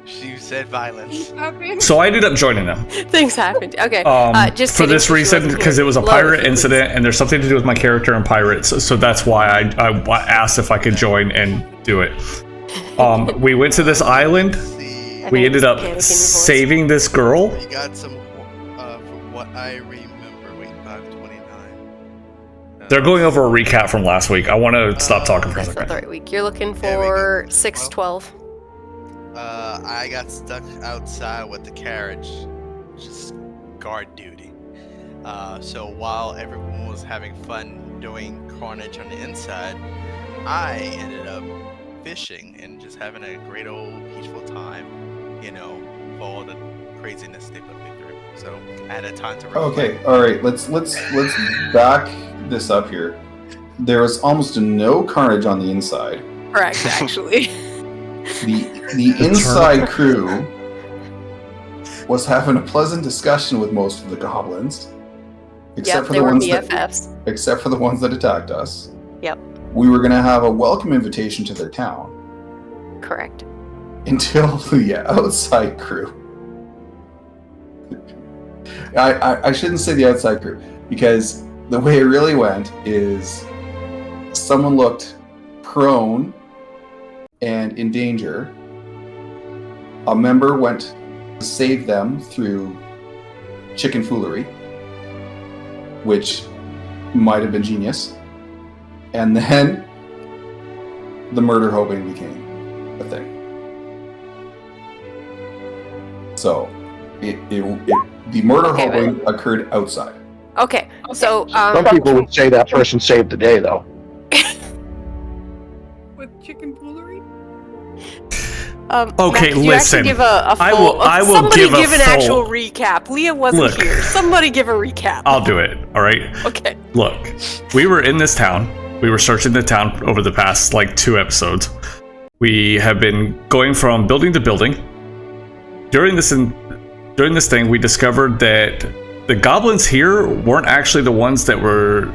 She said violence. So I ended up joining them. Things happened. Okay. Just for this reason, because it was a pirate incident, and there's something to do with my character and pirates. So that's why I asked if I could join and do it. We went to this island. We ended up saving this girl. You got some, from what I remember, wait, 529. They're going over a recap from last week. I want to stop talking for a second. That's the right week. You're looking for 612. I got stuck outside with the carriage, just guard duty. So while everyone was having fun doing carnage on the inside, I ended up fishing and just having a great old peaceful time, for all the craziness they put me through. So I had a time to reflect. Okay, all right. Let's back this up here. There was almost no carnage on the inside. Correct, actually. The inside crew was having a pleasant discussion with most of the goblins, except for the ones that attacked us. Yep. We were going to have a welcome invitation to their town. Correct. Until the outside crew. I shouldn't say the outside crew, because the way it really went is someone looked prone and in danger. A member went to save them through chicken foolery, which might have been genius. And then the murder hoping became a thing. So the murder hoping occurred outside. Okay, so some people would say that person saved the day, though. With chicken foolery? Okay, Matt, listen. Give a full, I will somebody give an full, actual recap. Leah wasn't here. Somebody give a recap. I'll do it. All right. Okay. Look, we were in this town. We were searching the town over the past 2 episodes. We have been going from building to building. During this thing, we discovered that the goblins here weren't actually the ones that were.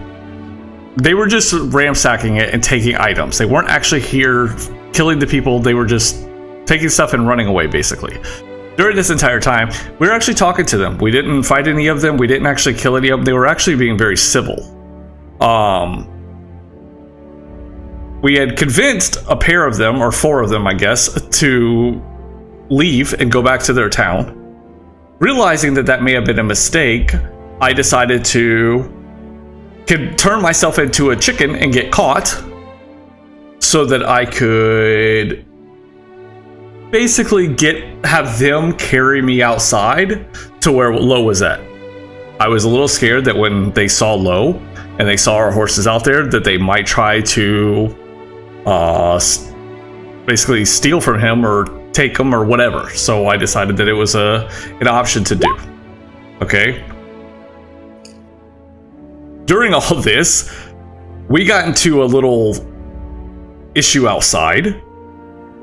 They were just ransacking it and taking items. They weren't actually here killing the people. They were just taking stuff and running away, basically. During this entire time, we were actually talking to them. We didn't fight any of them. We didn't actually kill any of them. They were actually being very civil. We had convinced a pair of them, or 4 of them, I guess, to leave and go back to their town. Realizing that may have been a mistake, I decided to turn myself into a chicken and get caught so that I could basically have them carry me outside to where Lo was at. I was a little scared that when they saw Lo and they saw our horses out there, that they might try to basically steal from him or take him or whatever. So I decided that it was an option to do. Okay. During all this, we got into a little issue outside.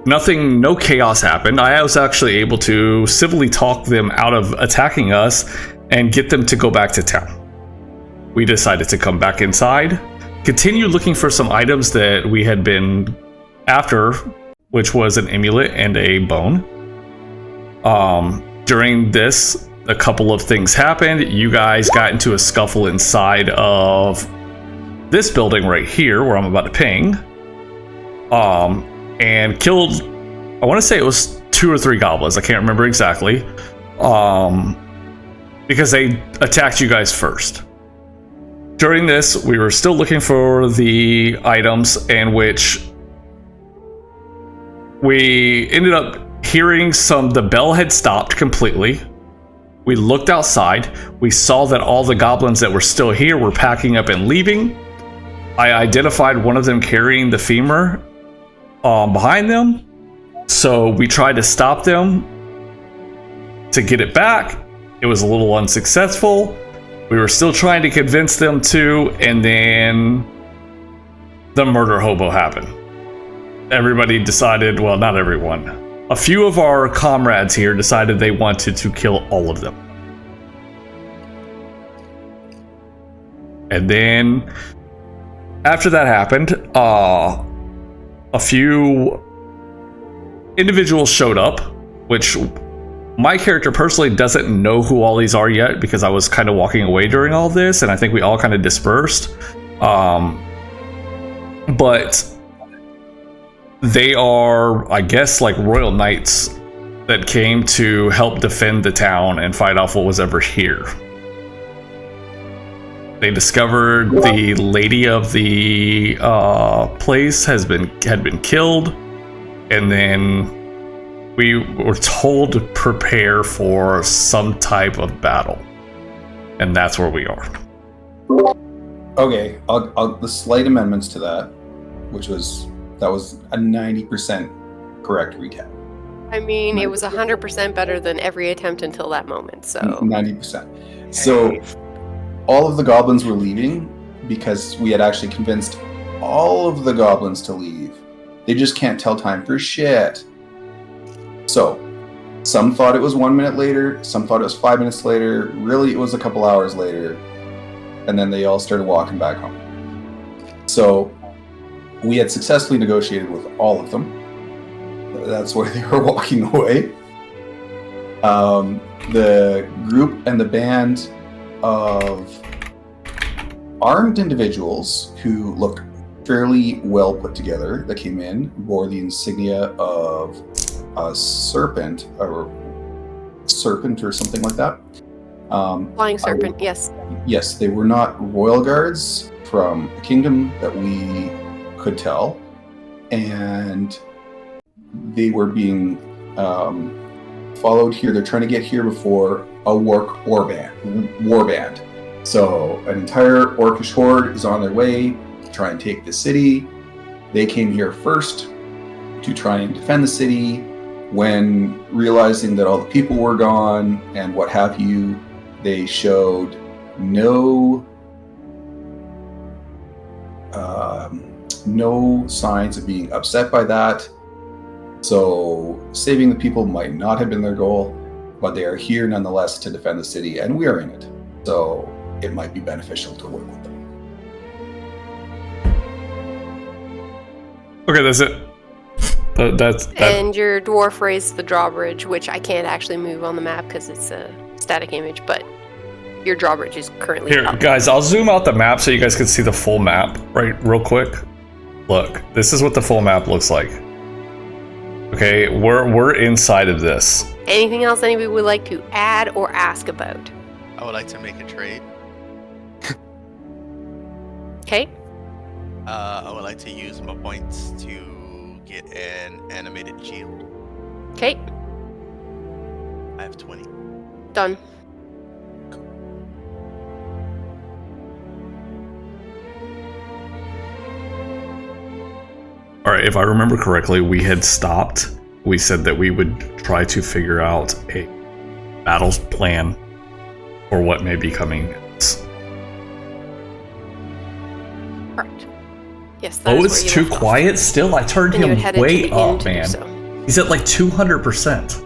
No chaos happened. I was actually able to civilly talk them out of attacking us and get them to go back to town. We decided to come back inside, continue looking for some items that we had been after, which was an amulet and a bone. During this, a couple of things happened. You guys got into a scuffle inside of this building right here, where I'm about to ping. And killed, I want to say it was 2 or 3 goblins. I can't remember exactly. Because they attacked you guys first. During this, we were still looking for the items, in which we ended up hearing the bell had stopped completely. We looked outside. We saw that all the goblins that were still here were packing up and leaving. I identified one of them carrying the femur behind them. So we tried to stop them to get it back. It was a little unsuccessful. We were still trying to convince them to, and then the murder hobo happened. Everybody decided, well, not everyone. A few of our comrades here decided they wanted to kill all of them. And then, after that happened, a few individuals showed up, which my character personally doesn't know who all these are yet because I was kind of walking away during all this, and I think we all kind of dispersed. But they are, I guess, like royal knights that came to help defend the town and fight off what was ever here. They discovered the lady of the place had been killed, and then we were told to prepare for some type of battle, and that's where we are. Okay, the slight amendments to that, that was a 90% correct recap. I mean, it was 100% better than every attempt until that moment, so... 90%. So, all of the goblins were leaving because we had actually convinced all of the goblins to leave. They just can't tell time for shit. So, some thought it was 1 minute later, some thought it was 5 minutes later, really it was a couple hours later, and then they all started walking back home. So, we had successfully negotiated with all of them. That's why they were walking away. The group and the band of armed individuals who looked fairly well put together that came in bore the insignia of a serpent or something like that. Flying serpent, yes. Yes, they were not royal guards from a kingdom that we could tell, and they were being followed here. They're trying to get here before a war band. So an entire orcish horde is on their way to try and take the city. They came here first to try and defend the city. When realizing that all the people were gone and what have you, they showed no signs of being upset by that. So saving the people might not have been their goal, but they are here nonetheless to defend the city, and we are in it. So it might be beneficial to work with them. Okay, that's it. That's. And your dwarf raised the drawbridge, which I can't actually move on the map because it's a static image, but your drawbridge is currently Here, up. guys, I'll zoom out the map so you guys can see the full map, right, real quick. Look, this is what the full map looks like. Okay, we're inside of this. Anything else anybody would like to add or ask about? I would like to make a trade. Okay. I would like to use my points to get an animated shield. Okay. I have 20. Done. All right, if I remember correctly, we had stopped. We said that we would try to figure out a battle plan for what may be coming next. Correct. Yes, that Oh, is it's where you too left off. quiet still? I turned And you him had headed to way the inn up, to do man. so. He's at like 200%.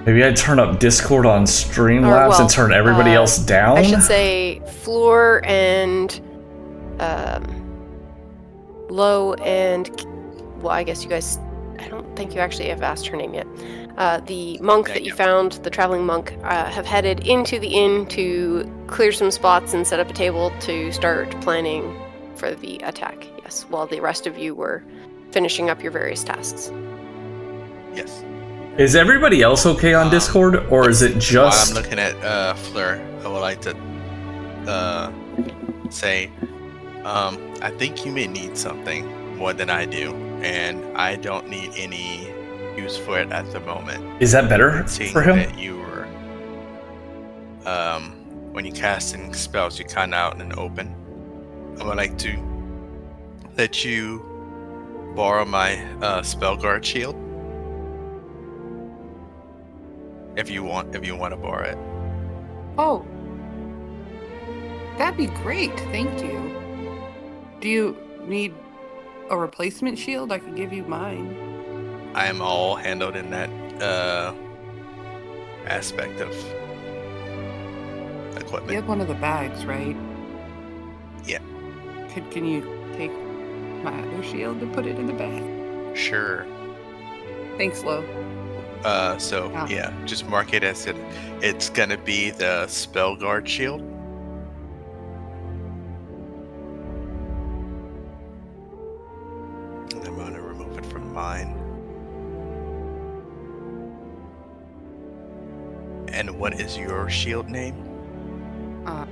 Maybe I'd turn up Discord on Streamlabs and turn everybody else down? I should say Floor and Low and... Well, I guess you guys... I don't think you actually have asked her name yet. The monk that you found, the traveling monk, have headed into the inn to clear some spots and set up a table to start planning for the attack. Yes, while the rest of you were finishing up your various tasks. Yes. Is everybody else okay on Discord, or is it just... While I'm looking at Fleur, I would like to say, I think you may need something more than I do, and I don't need any use for it at the moment. Is that better Seeing for him? that you were, when you casting spells, you kind of out in an open. I would like to let you borrow my spell guard shield. If you want to borrow it. Oh. That'd be great, thank you. Do you need a replacement shield? I could give you mine. I am all handled in that aspect of equipment. You have one of the bags, right? Yeah. Can you take my other shield to put it in the bag. Sure. Thanks, Lo. So Ah. yeah, just mark it as it's gonna be the spell guard shield. And I'm gonna remove it from mine. And what is your shield name? Uh,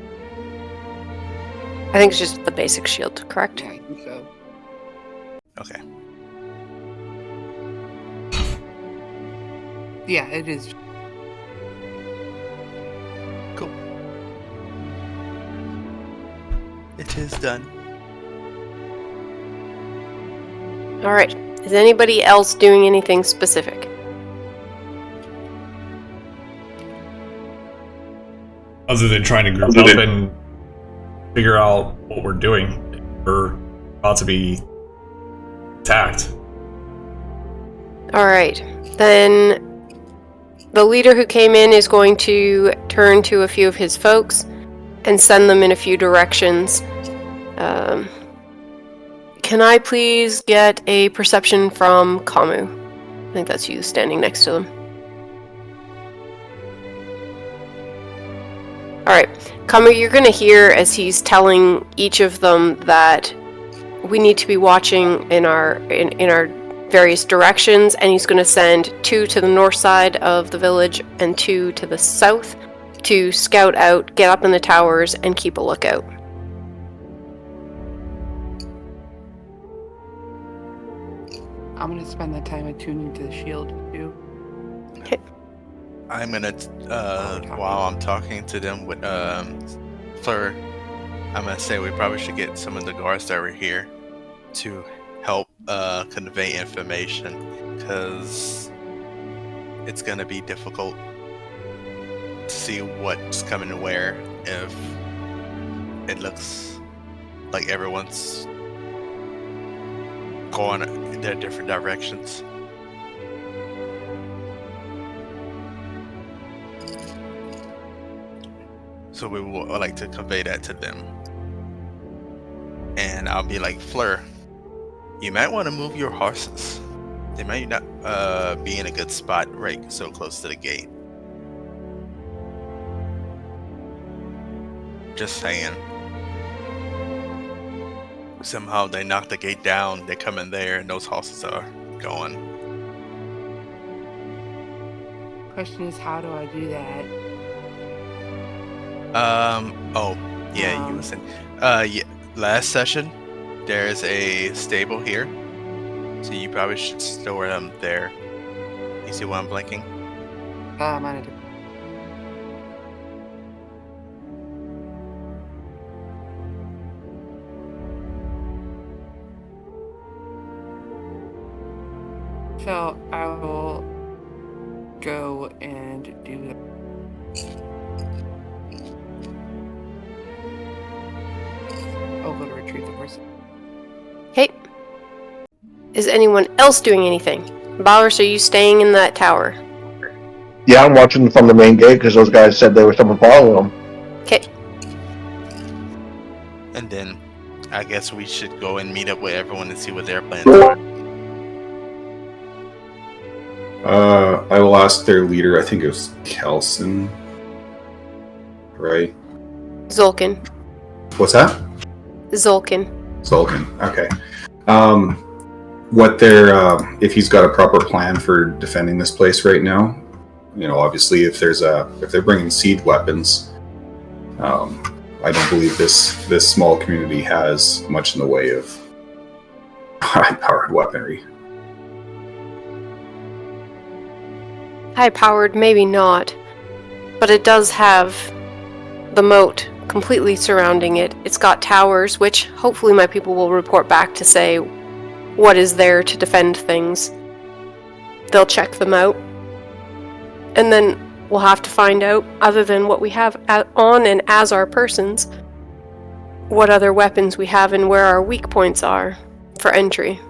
I think it's just the basic shield, correct? yeah, I think so. Okay. Yeah, it is. Cool. It is done. All right. Is anybody else doing anything specific? Other than trying to group up and figure out what we're doing. We're about to be attacked. All right. Then the leader who came in is going to turn to a few of his folks and send them in a few directions. Can I please get a perception from Kamu? I think that's you standing next to them. Alright, Kamu, you're going to hear as he's telling each of them that we need to be watching in our various directions, and he's going to send 2 to the north side of the village and 2 to the south to scout out, get up in the towers, and keep a lookout. I'm gonna spend the time attuning to the shield too. I'm gonna while I'm talking to them with Fleur, I'm gonna say we probably should get some of the guards that were here to help convey information, because it's gonna be difficult to see what's coming where if it looks like everyone's going in their different directions. So we would like to convey that to them. And I'll be like, Fleur, you might want to move your horses. They might not be in a good spot right so close to the gate. Just saying. Somehow they knock the gate down, they come in there, and those horses are going. Question is, how do I do that? Oh, yeah, you were saying. Yeah, last session, there's a stable here. So you probably should store them there. You see why I'm blinking? I'm on a different. So I will go and do that. I'll go to retrieve the person. Okay. Is anyone else doing anything? Bowers, are you staying in that tower? Yeah, I'm watching from the main gate because those guys said there was someone following them. Okay. And then I guess we should go and meet up with everyone and see what their plans are. I will ask their leader. I think it was Kelson, right? Zolkin. What's that? Zolkin. Zolkin. Okay. What their if he's got a proper plan for defending this place right now? You know, obviously, if they're bringing siege weapons, I don't believe this small community has much in the way of high-powered weaponry. High-powered, maybe not. But it does have the moat completely surrounding it. It's got towers, which hopefully my people will report back to say what is there to defend things. They'll check them out. And then we'll have to find out, other than what we have on and as our persons, what other weapons we have and where our weak points are for entry.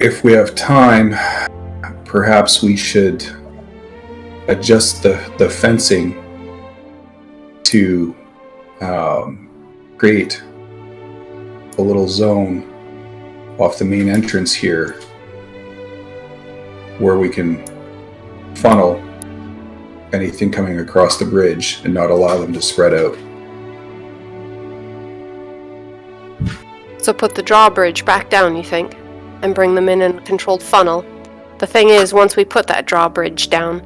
If we have time, perhaps we should adjust the fencing to create a little zone off the main entrance here where we can funnel anything coming across the bridge and not allow them to spread out. So put the drawbridge back down, you think, and bring them in a controlled funnel. The thing is, once we put that drawbridge down,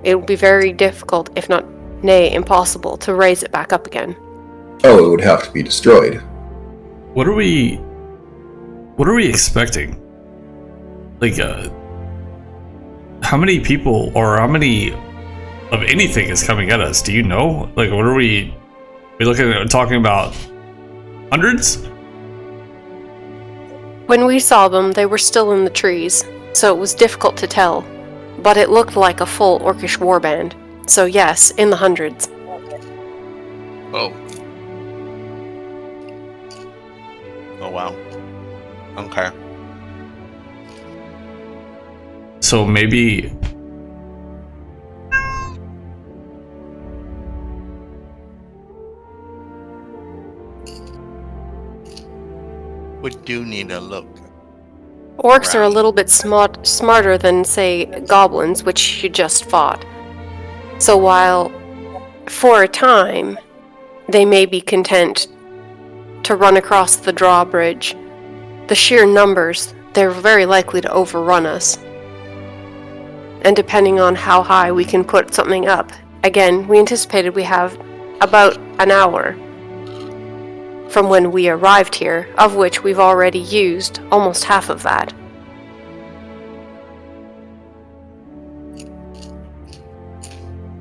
it will be very difficult, if not, nay, impossible, to raise it back up again. Oh, it would have to be destroyed. What are we expecting? Like, how many people or how many of anything is coming at us? Do you know? Like, what are we looking at? Talking about hundreds? When we saw them, they were still in the trees, so it was difficult to tell, but it looked like a full orcish warband. So yes, in the hundreds. Oh. Oh wow. Okay. So maybe We do need to look. Orcs are a around. little bit smarter than, say, goblins, which you just fought. So while, for a time, they may be content to run across the drawbridge, the sheer numbers, they're very likely to overrun us. And depending on how high we can put something up, again, we anticipated we have about an hour from when we arrived here, of which we've already used almost half of that.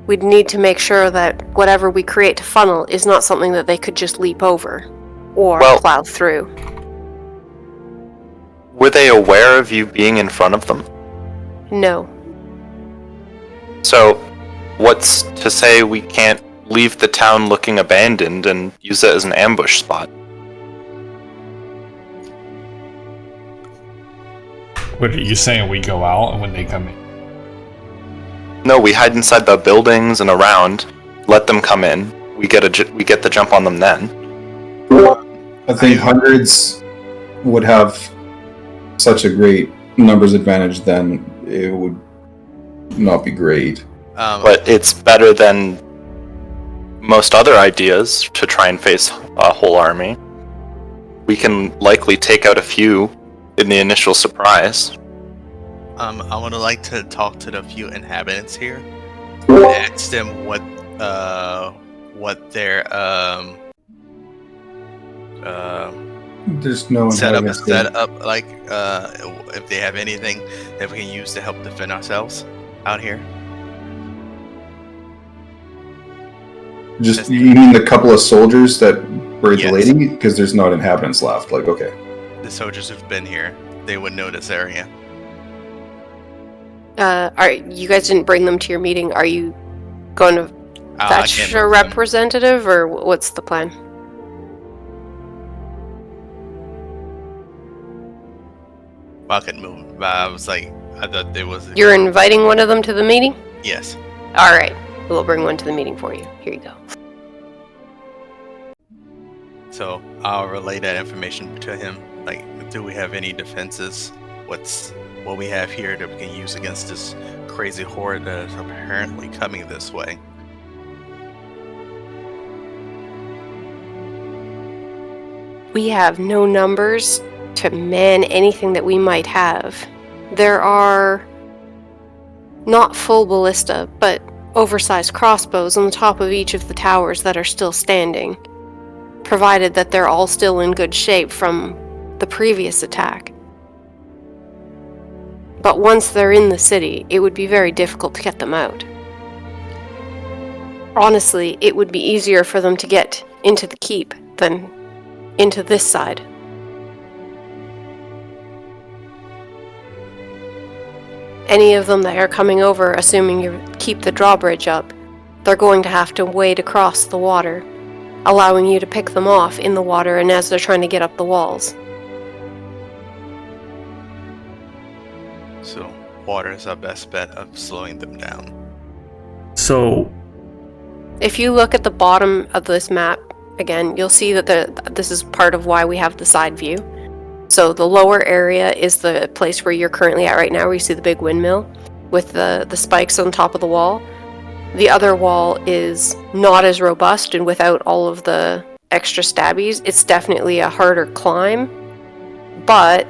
We'd need to make sure that whatever we create to funnel is not something that they could just leap over or plow through. Were they aware of you being in front of them? No. So, what's to say we can't leave the town looking abandoned and use it as an ambush spot? what are you saying? We go out and when they come in? No, we hide inside the buildings and around. Let them come in. We get the jump on them then. I think hundreds would have such a great numbers advantage, then it would not be great. But it's better than most other ideas to try and face a whole army. We can likely take out a few in the initial surprise. I would like to talk to the few inhabitants here and ask them what their There's no set inhabitants. up like if they have anything that we can use to help defend ourselves out here. Just, you mean the couple of soldiers that were at the Yes. lady? Because there's not inhabitants left. Like, okay. The soldiers who've been here, they would know this area. You guys didn't bring them to your meeting. Are you going to I fetch can't a move them. representative, or what's the plan? Well, I couldn't move them, but I was like, I thought there was. You're inviting one of them to the meeting? Yes. All right. We'll bring one to the meeting for you. Here you go. So I'll relay that information to him. Like, do we have any defenses? What we have here that we can use against this crazy horde that is apparently coming this way? We have no numbers to man anything that we might have. There are not full ballista, but oversized crossbows on the top of each of the towers that are still standing, provided that they're all still in good shape from the previous attack. But once they're in the city, it would be very difficult to get them out. Honestly, it would be easier for them to get into the keep than into this side. Any of them that are coming over, assuming you keep the drawbridge up, they're going to have to wade across the water, allowing you to pick them off in the water and as they're trying to get up the walls. So water is our best bet of slowing them down. So If you look at the bottom of this map, again, you'll see that this is part of why we have the side view. So the lower area is the place where you're currently at right now, where you see the big windmill with the spikes on top of the wall. The other wall is not as robust, and without all of the extra stabbies, it's definitely a harder climb. But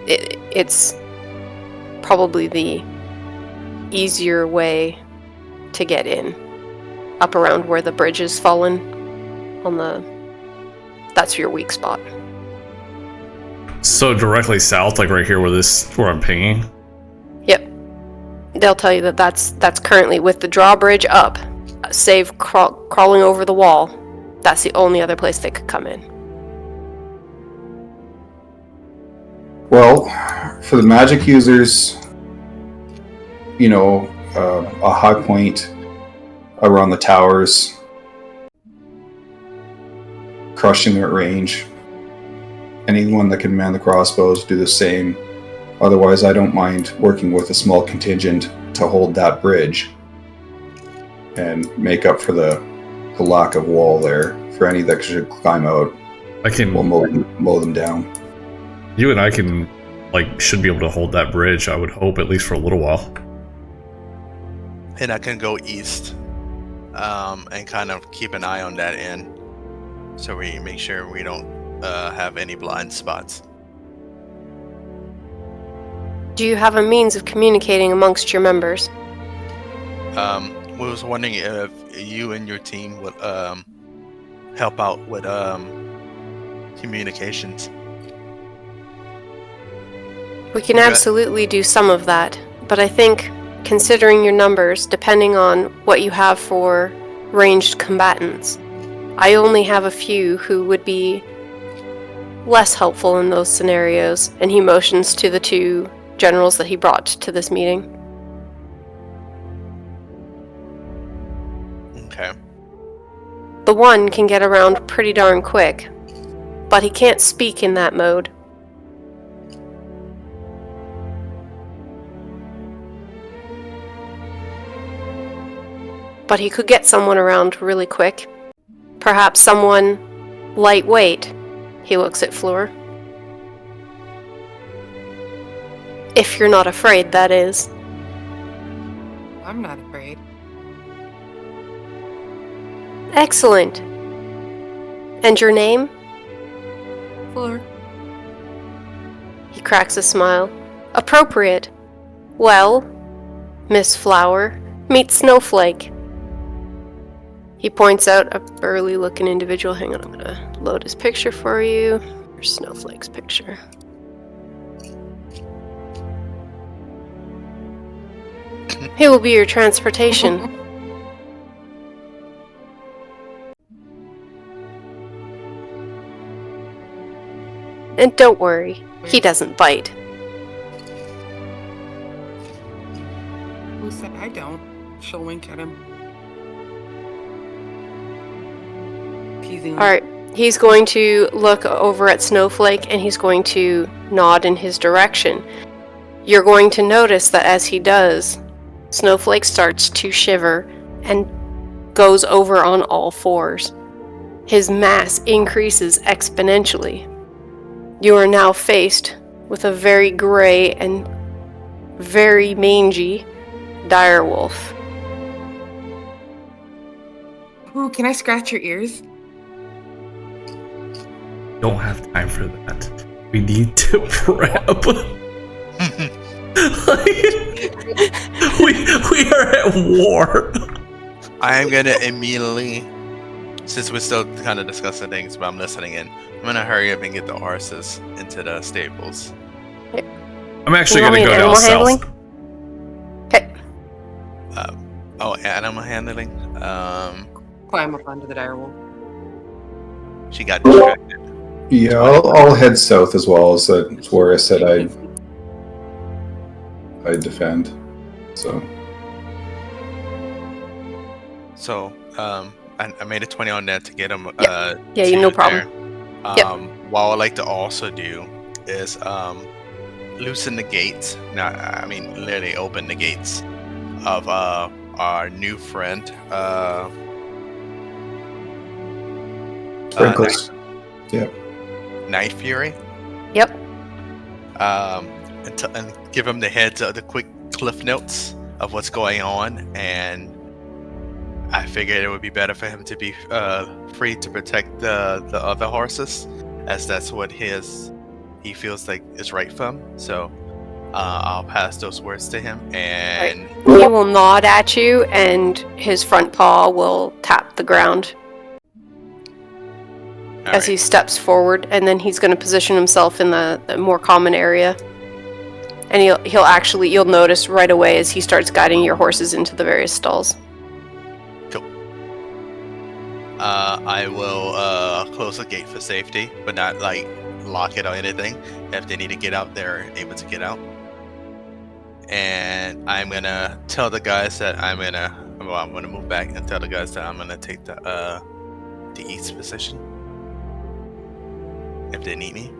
it's probably the easier way to get in. Up around where the bridge is fallen that's your weak spot. So directly south, like right here where I'm pinging? Yep. They'll tell you that's currently with the drawbridge up, save crawling over the wall. That's the only other place they could come in. Well, for the magic users, a high point around the towers, crushing them at range. Anyone that can man the crossbows, do the same. Otherwise, I don't mind working with a small contingent to hold that bridge and make up for the lack of wall there for any that should climb out. We'll mow them down. You and I should be able to hold that bridge, I would hope, at least for a little while. And I can go east and kind of keep an eye on that end, so we make sure we don't have any blind spots. Do you have a means of communicating amongst your members? We was wondering if you and your team would help out with communications. We can absolutely do some of that, but I think, considering your numbers, depending on what you have for ranged combatants, I only have a few who would be less helpful in those scenarios, and he motions to the two generals that he brought to this meeting. Okay. The one can get around pretty darn quick, but he can't speak in that mode. But he could get someone around really quick. Perhaps someone lightweight. He looks at Fleur. If you're not afraid, that is. I'm not afraid. Excellent. And your name? Fleur. He cracks a smile. Appropriate. Well, Miss Flower, meet Snowflake. He points out a burly-looking individual. Hang on, I'm gonna load his picture for you. Here's Snowflake's picture. He will be your transportation. And don't worry, he doesn't bite. Who said I don't? She'll wink at him. Teasing him. Alright, he's going to look over at Snowflake and he's going to nod in his direction. You're going to notice that as he does, Snowflake starts to shiver and goes over on all fours. His mass increases exponentially. You are now faced with a very gray and very mangy direwolf. Ooh, can I scratch your ears? Don't have time for that. We need to prep. we are at war. I am gonna immediately, since we're still kind of discussing things, but I'm listening in, I'm gonna hurry up and get the horses into the stables. I'm actually gonna go down south. Okay. Animal handling. Climb up onto the direwolf. She got distracted. Yeah, I'll head south as well, as that's where I said I'd defend. So I made a 20 on that to get him. Yeah, no problem. What I'd like to also do is loosen the gates. Now, I mean, literally open the gates of our new friend, Sprinkles. Night Fury. Yep. And give him the quick cliff notes of what's going on, and I figured it would be better for him to be free to protect the other horses, as that's what he feels like is right for him. So I'll pass those words to him, and he will nod at you, and his front paw will tap the ground as he steps forward, and then he's going to position himself in the more common area. And you'll notice right away as he starts guiding your horses into the various stalls. Cool. I will close the gate for safety, but not like lock it or anything. If they need to get out, they're able to get out. And I'm gonna tell the guys that I'm gonna move back and tell the guys that I'm gonna take the east position if they need me.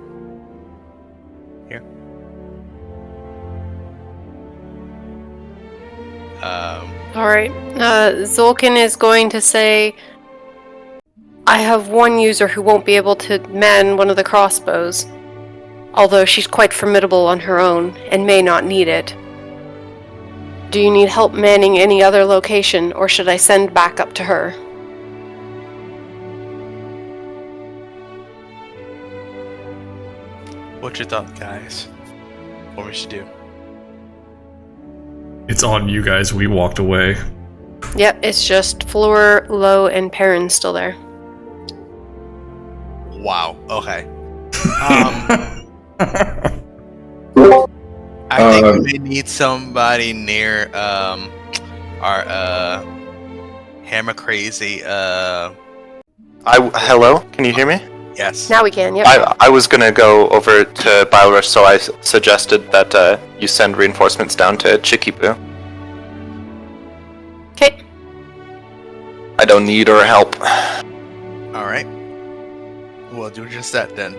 Here. Alright. Zolkin is going to say, I have one user who won't be able to man one of the crossbows, although she's quite formidable on her own and may not need it. Do you need help manning any other location, or should I send back up to her? What's your thought, guys? What we should do? It's on you guys. We walked away. Yep, it's just Fleur, Lowe, and Perrin still there. Wow. Okay. I think we may need somebody near our hammer crazy. Hello? Can you hear me? Yes. Now we can, yep. I was gonna go over to Bile Rush, so I suggested that you send reinforcements down to Chikibu. Okay. I don't need her help. Alright. We'll do just that then.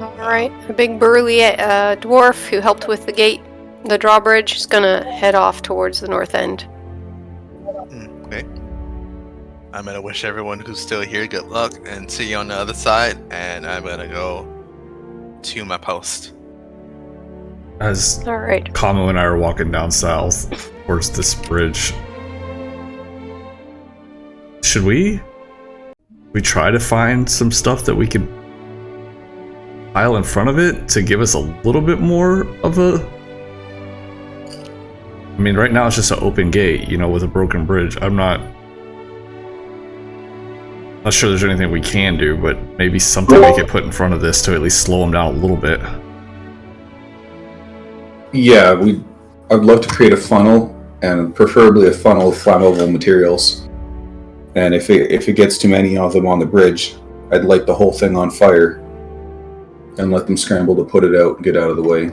Alright. A big burly dwarf who helped with the drawbridge, is gonna head off towards the north end. Okay. I'm gonna wish everyone who's still here good luck and see you on the other side, and I'm gonna go to my post. As Alright. Kamo and I are walking down south towards this bridge, should we try to find some stuff that we could pile in front of it to give us a little bit more of a... I mean, right now it's just an open gate, with a broken bridge. I'm not sure there's anything we can do, but maybe something we could put in front of this to at least slow them down a little bit. Yeah, I'd love to create a funnel, and preferably a funnel of flammable materials. And if it gets too many of them on the bridge, I'd light the whole thing on fire and let them scramble to put it out and get out of the way.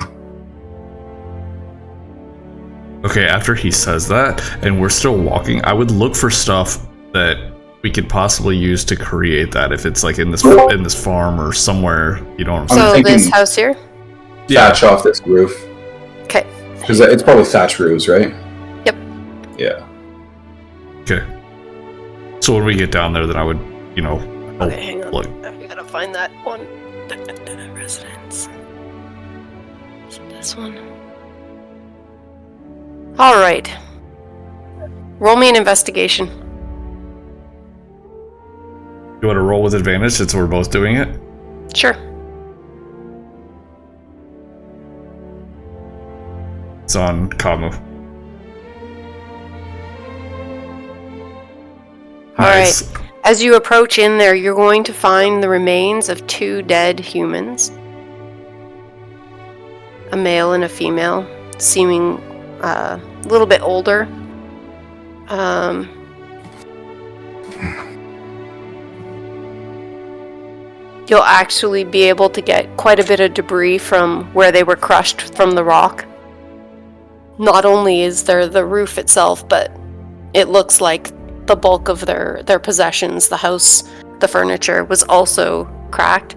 Okay, after he says that, and we're still walking, I would look for stuff that we could possibly use to create that. If it's like in this farm or somewhere, you know what I'm saying? So thinking this house here? Thatch off this roof. Okay. Because it's probably thatch roofs, right? Yep. Yeah. Okay. So when we get down there, then I would, help. Okay, hang on. Look. I gotta find that one. Residence. Is it this one? Alright. Roll me an investigation. You want to roll with advantage since we're both doing it? Sure. It's on Kamu. Alright. As you approach in there, you're going to find the remains of 2 dead humans. A male and a female, seeming a little bit older. You'll actually be able to get quite a bit of debris from where they were crushed from the rock. Not only is there the roof itself, but it looks like the bulk of their possessions, the house, the furniture, was also cracked.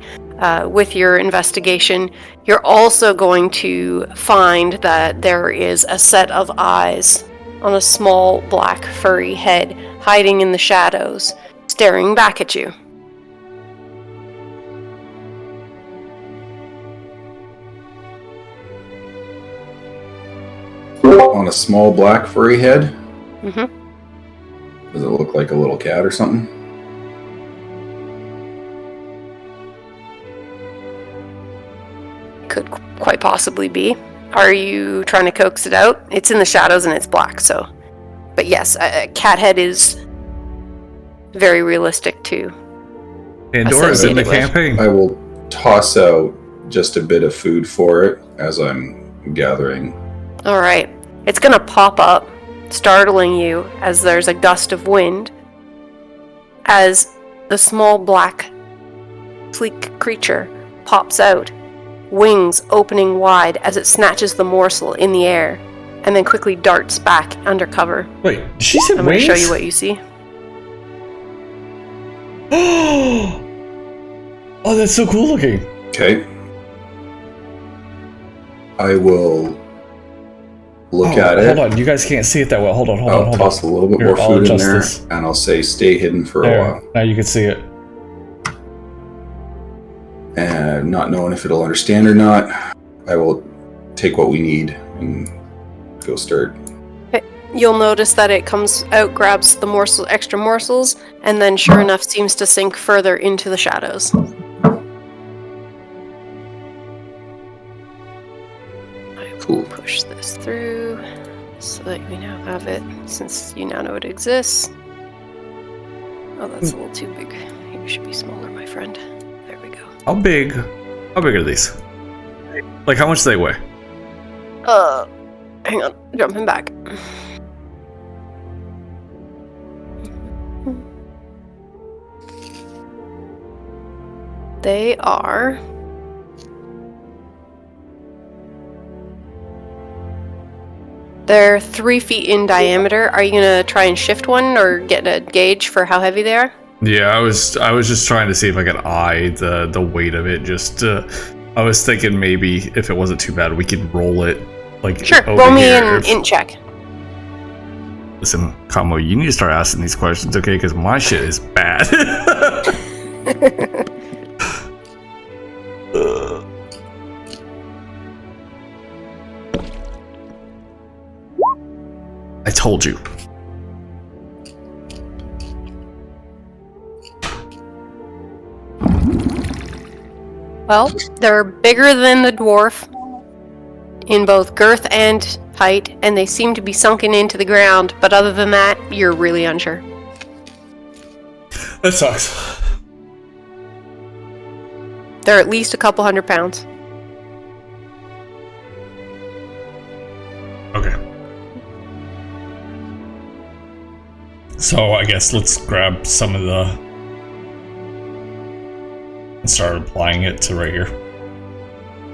With your investigation, you're also going to find that there is a set of eyes on a small black furry head hiding in the shadows, staring back at you. on a small black furry head. Mm-hmm. Does it look like a little cat or something? Could quite possibly be. Are you trying to coax it out? It's in the shadows and it's black, so. But yes, a cat head is very realistic too. Pandora's in the Associated with. campaign. I will toss out just a bit of food for it as I'm gathering. All right. It's going to pop up, startling you as there's a gust of wind. As the small black, sleek creature pops out, wings opening wide as it snatches the morsel in the air, and then quickly darts back under cover. Wait, did she said I'm going wings? to show you what you see. Oh, that's so cool looking. Okay. I will look at it. Hold on, you guys can't see it that well. Hold on. I'll toss a little bit Here, more I'll food in adjust there, this. and I'll say stay hidden for a There, while. now you can see it. And not knowing if it'll understand or not, I will take what we need and go start. You'll notice that it comes out, grabs the extra morsels, and then sure enough seems to sink further into the shadows. Cool. Push this through so that we now have it, since you now know it exists. Oh, that's a little too big. You should be smaller, my friend. There we go. How big are these? Like, how much do they weigh? Hang on, jumping back. They are... They're 3 feet in diameter. Are you gonna try and shift one or get a gauge for how heavy they are? Yeah, I was just trying to see if I could eye the weight of it. I was thinking maybe if it wasn't too bad, we could roll it like Sure, over roll me here. an int check. Listen, Kamo, you need to start asking these questions, okay? Because my shit is bad. I told you. Well, they're bigger than the dwarf in both girth and height, and they seem to be sunken into the ground, but other than that, you're really unsure. That sucks. They're at least a couple 100 pounds. Okay. So I guess let's grab some of the and start applying it to right here.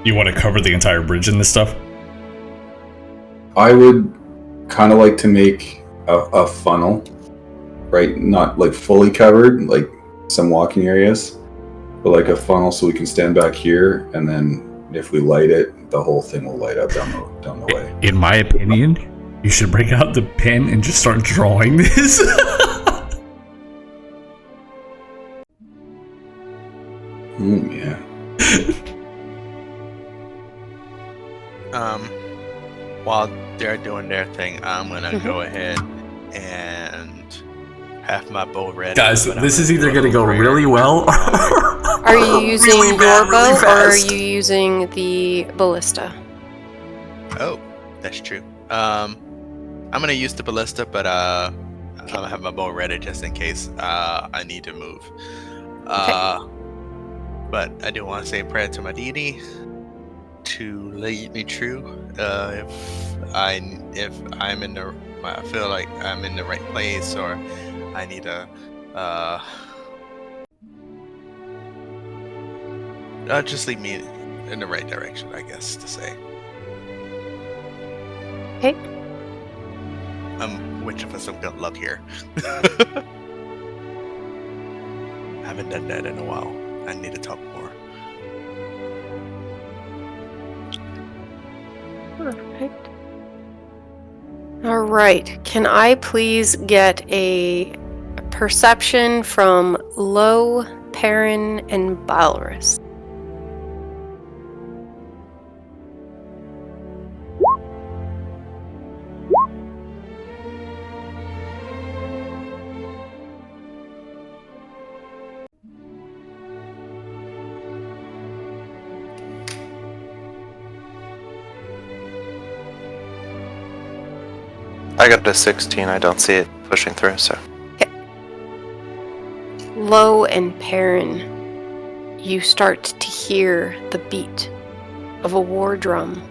You want to cover the entire bridge in this stuff? I would kind of like to make a funnel, right? Not like fully covered, like some walking areas, but like a funnel so we can stand back here, and then if we light it, the whole thing will light up down the way. In my opinion, you should break out the pen and just start drawing this. Oh yeah. While they're doing their thing, I'm gonna go ahead and have my bow ready. Guys, but I'm this is do either a going to go little really prayer. well. Are you using really your bad, bow, really or are fast. you using the ballista? Oh, that's true. I'm gonna use the ballista, but I'm gonna have my bow ready just in case I need to move. But I do want to say a prayer to my deity to lead me through. If I'm in the, I feel like I'm in the right place, or I need to just lead me in the right direction, I guess to say. Okay. I'm wishing for some good luck here. Haven't done that in a while. I need to talk more. Perfect. All right. Can I please get a perception from Lo, Perrin, and Balrus? I got a 16. I don't see it pushing through, so. Lo and Perrin, you start to hear the beat of a war drum.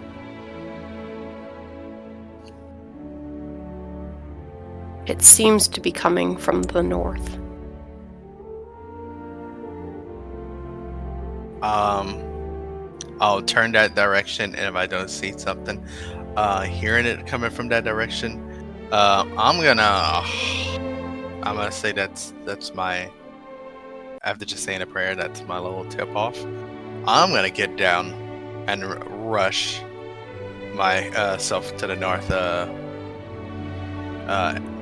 It seems to be coming from the north. I'll turn that direction, and if I don't see something, hearing it coming from that direction, I'm gonna say that's my. After just saying a prayer, that's my little tip off. I'm gonna get down and rush myself to the north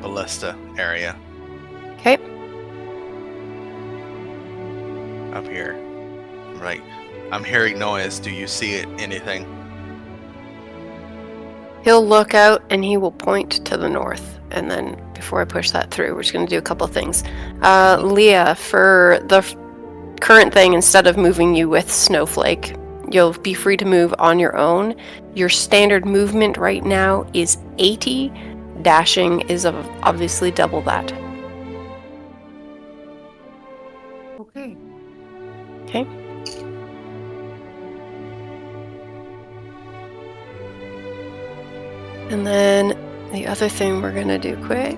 ballista area. Okay. Up here. Right. I'm hearing noise. Do you see it? Anything? He'll look out and he will point to the north. And then before I push that through, we're just going to do a couple of things. Leah, for the current thing, instead of moving you with Snowflake, you'll be free to move on your own. Your standard movement right now is 80. Dashing is obviously double that. Okay. Okay. And then the other thing we're gonna do quick.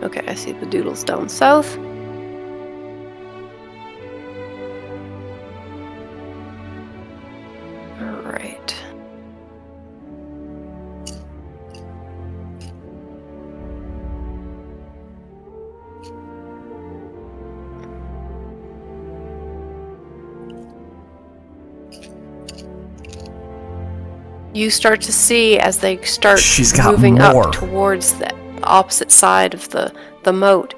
Okay, I see the doodles down south. All right. You start to see as they start She's got moving more. up towards the opposite side of the moat.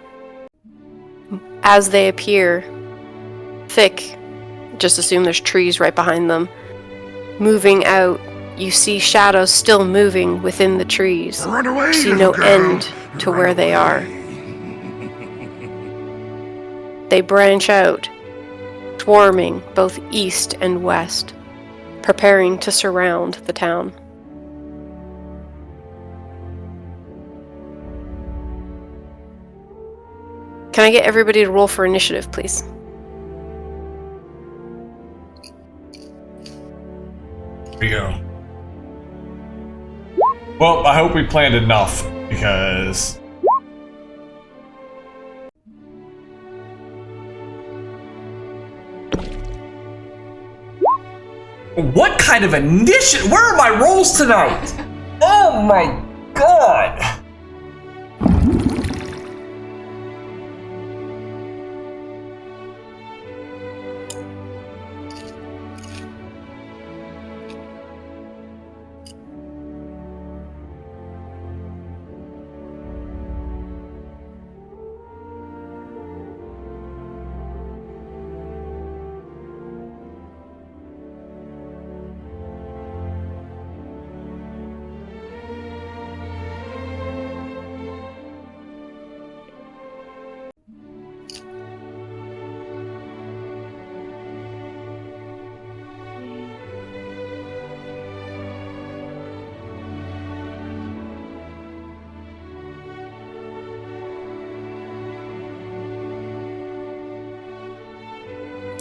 As they appear thick, just assume there's trees right behind them. Moving out, you see shadows still moving within the trees. Run away, You see little no girl. end to Run where they are. away. They branch out, swarming both east and west, preparing to surround the town. Can I get everybody to roll for initiative, please? Here we go. Well, I hope we planned enough, because... What kind of initiative? Where are my rolls tonight? Oh my god!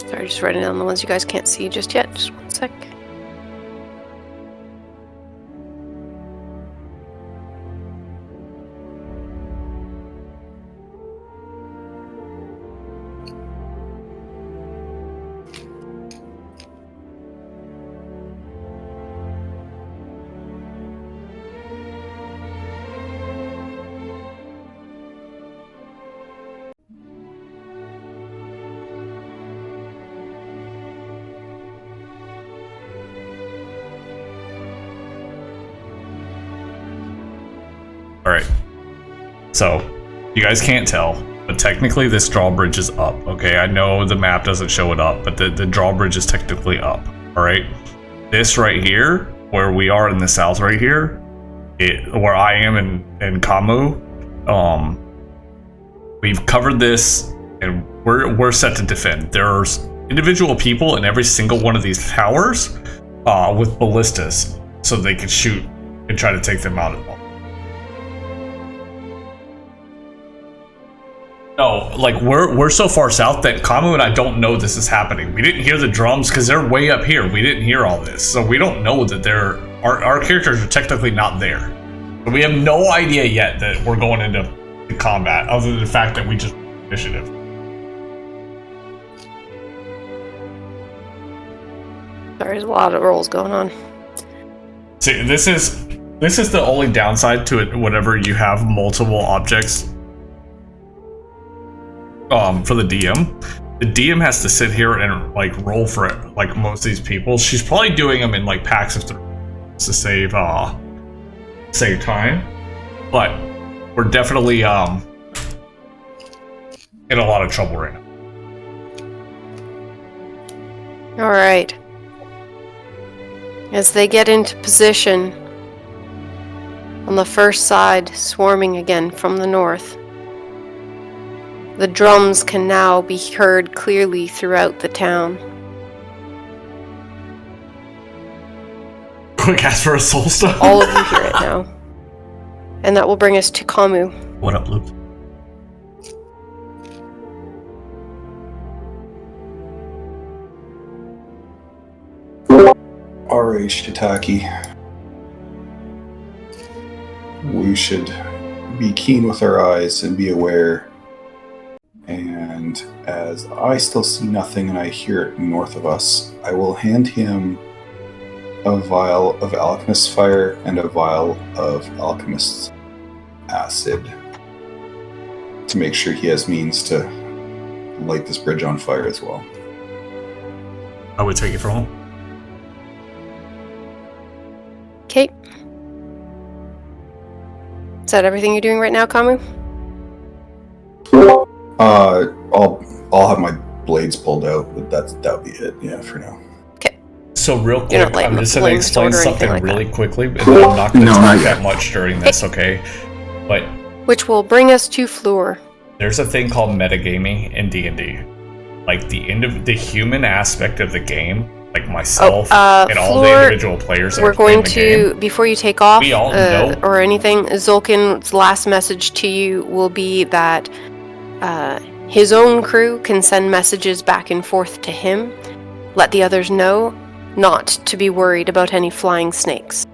Sorry, just writing down the ones you guys can't see just yet. Just one sec. Alright. So, you guys can't tell, but technically this drawbridge is up. Okay, I know the map doesn't show it up, but the drawbridge is technically up. Alright? This right here, where we are in the south right here, where I am in Kamu, we've covered this and we're set to defend. There's individual people in every single one of these towers with ballistas, so they can shoot and try to take them out at all. No, like we're so far south that Kamu and I don't know this is happening. We didn't hear the drums because they're way up here. We didn't hear all this, so we don't know that our characters are technically not there. So we have no idea yet that we're going into combat, other than the fact that we just initiative. There's a lot of rolls going on. See, this is the only downside to it. Whenever you have multiple objects, for the DM has to sit here and like roll for it. Like most of these people, she's probably doing them in like packs of 3 to save time. But we're definitely in a lot of trouble right now. All right. As they get into position on the first side, swarming again from the north, the drums can now be heard clearly throughout the town. Quick, ask for a soul stone. All of you hear it now. And that will bring us to Kamu. What up, Luke? Alright, Shiitake. We should be keen with our eyes and be aware. And as I still see nothing and I hear it north of us, I will hand him a vial of alchemist's fire and a vial of alchemist's acid to make sure he has means to light this bridge on fire as well. I would take it from home. Kate? Is that everything you're doing right now, Kamu? I'll have my blades pulled out, but that'll be it. Yeah, for now. So real quick, You're not I'm just going to explain something like really that. quickly, and then I'm not going to No, talk not that yet. much during this, okay? But Which will bring us to Fleur. there's a thing called metagaming in D&D. Like the human aspect of the game, like myself and all the Fleur, individual players that we're are playing going the to, game. before you take off We all know. or anything, Zulkin's last message to you will be that his own crew can send messages back and forth to him. Let the others know not to be worried about any flying snakes.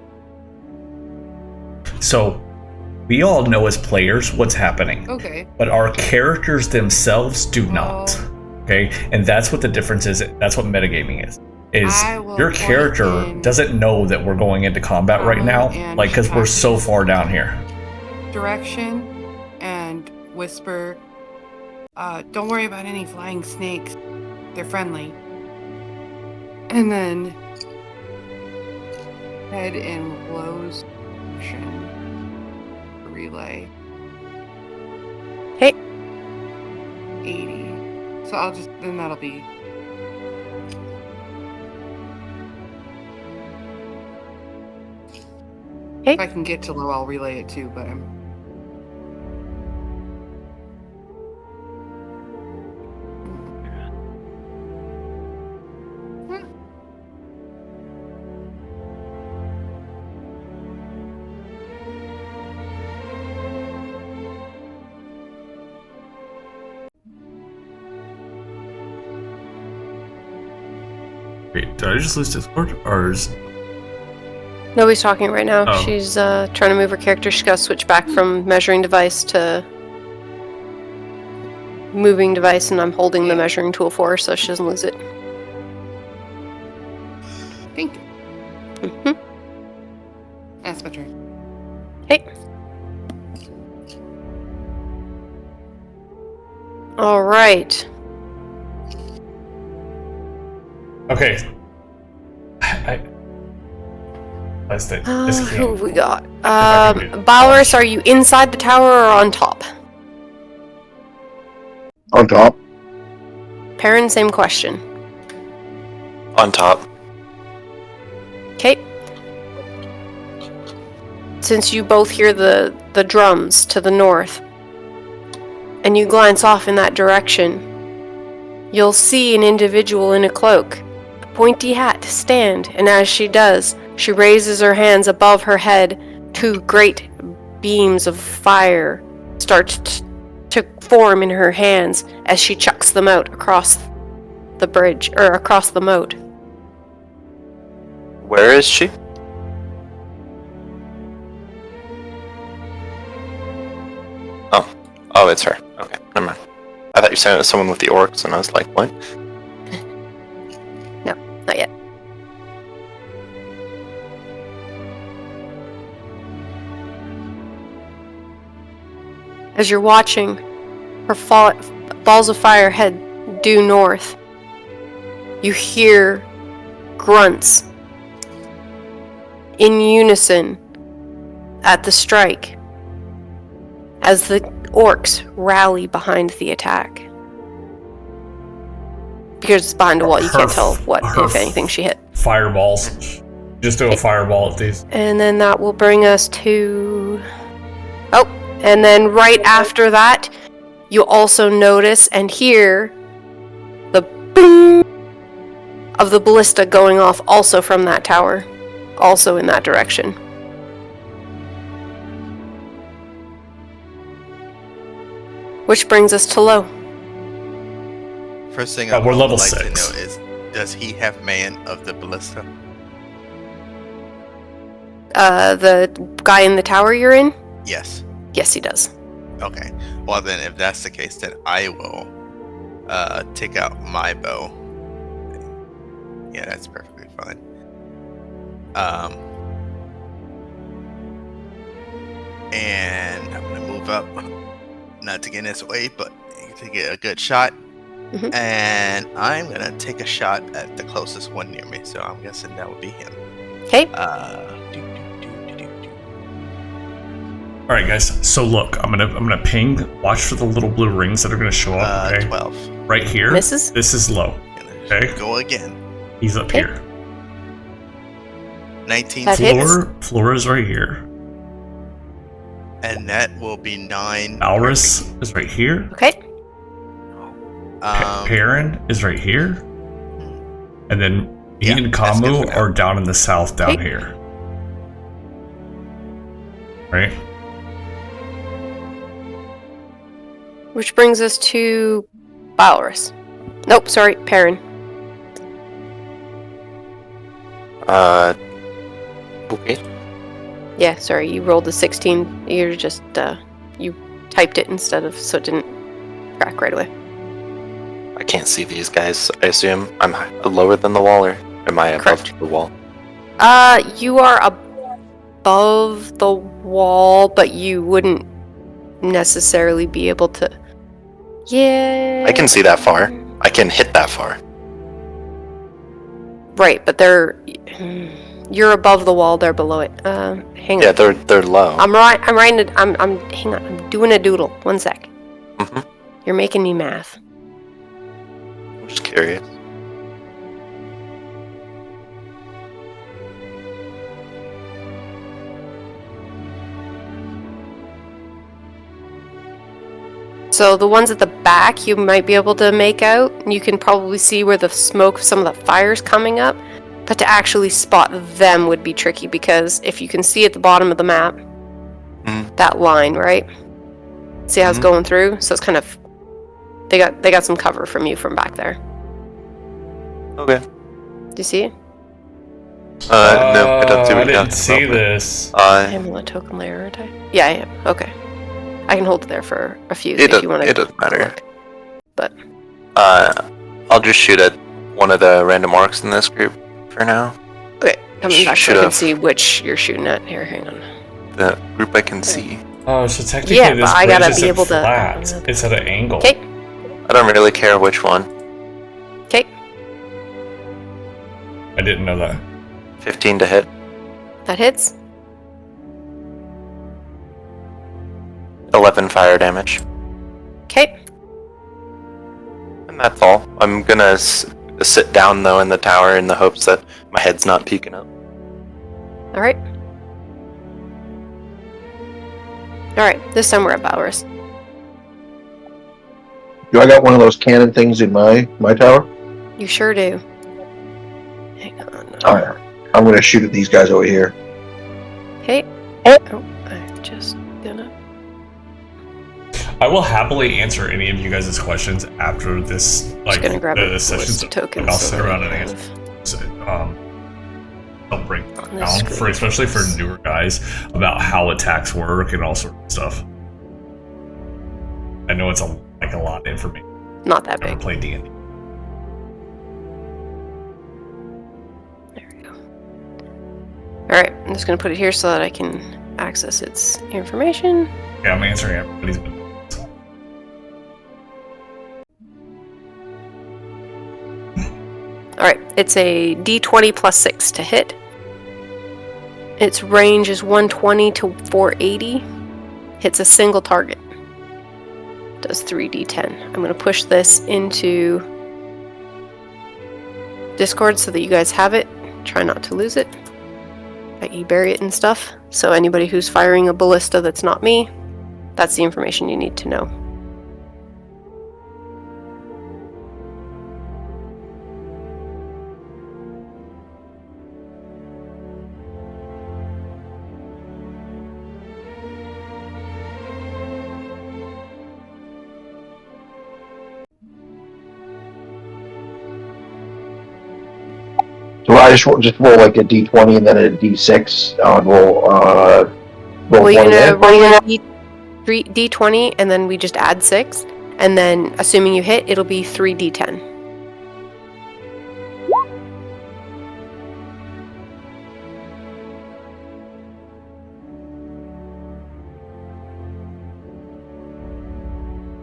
So we all know as players what's happening, Okay. but our characters themselves do not. Okay, and that's what the difference is. That's what metagaming is I will your point character in doesn't know that we're going into combat right now, and like because we're so far down here. direction and whisper, don't worry about any flying snakes. They're friendly. And then head in Low's direction. Relay. Hey. 80. So I'll just, then that'll be. Hey. If I can get to Low, I'll relay it too, but I'm. Wait, did I just lose Discord? Or is... Nobody's talking right now. Oh. She's trying to move her character. She's got to switch back from measuring device to moving device, and I'm holding the measuring tool for her so she doesn't lose it. Thank you. Mm-hmm. That's my turn. Hey. All right. Okay. That's the, this Who can't. have we got? I can do it. Bowers, are you inside the tower or on top? On top. Perrin, same question. On top. Okay. Since you both hear the drums to the north, and you glance off in that direction, you'll see an individual in a cloak, a pointy hat, stand, and as she does, she raises her hands above her head two great beams of fire start to form in her hands as she chucks them out across the bridge, or across the moat. Where is she? Oh, it's her. Okay, never mind. I thought you said it was someone with the orcs, and I was like, what? No, not yet. As you're watching her balls of fire head due north, you hear grunts in unison at the strike as the orcs rally behind the attack. Because it's behind a wall, you can't tell what, if anything, she hit. Fireballs. Just do a fireball at these. And then that will bring us to... Oh, and then right after that, you also notice and hear the boom of the ballista going off also from that tower, also in that direction. Which brings us to Lo. First thing We're would level like 6. to know is, does he have man of the ballista? The guy in the tower you're in? Yes. Yes, he does. Okay. Well, then, if that's the case, then I will take out my bow. Yeah, that's perfectly fine. And I'm gonna move up, not to get in his way, but to get a good shot. Mhm. And I'm gonna take a shot at the closest one near me. So I'm guessing that would be him. Okay. All right, guys. So look, I'm gonna ping. Watch for the little blue rings that are gonna show up. Okay? 12. Right here. Misses? This is Lo. Okay. Go again. He's up Okay. here. 19. That hits. Floor is right here. And that will be 9. Alris is right here. Okay. Perrin is right here. And then he Yeah, and that's good Kamu for now. are down in the south down Okay. here. Right? Which brings us to Balrus. Nope, sorry, Perrin. Okay. Yeah, sorry, you rolled a 16. You're just, you typed it instead of, so it didn't track right away. I can't see these guys. I assume I'm lower than the wall, or am I above Correct. the wall? You are above the wall, but you wouldn't necessarily be able to... Yeah... I can see that far. I can hit that far. Right, but they're... You're above the wall, they're below it. Hang on. Yeah, they're low. I'm writing it. Hang on. I'm doing a doodle. One sec. Mm-hmm. You're making me math. I'm just curious. So the ones at the back, you might be able to make out. You can probably see where the smoke, some of the fire's coming up. But to actually spot them would be tricky because if you can see at the bottom of the map, that line, right? See how it's going through? So it's kind of they got some cover from you from back there. Okay. Do you see it? No, I don't see what I you're didn't talking see about. this. Amulet token layer, aren't I? Yeah, I am. Okay. I can hold it there for a few if you want to. It doesn't matter. Look. But I'll just shoot at one of the random orcs in this group for now. okay, coming back so I can Should've. see which you're shooting at. Here, hang on. The group I can see. Oh, so technically Yeah, this but I bridge gotta be isn't able to- flat. It's at an angle. Okay. I don't really care which one. Okay, I didn't know that. 15 to hit. that hits. 11 fire damage. Okay. And that's all. I'm gonna sit down though in the tower in the hopes that my head's not peeking up. All right. All right. This time we're at Bowers. Do I got one of those cannon things in my tower? You sure do. Hang on. Alright. I'm gonna shoot at these guys over here. Okay. I'm just gonna. I will happily answer any of you guys' questions after this. Just gonna grab a this session's ballista token. I'll so sit that around I and have answer. Help break on down this for screen. especially for newer guys about how attacks work and all sorts of stuff. I know it's a lot of information. Not that Never big. played D&D. There we go. All right, I'm just gonna put it here so that I can access its information. Yeah, I'm answering everybody's. All right, it's a D20 plus 6 to hit. Its range is 120 to 480. Hits a single target. Does 3d10. I'm going to push this into Discord so that you guys have it. Try not to lose it. I.e. bury it and stuff. So anybody who's firing a ballista that's not me, that's the information you need to know. So I just roll like a d20 and then a d6. Roll Well, one you're gonna again. roll a D20 and then we just add 6. And then, assuming you hit, it'll be 3d10.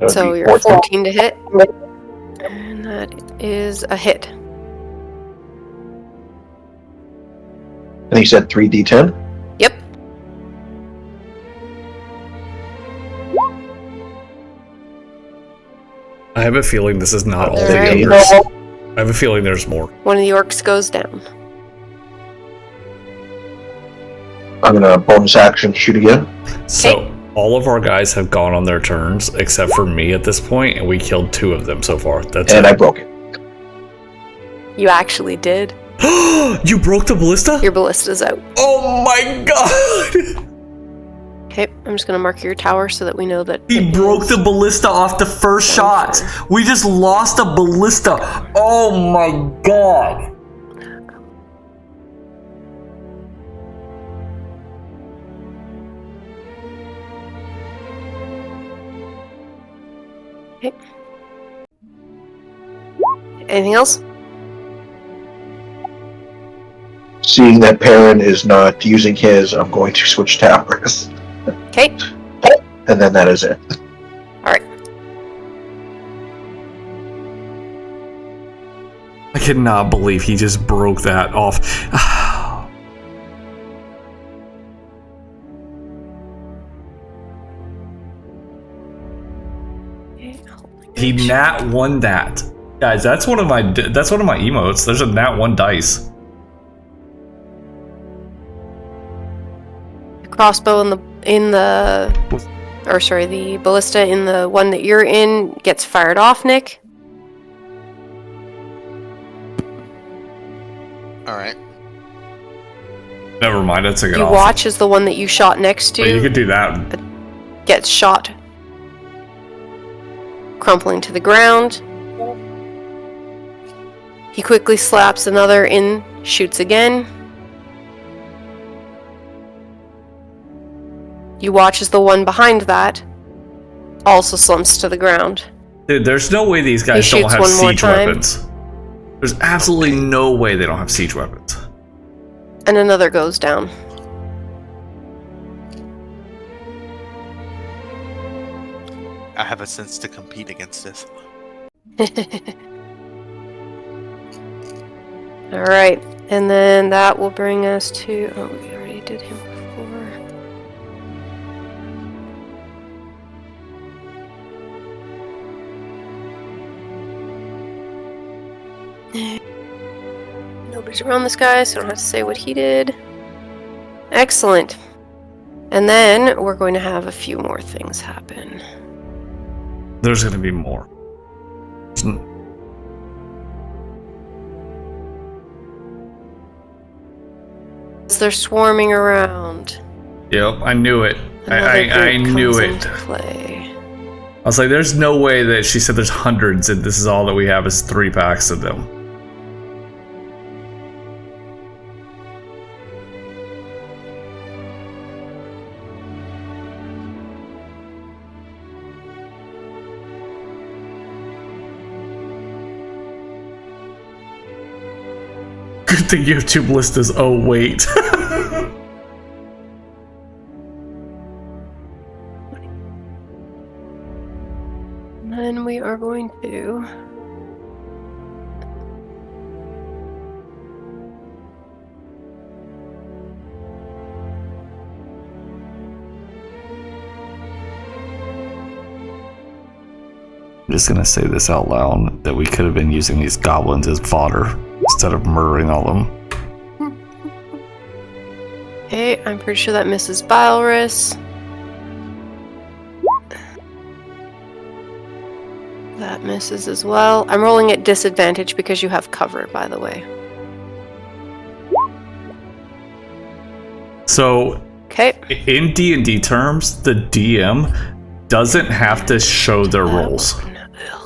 That'd So be you're 14 to hit. And that is a hit. And he said 3d10. Yep. I have a feeling this is not all the Alright. others. I have a feeling there's more. One of the orcs goes down. I'm gonna bonus action shoot again. So all of our guys have gone on their turns except for me at this point, and we killed 2 of them so far. That's And I it. broke it. You actually did. You broke the ballista? Your ballista's out. Oh my god! Okay, I'm just gonna mark your tower so that we know that He it broke is- the ballista off the first shot. We just lost a ballista. Oh my god. Okay. Anything else? Seeing that Perrin is not using his, I'm going to switch towers. Okay. And then that is it. Alright. I cannot believe he just broke that off. He nat 1 that. Guys, that's one of my emotes. There's a nat 1 dice. Crossbow the ballista in the one that you're in gets fired off, Nick. All right. Never mind, I took it You off. watch as the one that you shot next But you to could do that. gets shot, crumpling to the ground. He quickly slaps another in, shoots again. You watch as the one behind that also slumps to the ground. Dude, there's no way these guys He don't shoots have one more siege time. weapons. There's absolutely no way they don't have siege weapons. And another goes down. I have a sense to compete against this. Alright, and then that will bring us to... Oh, we already did him before. Nobody's around this guy, so I don't have to say what he did. Excellent. And then we're going to have a few more things happen. There's gonna be more. They're swarming around. Yep, I knew it. Another I group knew comes it. into play. I was like, there's no way that she said there's hundreds and this is all that we have is 3 packs of them. Good thing YouTube list is, oh wait. And then we are going to... I'm just gonna say this out loud, that we could have been using these goblins as fodder instead of murdering all of them. Okay, I'm pretty sure that misses Bilris. That misses as well. I'm rolling at disadvantage because you have cover, by the way. So, Okay. in D&D terms, the DM doesn't have to show their rolls.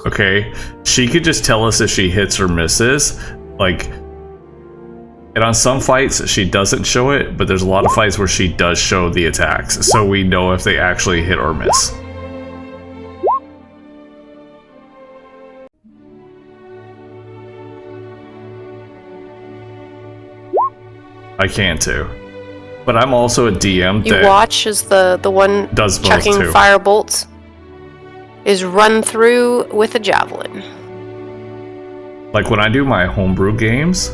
Okay? She could just tell us if she hits or misses. Like, and on some fights, she doesn't show it, but there's a lot of fights where she does show the attacks, so we know if they actually hit or miss. I can too. But I'm also a DM You that watch as the one does both chucking too. fire bolts is run through with a javelin. Like when I do my homebrew games,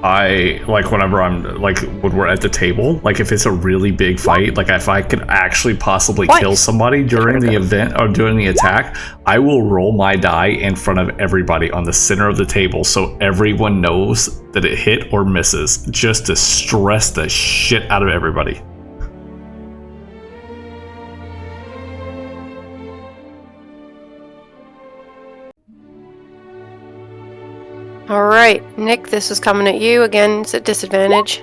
I like whenever I'm like when we're at the table, like if it's a really big fight, like if I could actually possibly kill somebody during the event or during the attack, I will roll my die in front of everybody on the center of the table so everyone knows that it hit or misses, just to stress the shit out of everybody. Alright, Nick, this is coming at you. Again, it's at disadvantage.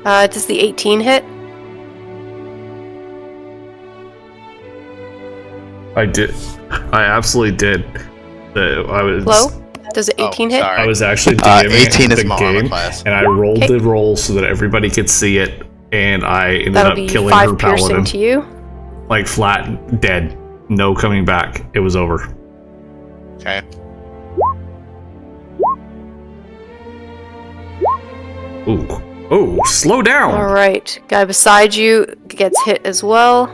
Does the 18 hit? I did. I absolutely did. I was Low? Does it 18 hit? I was actually DMing 18 is the my armor game, class. and I rolled Okay. the roll so that everybody could see it, and I ended That'll up be killing her 5 piercing paladin. to you. Like flat, dead, no coming back. It was over. Okay. Ooh, oh, slow down. Alright, guy beside you gets hit as well.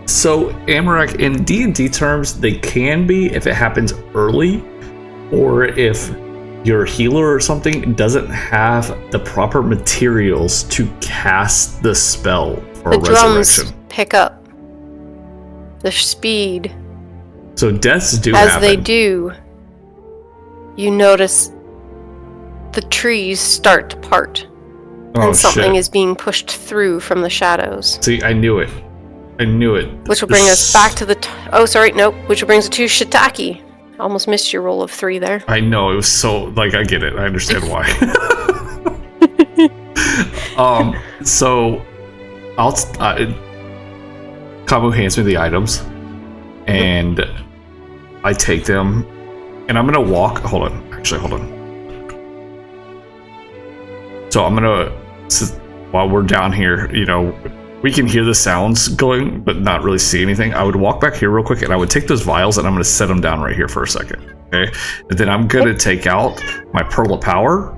So, Amarak, in D&D terms, they can be if it happens early, or if your healer or something doesn't have the proper materials to cast the spell for The a drums resurrection. pick up the speed. So deaths do As happen. they do, you notice the trees start to part, Oh, and something shit. is being pushed through from the shadows. See, I knew it. I knew it. Which will bring us back to the... oh, sorry, nope. Which will bring us to Shiitake. Almost missed your roll of 3 there. I know, it was so... Like, I get it. I understand why. So... Kamu hands me the items. And... I take them. And I'm gonna walk... Hold on. Actually, hold on. So I'm gonna... While we're down here, you know... We can hear the sounds going, but not really see anything. I would walk back here real quick, and I would take those vials, and I'm going to set them down right here for a second. Okay? And then I'm going to take out my Pearl of Power.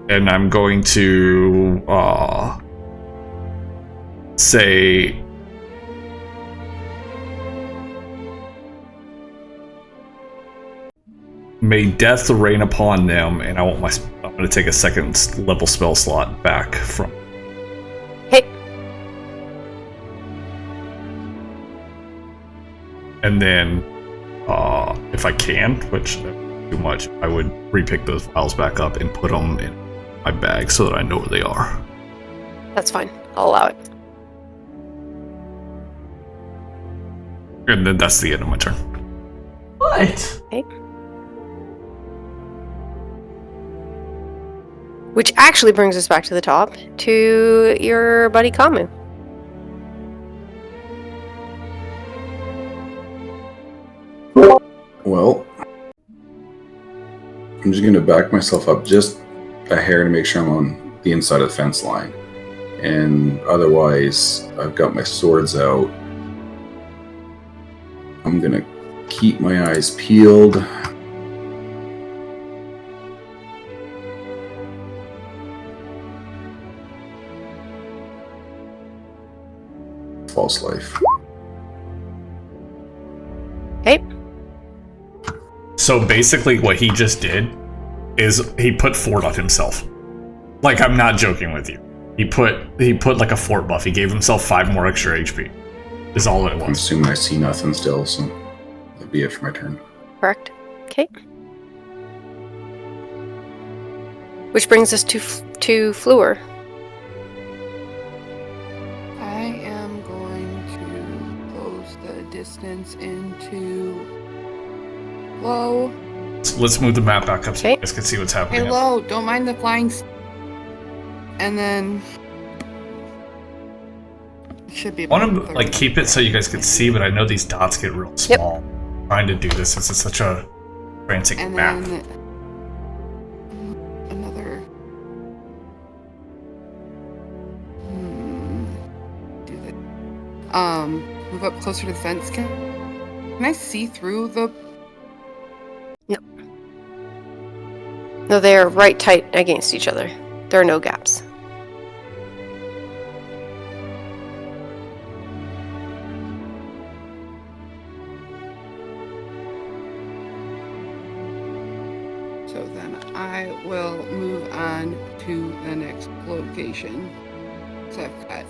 And I'm going to say... May death rain upon them, and I'm going to take a second level spell slot back from... Hey. And then, if I can, which too much, I would repick those files back up and put them in my bag so that I know where they are. That's fine. I'll allow it. And then that's the end of my turn. What? Okay. Which actually brings us back to the top to your buddy Kamu. Well, I'm just going to back myself up just a hair to make sure I'm on the inside of the fence line. And otherwise, I've got my swords out. I'm going to keep my eyes peeled. False life. Okay. So basically what he just did is he put fort on himself. Like, I'm not joking with you. He put like a fort buff. He gave himself 5 more extra HP. Is all it I'm was. assuming I see nothing still, so that'll be it for my turn. Correct. Okay. Which brings us to Fleur. I am going to close the distance into low. Let's move the map back up so you Okay. guys can see what's Hey, happening. low. Don't mind the flying. And then it should be. I want about to like 30. keep it so you guys can see, but I know these dots get real small. Trying to do this since it's such a frantic And map. then another. Do this. Move up closer to the fence. Can I see through the? No, they are right tight against each other. There are no gaps. So then I will move on to the next location. So I've got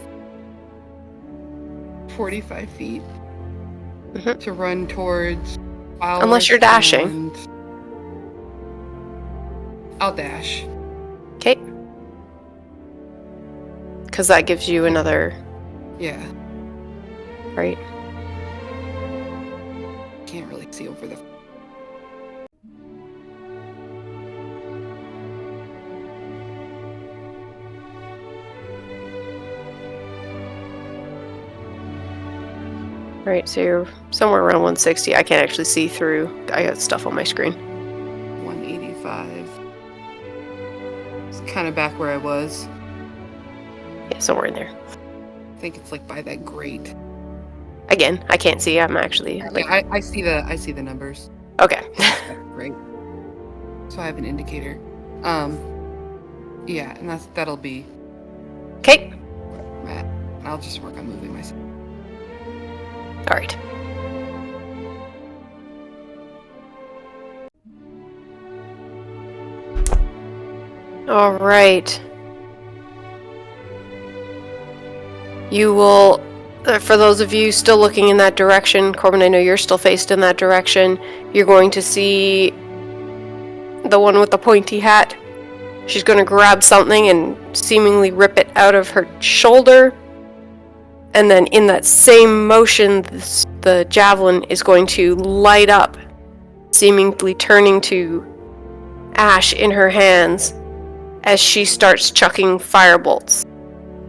45 feet Mhm. to run towards. Unless you're dashing. and I'll dash. Okay. Because that gives you another, Yeah, right? can't really see over the. Right, so you're somewhere around 160. I can't actually see through. I got stuff on my screen. 185. It's kind of back where I was. Yeah, somewhere in there. I think it's like by that grate. Again, I can't see. I'm actually like, Yeah, I see the numbers. okay. Great. So I have an indicator. Yeah, and that'll be Okay. Matt. I'll just work on moving myself. All right. All right. You will, for those of you still looking in that direction, Corbin, I know you're still faced in that direction. You're going to see the one with the pointy hat. She's going to grab something and seemingly rip it out of her shoulder. And then in that same motion, the javelin is going to light up, seemingly turning to ash in her hands as she starts chucking firebolts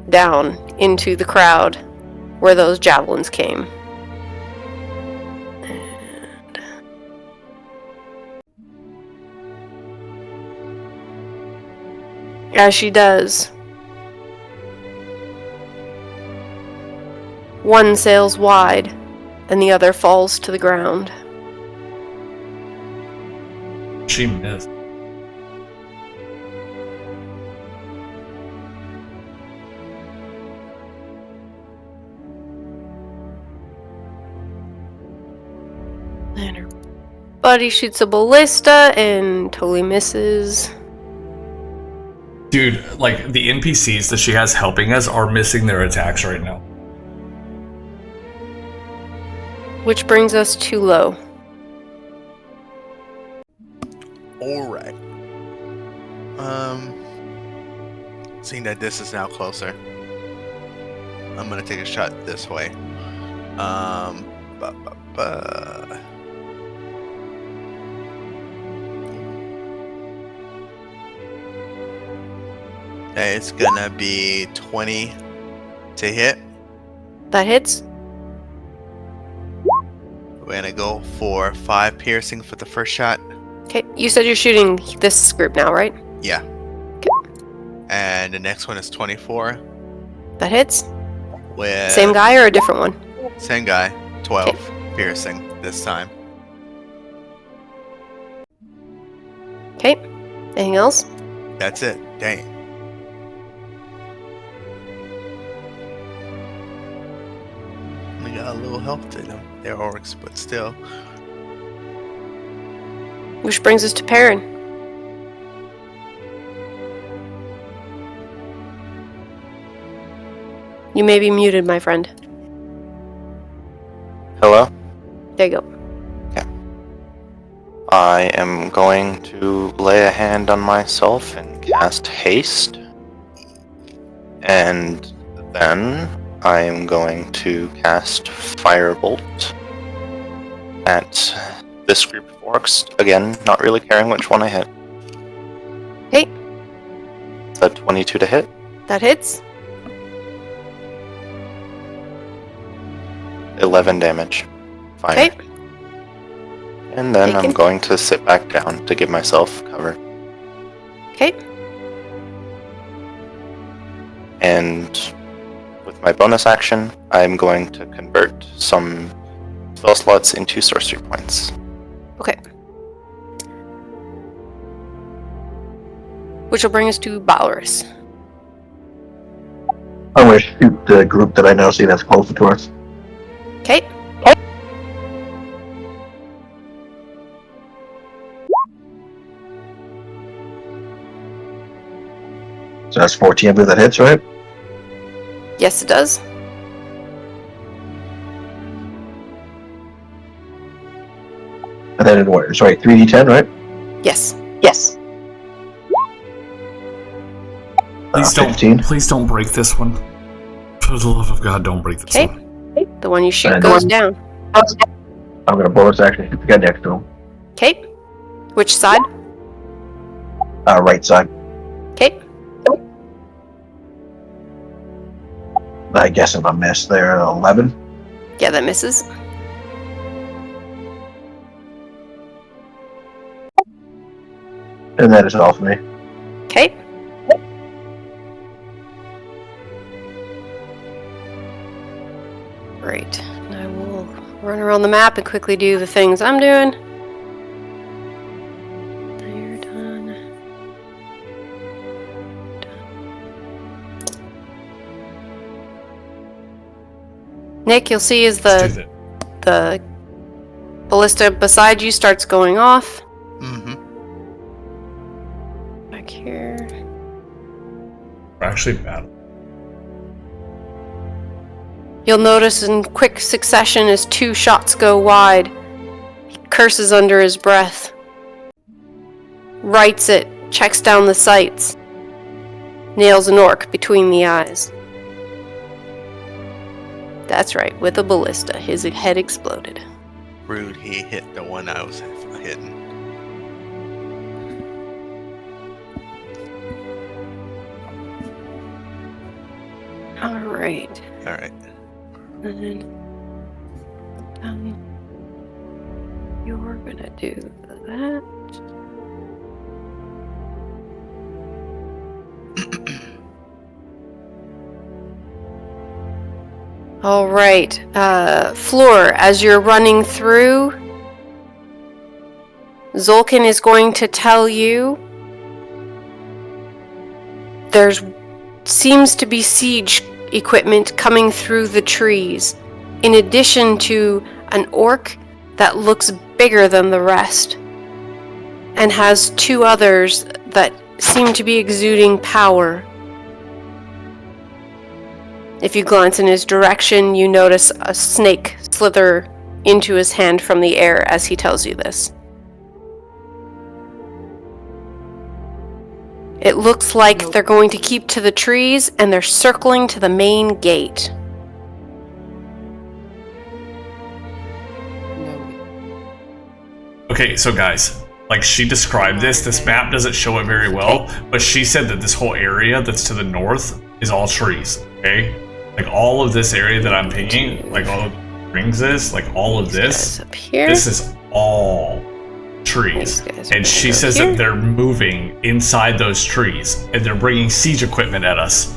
down into the crowd where those javelins came. And as she does, one sails wide and the other falls to the ground. She missed. And her buddy shoots a ballista and totally misses. Dude, like, the NPCs that she has helping us are missing their attacks right now. Which brings us to Low. Alright. Seeing that this is now closer, I'm gonna take a shot this way. ba. It's gonna be 20 to hit. That hits. We're gonna go for 5 piercing for the first shot. Okay, you said you're shooting this group now, right? Yeah. And the next one is 24. That hits. With Same guy or a different one? Same guy. 12 piercing this time. Okay. Anything else? That's it. Dang. We got a little help to them. They're orcs, but still. Which brings us to Perrin. You may be muted, my friend. Hello? There you go. I am going to lay a hand on myself and cast haste. And then I am going to cast Firebolt at this group of orcs. Again, not really caring which one I hit. Okay. Is that 22 to hit? That hits. 11 damage. Fire. Okay. And then I'm Taken. going to sit back down to give myself cover. Okay. And with my bonus action, I'm going to convert some spell slots into sorcery points. Okay. Which will bring us to Balrus. I'm going to shoot the group that I now see that's closer to us. Okay. So that's 14, I believe that hits, right? Yes, it does. And then in what? Sorry, 3d10, right? Yes. Yes. Please don't break this one. For the love of God, don't break this Okay. one. The one you shoot And goes one- down. I'm going to bonus action shoot the guy next to him. Okay. Which side? Right side. Okay. I guess I'm a miss there. 11. Yeah, that misses. And that is all for me. Okay. Great. And I will run around the map and quickly do the things I'm doing. There, done. Nick, you'll see as Let's do that. the ballista beside you starts going off. Mm-hmm. Back here. We're actually battle. You'll notice in quick succession as 2 shots go wide. He curses under his breath. Rights it, checks down the sights. Nails an orc between the eyes. That's right, with a ballista, his head exploded. Rude, he hit the one I was hitting. Alright. Alright. And you're gonna do that. All right, Floor, as you're running through, Zolkin is going to tell you there's seems to be siege equipment coming through the trees, in addition to an orc that looks bigger than the rest, and has 2 others that seem to be exuding power. If you glance in his direction, you notice a snake slither into his hand from the air as he tells you this. It looks like they're going to keep to the trees, and they're circling to the main gate. Okay, so guys, like she described this map doesn't show it very well, but she said that this whole area that's to the north is all trees, okay? Like all of this area that I'm pinging, like all of rings is, like all of this, Up here. this is all trees. And she says that they're moving inside those trees, and they're bringing siege equipment at us.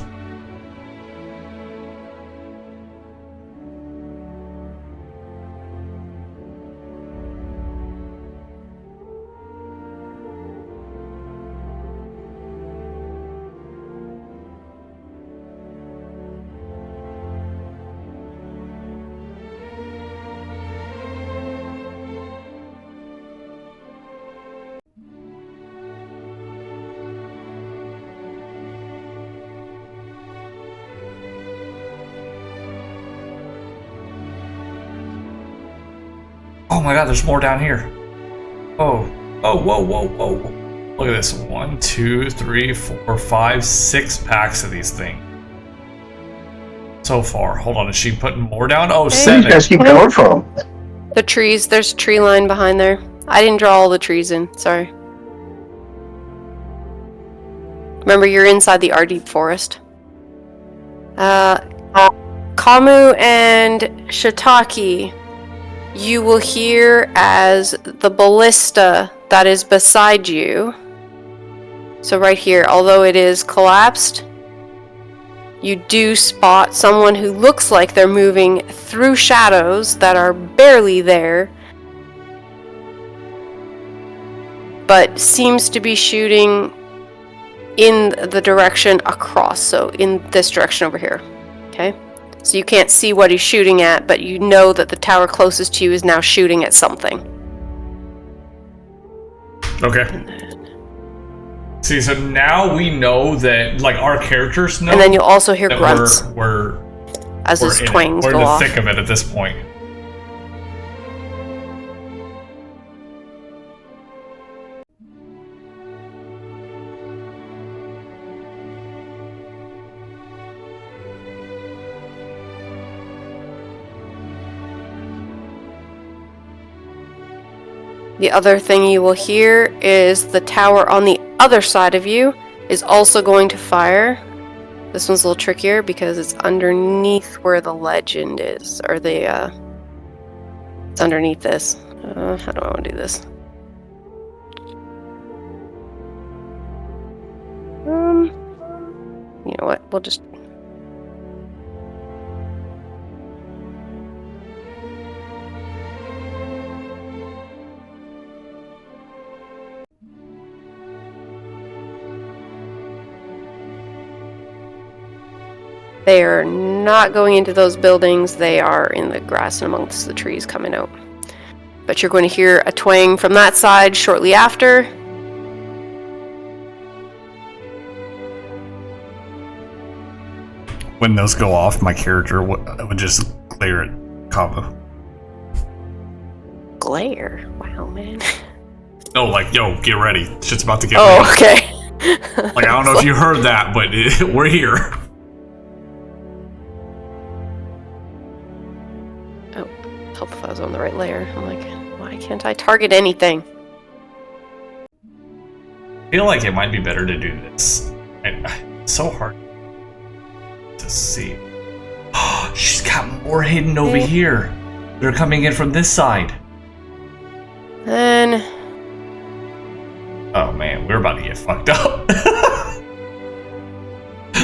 Oh my god, there's more down here. Oh, whoa. Look at this. 1, 2, 3, 4, 5, 6 packs of these things. So far. Hold on, is she putting more down? Oh, Where do 7. you guys keep coming from? The trees. There's a tree line behind there. I didn't draw all the trees in. Sorry. Remember, you're inside the Ardeep forest. Kamu and Shiitake, you will hear as the ballista that is beside you. So right here, although it is collapsed, you do spot someone who looks like they're moving through shadows that are barely there, but seems to be shooting in the direction across, so in this direction over here. Okay? So you can't see what he's shooting at, but you know that the tower closest to you is now shooting at something. Okay. See, so now we know that, like, our characters know. And then you'll also hear that grunts We're as his in it. twangs We're go in the off. thick of it at this point. The other thing you will hear is the tower on the other side of you is also going to fire. This one's a little trickier because it's underneath where the legend is, or the, it's underneath this. How do I want to do this? You know what? We'll just... They are not going into those buildings. They are in the grass and amongst the trees coming out. But you're going to hear a twang from that side shortly after. When those go off, my character would just glare at Kava. Glare? Wow, man. No, like, yo, get ready. Shit's about to get Oh, real. okay. Like, I don't know if you heard that, but we're here. Help if I was on the right layer. I'm like, why can't I target anything? I feel like it might be better to do this. It's so hard to see. She's got more hidden over here. They're coming in from this side. Then... Oh man, we're about to get fucked up.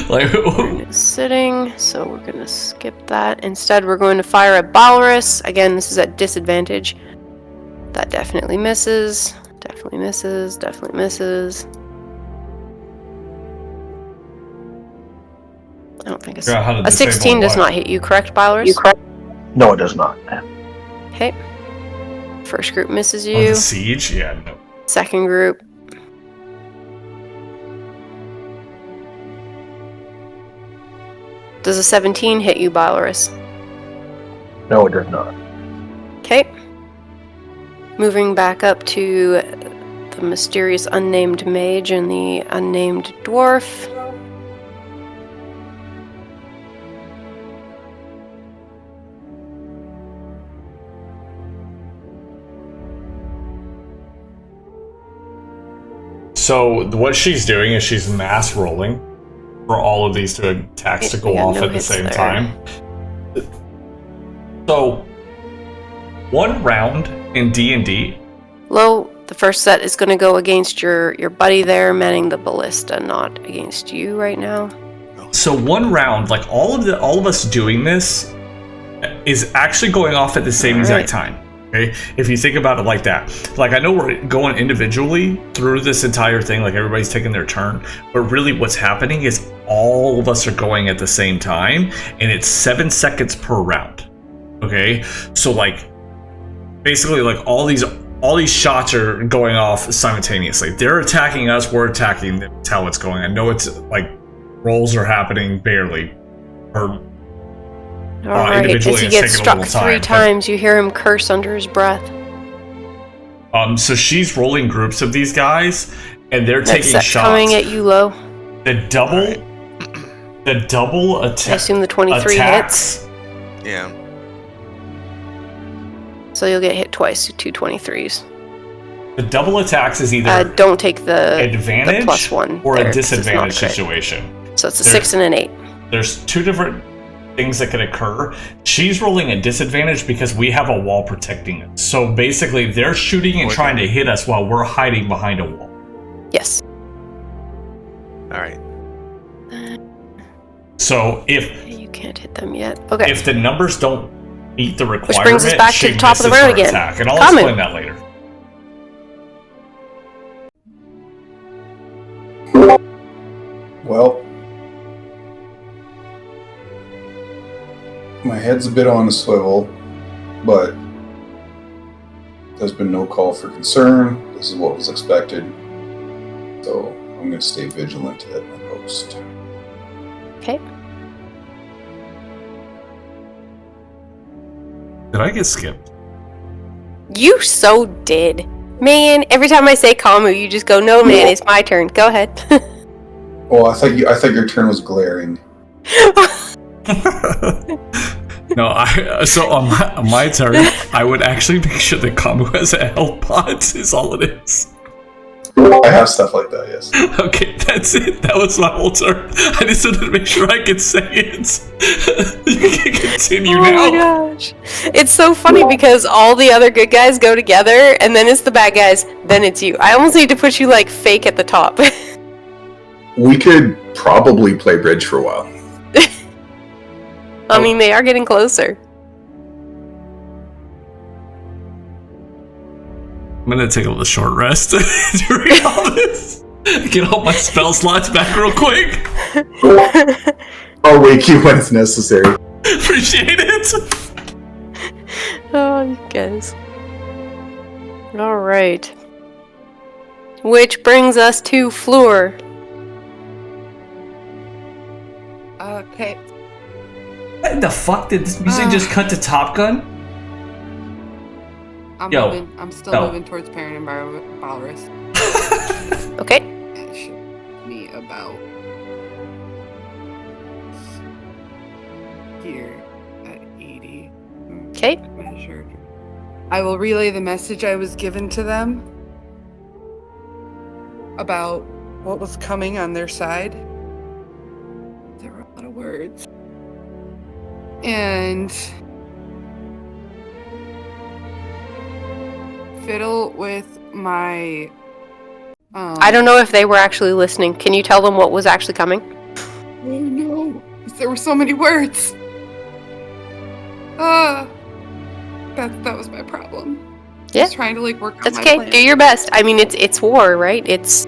Like, it's sitting, so we're gonna skip that. Instead, we're going to fire at Balrus. Again, this is at disadvantage. That definitely misses. Definitely misses. Definitely misses. I don't think it's... A 16 does not hit you, correct, Balrus? No, it does not. Okay. First group misses On you. the siege? Yeah, no. Second group. Does a 17 hit you, Balrus? No, it does not. Okay. Moving back up to the mysterious unnamed mage and the unnamed dwarf. So what she's doing is she's mass rolling for all of these attacks to go off at the same time. So, one round in D&D. Lo, the first set is going to go against your buddy there, manning the ballista, not against you right now. So one round, like all of us doing this, is actually going off at the same exact time. Okay, if you think about it like that, like I know we're going individually through this entire thing, like everybody's taking their turn, but really what's happening is all of us are going at the same time, and it's 7 seconds per round. Okay, so like basically like all these shots are going off simultaneously. They're attacking us, we're attacking them. That's how it's going. I know it's like rolls are happening barely, or Alright, as he gets struck 3 times, you hear him curse under his breath. So she's rolling groups of these guys, and they're taking shots. Coming at you, Lo. The double attack. I assume the 23 hits. Yeah. So you'll get hit twice, 2 23s. The double attacks is either don't take the advantage the +1 or there, a disadvantage situation. So it's a 6 and an 8. There's 2 different things that can occur. She's rolling a disadvantage because we have a wall protecting it. So basically, they're shooting and trying to hit us while we're hiding behind a wall. Yes. All right. So if you can't hit them yet, okay. If the numbers don't meet the requirement, which brings us back to the top of the round again. Attack, and I'll explain that later. Well, my head's a bit on a swivel, but there's been no call for concern. This is what was expected. So I'm going to stay vigilant at my post. Okay. Did I get skipped? You so did. Man, every time I say Kamu, you just go, no man, it's my turn. Go ahead. Oh, I thought your turn was glaring. No, so on my turn, I would actually make sure that Kamu has a health pot, is all it is. I have stuff like that, yes. Okay, that's it. That was my whole turn. I just wanted to make sure I could say it. You can continue now. Oh my gosh. It's so funny because all the other good guys go together, and then it's the bad guys, then it's you. I almost need to put you, like, fake at the top. We could probably play bridge for a while. I mean, they are getting closer. I'm gonna take a little short rest during all this. Get all my spell slots back real quick. I'll wake you when it's necessary. Appreciate it. Oh, you guys. Alright. Which brings us to Fleur. Okay. What the fuck did this music just cut to Top Gun? I'm still moving towards Parent and Valorous. Okay. That should be about here at 80. Okay. Measured. I will relay the message I was given to them about what was coming on their side. There were a lot of words. And fiddle with my I don't know if they were actually listening. Can you tell them what was actually coming? Oh no, there were so many words. That was my problem. Yeah. Just trying to like work on That's my okay. plan. Do your best. I mean, it's war, right? It's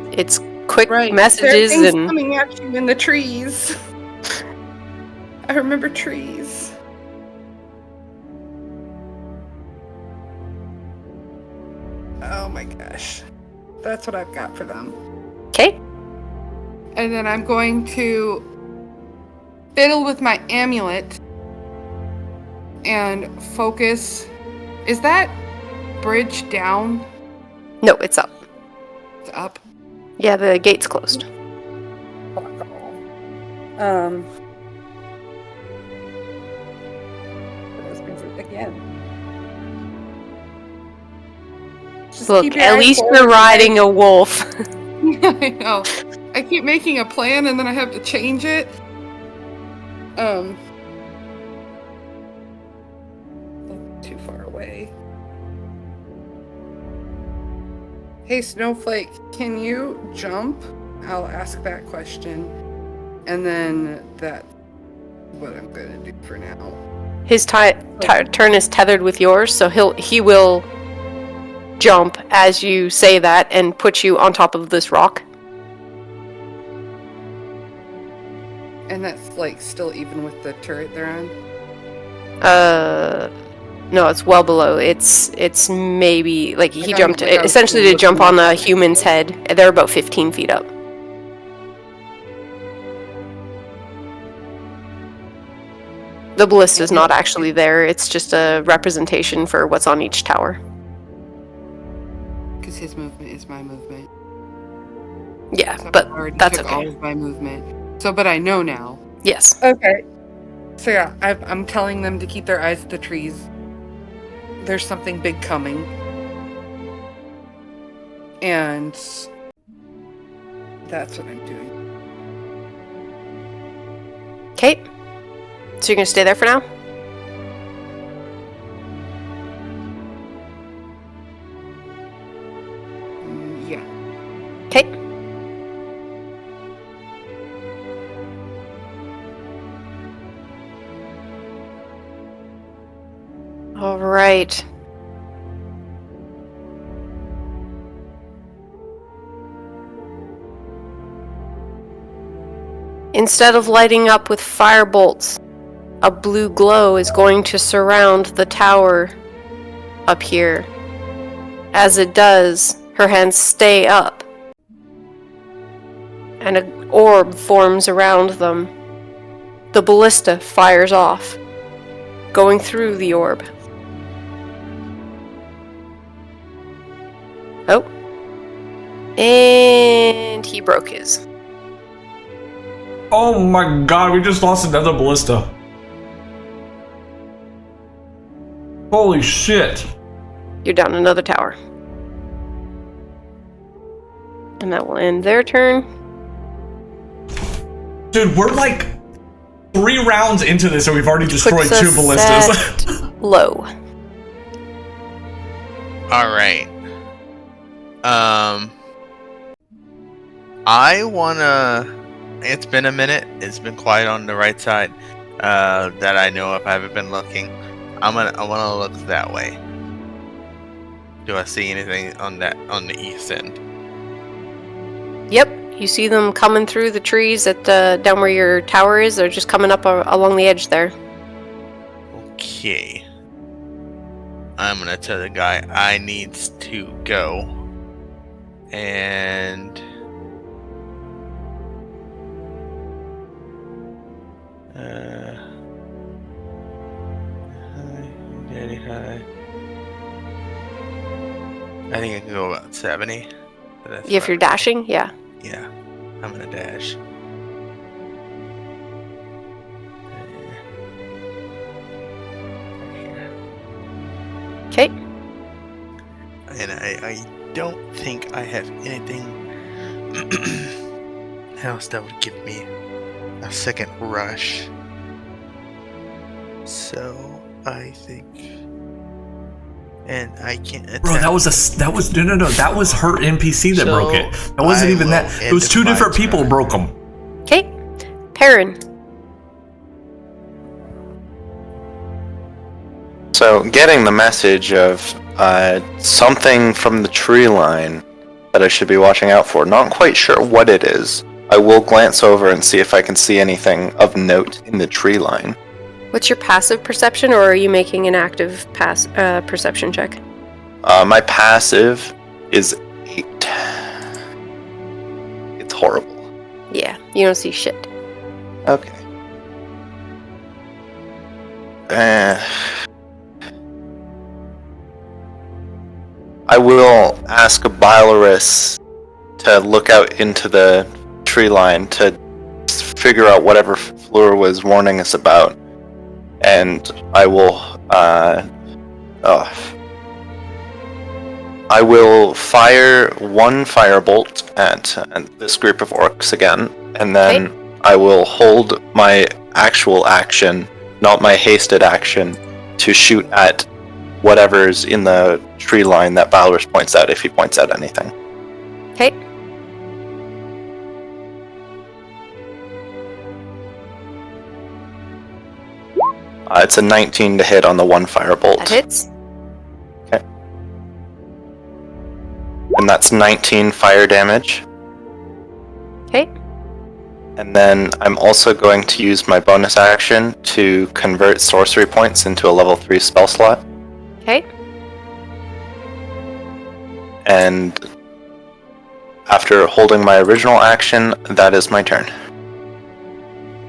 quick messages there are things and coming at you in the trees. I remember trees. Oh my gosh. That's what I've got for them. Okay. And then I'm going to fiddle with my amulet and focus. Is that bridge down? No, it's up. It's up. Yeah, the gate's closed. Again. Just Look, keep your at eyes least forward. you're riding a wolf. I know. I keep making a plan and then I have to change it. That's too far away. Hey, Snowflake, can you jump? I'll ask that question. And then that's what I'm gonna do for now. His turn is tethered with yours, so he will jump as you say that and put you on top of this rock. And that's like still even with the turret they're on? No, it's well below. It's maybe like he Like jumped I was essentially to jump looking on at a human's head. They're about 15 feet up. The ballista's not actually there. It's just a representation for what's on each tower. Because his movement is my movement. Yeah, So but I already that's took okay. all of my movement. So, but I know now. Yes. Okay. So yeah, I'm telling them to keep their eyes at the trees. There's something big coming. And that's what I'm doing. Okay. So you're gonna stay there for now? Yeah. Okay. All right. Instead of lighting up with fire bolts, a blue glow is going to surround the tower up here. As it does, her hands stay up, and an orb forms around them. The ballista fires off, going through the orb. Oh. And he broke his. Oh my god, we just lost another ballista. Holy shit. You're down another tower. And that will end their turn. Dude, we're like 3 rounds into this and we've already destroyed Puts 2 us ballistas. at low. All right. I wanna. It's been a minute. It's been quiet on the right side. That I know of. I haven't been looking. I wanna look that way. Do I see anything on the east end? Yep, you see them coming through the trees at down where your tower is. They're just coming up along the edge there. Okay. I'm gonna tell the guy I needs to go. And hi, Daddy, hi. I think I can go about 70. But that's If you're about- dashing, yeah. Yeah, I'm gonna dash. Okay. And I don't think I have anything else that would give me a second rush. So I think, and I can't attack. Bro, that was her NPC that So, broke it. That wasn't I even that. will It was end 2 my different people turn. broke them. Okay. Perrin. So, getting the message of something from the tree line that I should be watching out for. Not quite sure what it is. I will glance over and see if I can see anything of note in the tree line. What's your passive perception, or are you making an active perception check? My passive is 8. It's horrible. Yeah, you don't see shit. Okay. I will ask Bylorus to look out into the tree line to figure out whatever Fleur was warning us about. And I will, I I will fire one firebolt at this group of orcs again, and then I will hold my actual action, not my hasted action, to shoot at whatever's in the tree line that Balrus points out, if he points out anything. Okay. It's a 19 to hit on the one firebolt. That hits. Okay. And that's 19 fire damage. Okay. And then I'm also going to use my bonus action to convert sorcery points into a level 3 spell slot. Okay. And after holding my original action, that is my turn.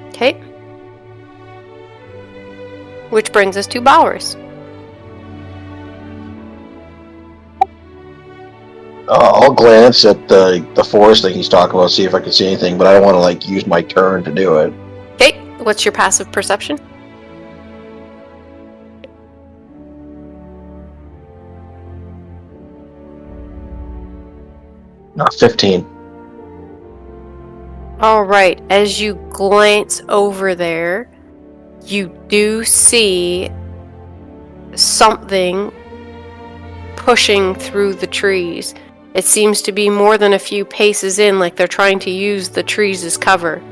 Okay. Which brings us to Balrus. I'll glance at the forest thing he's talking about, see if I can see anything, but I don't want to like use my turn to do it. Okay. What's your passive perception? Not 15. All right. As you glance over there, you do see something pushing through the trees. It seems to be more than a few paces in, like they're trying to use the trees as cover.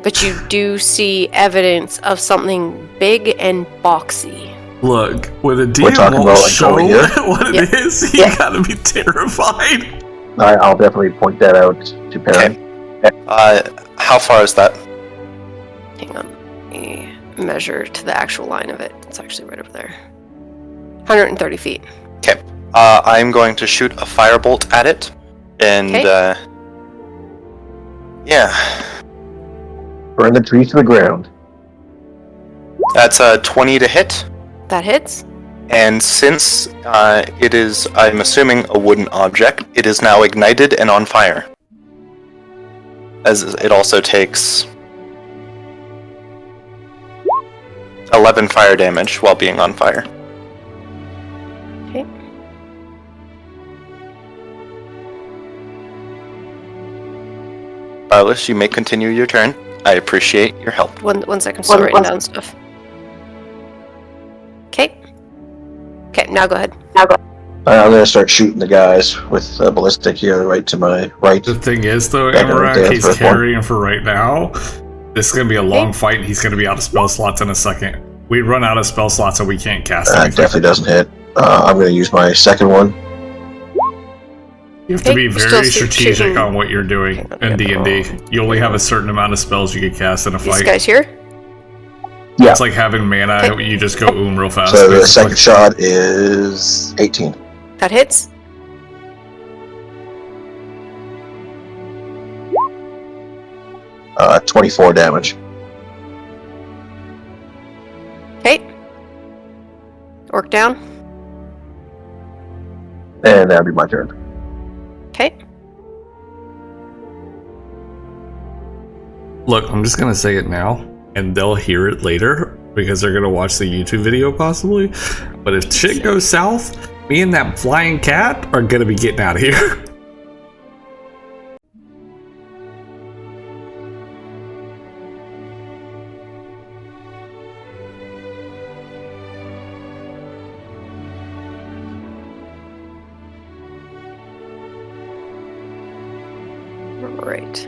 But you do see evidence of something big and boxy. Look, when a We're DM talking won't about, like, show over here? what it is, you gotta be terrified. I'll definitely point that out to Perrin. How far is that? Hang on. Let me measure to the actual line of it. It's actually right over there. 130 feet. Okay. I'm going to shoot a firebolt at it. And, yeah. Burn the tree to the ground. That's a 20 to hit. That hits. And since it is, I'm assuming, a wooden object, it is now ignited and on fire. As it also takes 11 fire damage while being on fire. Okay. Barlis, you may continue your turn. I appreciate your help. One second, still writing down stuff. Okay. Okay, now go ahead. I'm gonna start shooting the guys with a ballistic here, right to my right. The thing is, though, Back on the Amarak, dance he's first one. carrying for right now. This is going to be a long fight, and he's going to be out of spell slots in a second. We run out of spell slots, so we can't cast That anything. definitely doesn't hit. I'm gonna use my second one. You have to Okay, be you're very still strategic shooting. on what you're doing in D&D. You only have a certain amount of spells you can cast in a These fight. guys here? Yeah. It's like having mana, Okay. you just go real fast. So the basically. second shot is 18. That hits. Uh, 24 damage. Okay. Orc down. And that'll be my turn. Okay. Look, I'm just gonna say it now, and they'll hear it later because they're gonna watch the YouTube video possibly. But if shit goes south, me and that flying cat are gonna be getting out of here. Right.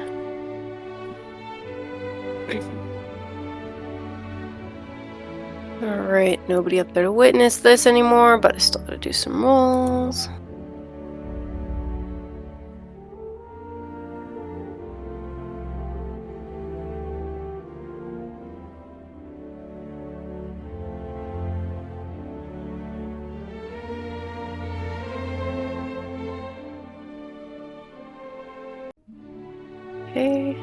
Alright, nobody up there to witness this anymore, but I still gotta do some rolls. Okay.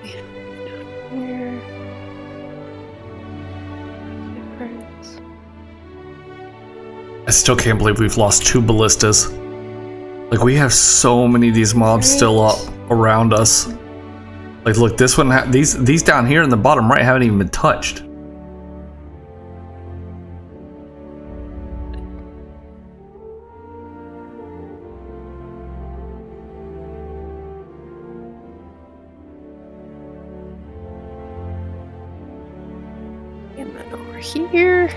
Here. Difference. I still can't believe we've lost 2 ballistas. Like, we have so many of these mobs still up around us. Like, look, this one, these down here in the bottom right haven't even been touched. And then over here.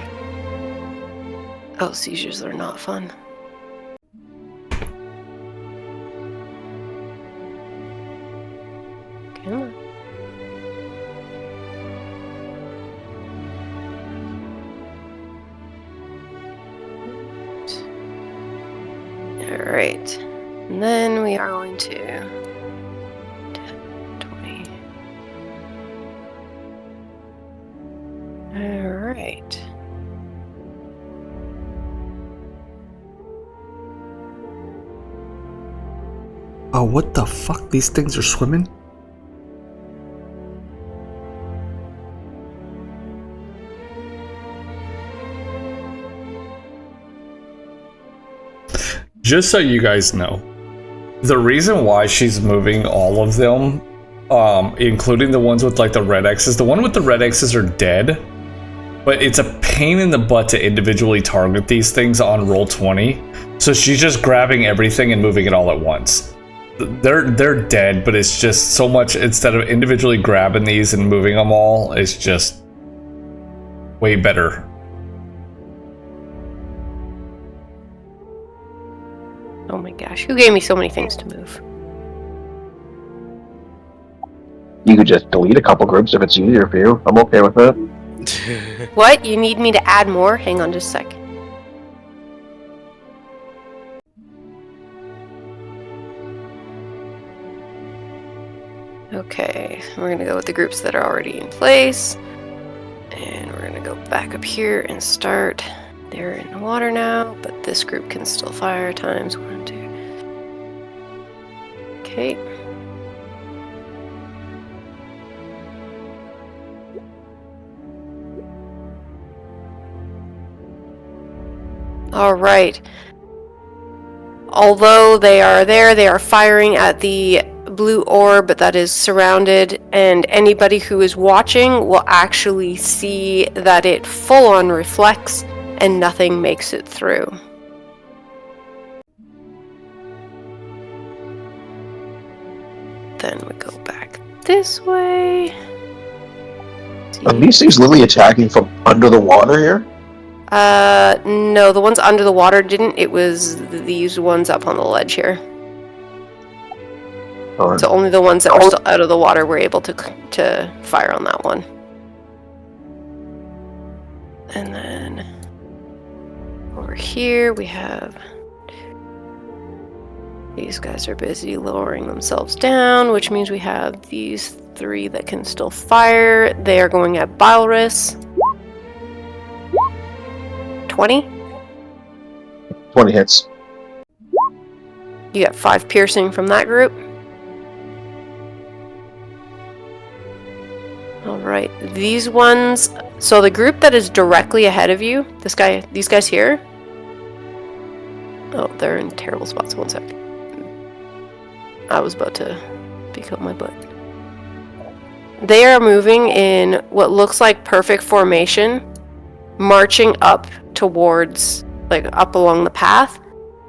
Oh, seizures are not fun. Come on. Alright. And then we are going to 10, 20. Alright. Oh, what the fuck? These things are swimming? Just so you guys know, the reason why she's moving all of them, including the ones with like the red X's, the one with the red X's are dead, but it's a pain in the butt to individually target these things on Roll20. So she's just grabbing everything and moving it all at once. They're dead, but it's just so much, instead of individually grabbing these and moving them all, it's just way better. Oh my gosh, who gave me so many things to move? You could just delete a couple groups if it's easier for you. I'm okay with that. What? You need me to add more? Hang on just a sec. Okay, we're gonna go with the groups that are already in place. And we're gonna go back up here and start. They're in the water now, but this group can still fire times 1, 2. Okay. All right. Although they are there, they are firing at the blue orb that is surrounded, and anybody who is watching will actually see that it full on reflects and nothing makes it through. Then we go back this way. Are these things literally attacking from under the water here? No, the ones under the water didn't. It was these ones up on the ledge here. Alright. So only the ones that were still out of the water were able to fire on that one. And then over here we have these guys are busy lowering themselves down, which means we have these 3 that can still fire. They are going at Bilris. 20. 20 hits. You got 5 piercing from that group. Alright, these ones. So the group that is directly ahead of you, these guys here. Oh, they're in terrible spots. 1 sec. I was about to pick up my butt. They are moving in what looks like perfect formation, marching up towards, like up along the path,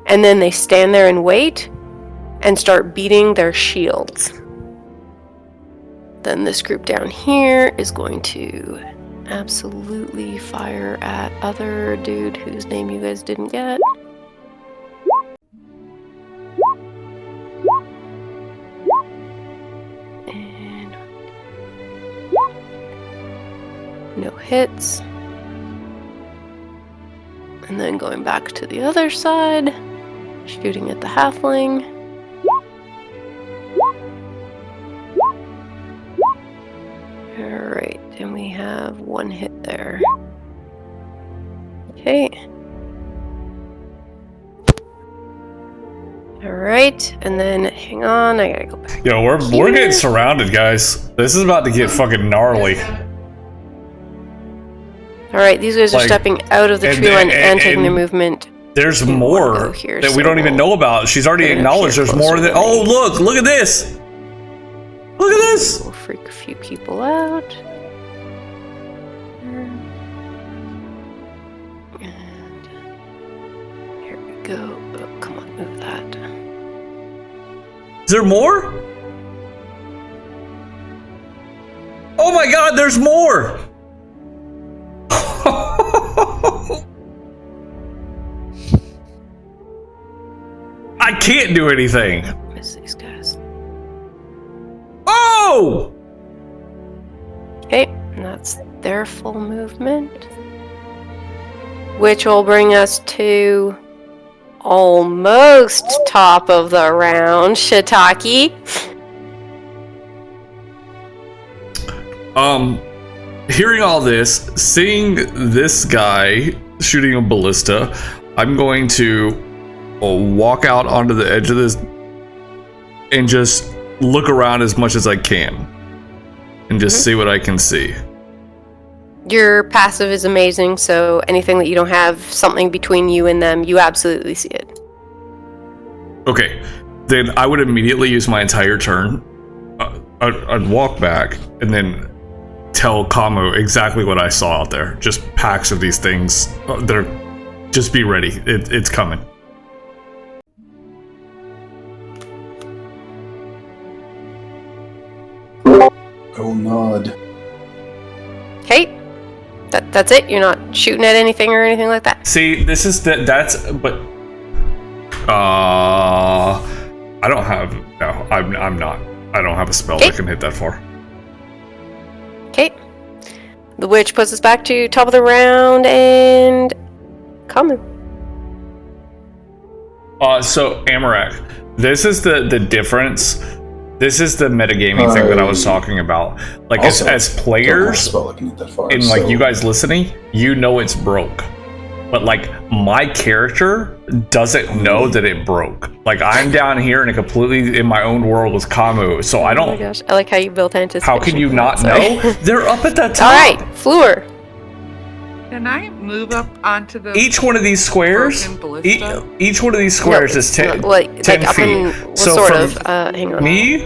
and then they stand there and wait and start beating their shields. Then this group down here is going to absolutely fire at other dude whose name you guys didn't get. And no hits. And then going back to the other side, shooting at the halfling. Alright, and we have 1 hit there. Okay. Alright, and then hang on, I gotta go back. Yo, we're getting surrounded, guys. This is about to get fucking gnarly. Alright, these guys are Like, stepping out of the tree line and taking their movement. There's We more wanna go here, that we so don't even know about. She's already we're gonna acknowledged peer there's more closer than. to Oh, me. look at this! Look at this! We'll freak a few people out. And here we go. Oh, come on, move that. Is there more? Oh my god, there's more! can't do anything. Miss these guys. Oh! Okay, and that's their full movement. Which will bring us to almost top of the round, Shiitake. Hearing all this, seeing this guy shooting a ballista, I'm going to walk out onto the edge of this and just look around as much as I can and just see what I can see. Your passive is amazing, so anything that you don't have something between you and them, you absolutely see it. Okay, then I would immediately use my entire turn. I'd walk back and then tell Kamu exactly what I saw out there. Just packs of these things. Just be ready. It's coming. I will nod. Okay, that's it. You're not shooting at anything or anything like that. See, this is but I don't have I'm not. I don't have a spell that can hit that far. Okay. The witch puts us back to top of the round and Kamu. So Amarak, this is the difference. This is the metagaming thing that I was talking about. Like Also, as players don't have a spell that can hit that far, and like so- you guys listening, you know it's broke. But like my character doesn't know that it broke. Like I'm down here in a completely in my own world with Kamu, so I Oh my don't. gosh, I like how you built anticipation. How can you not Sorry. know? They're up at the top. All right, Fleur. Can I move up onto the Each one of these squares, broken ballista? each one of these squares is 10, No, like 10 up feet. in, well, So sort from of. Hang on. me,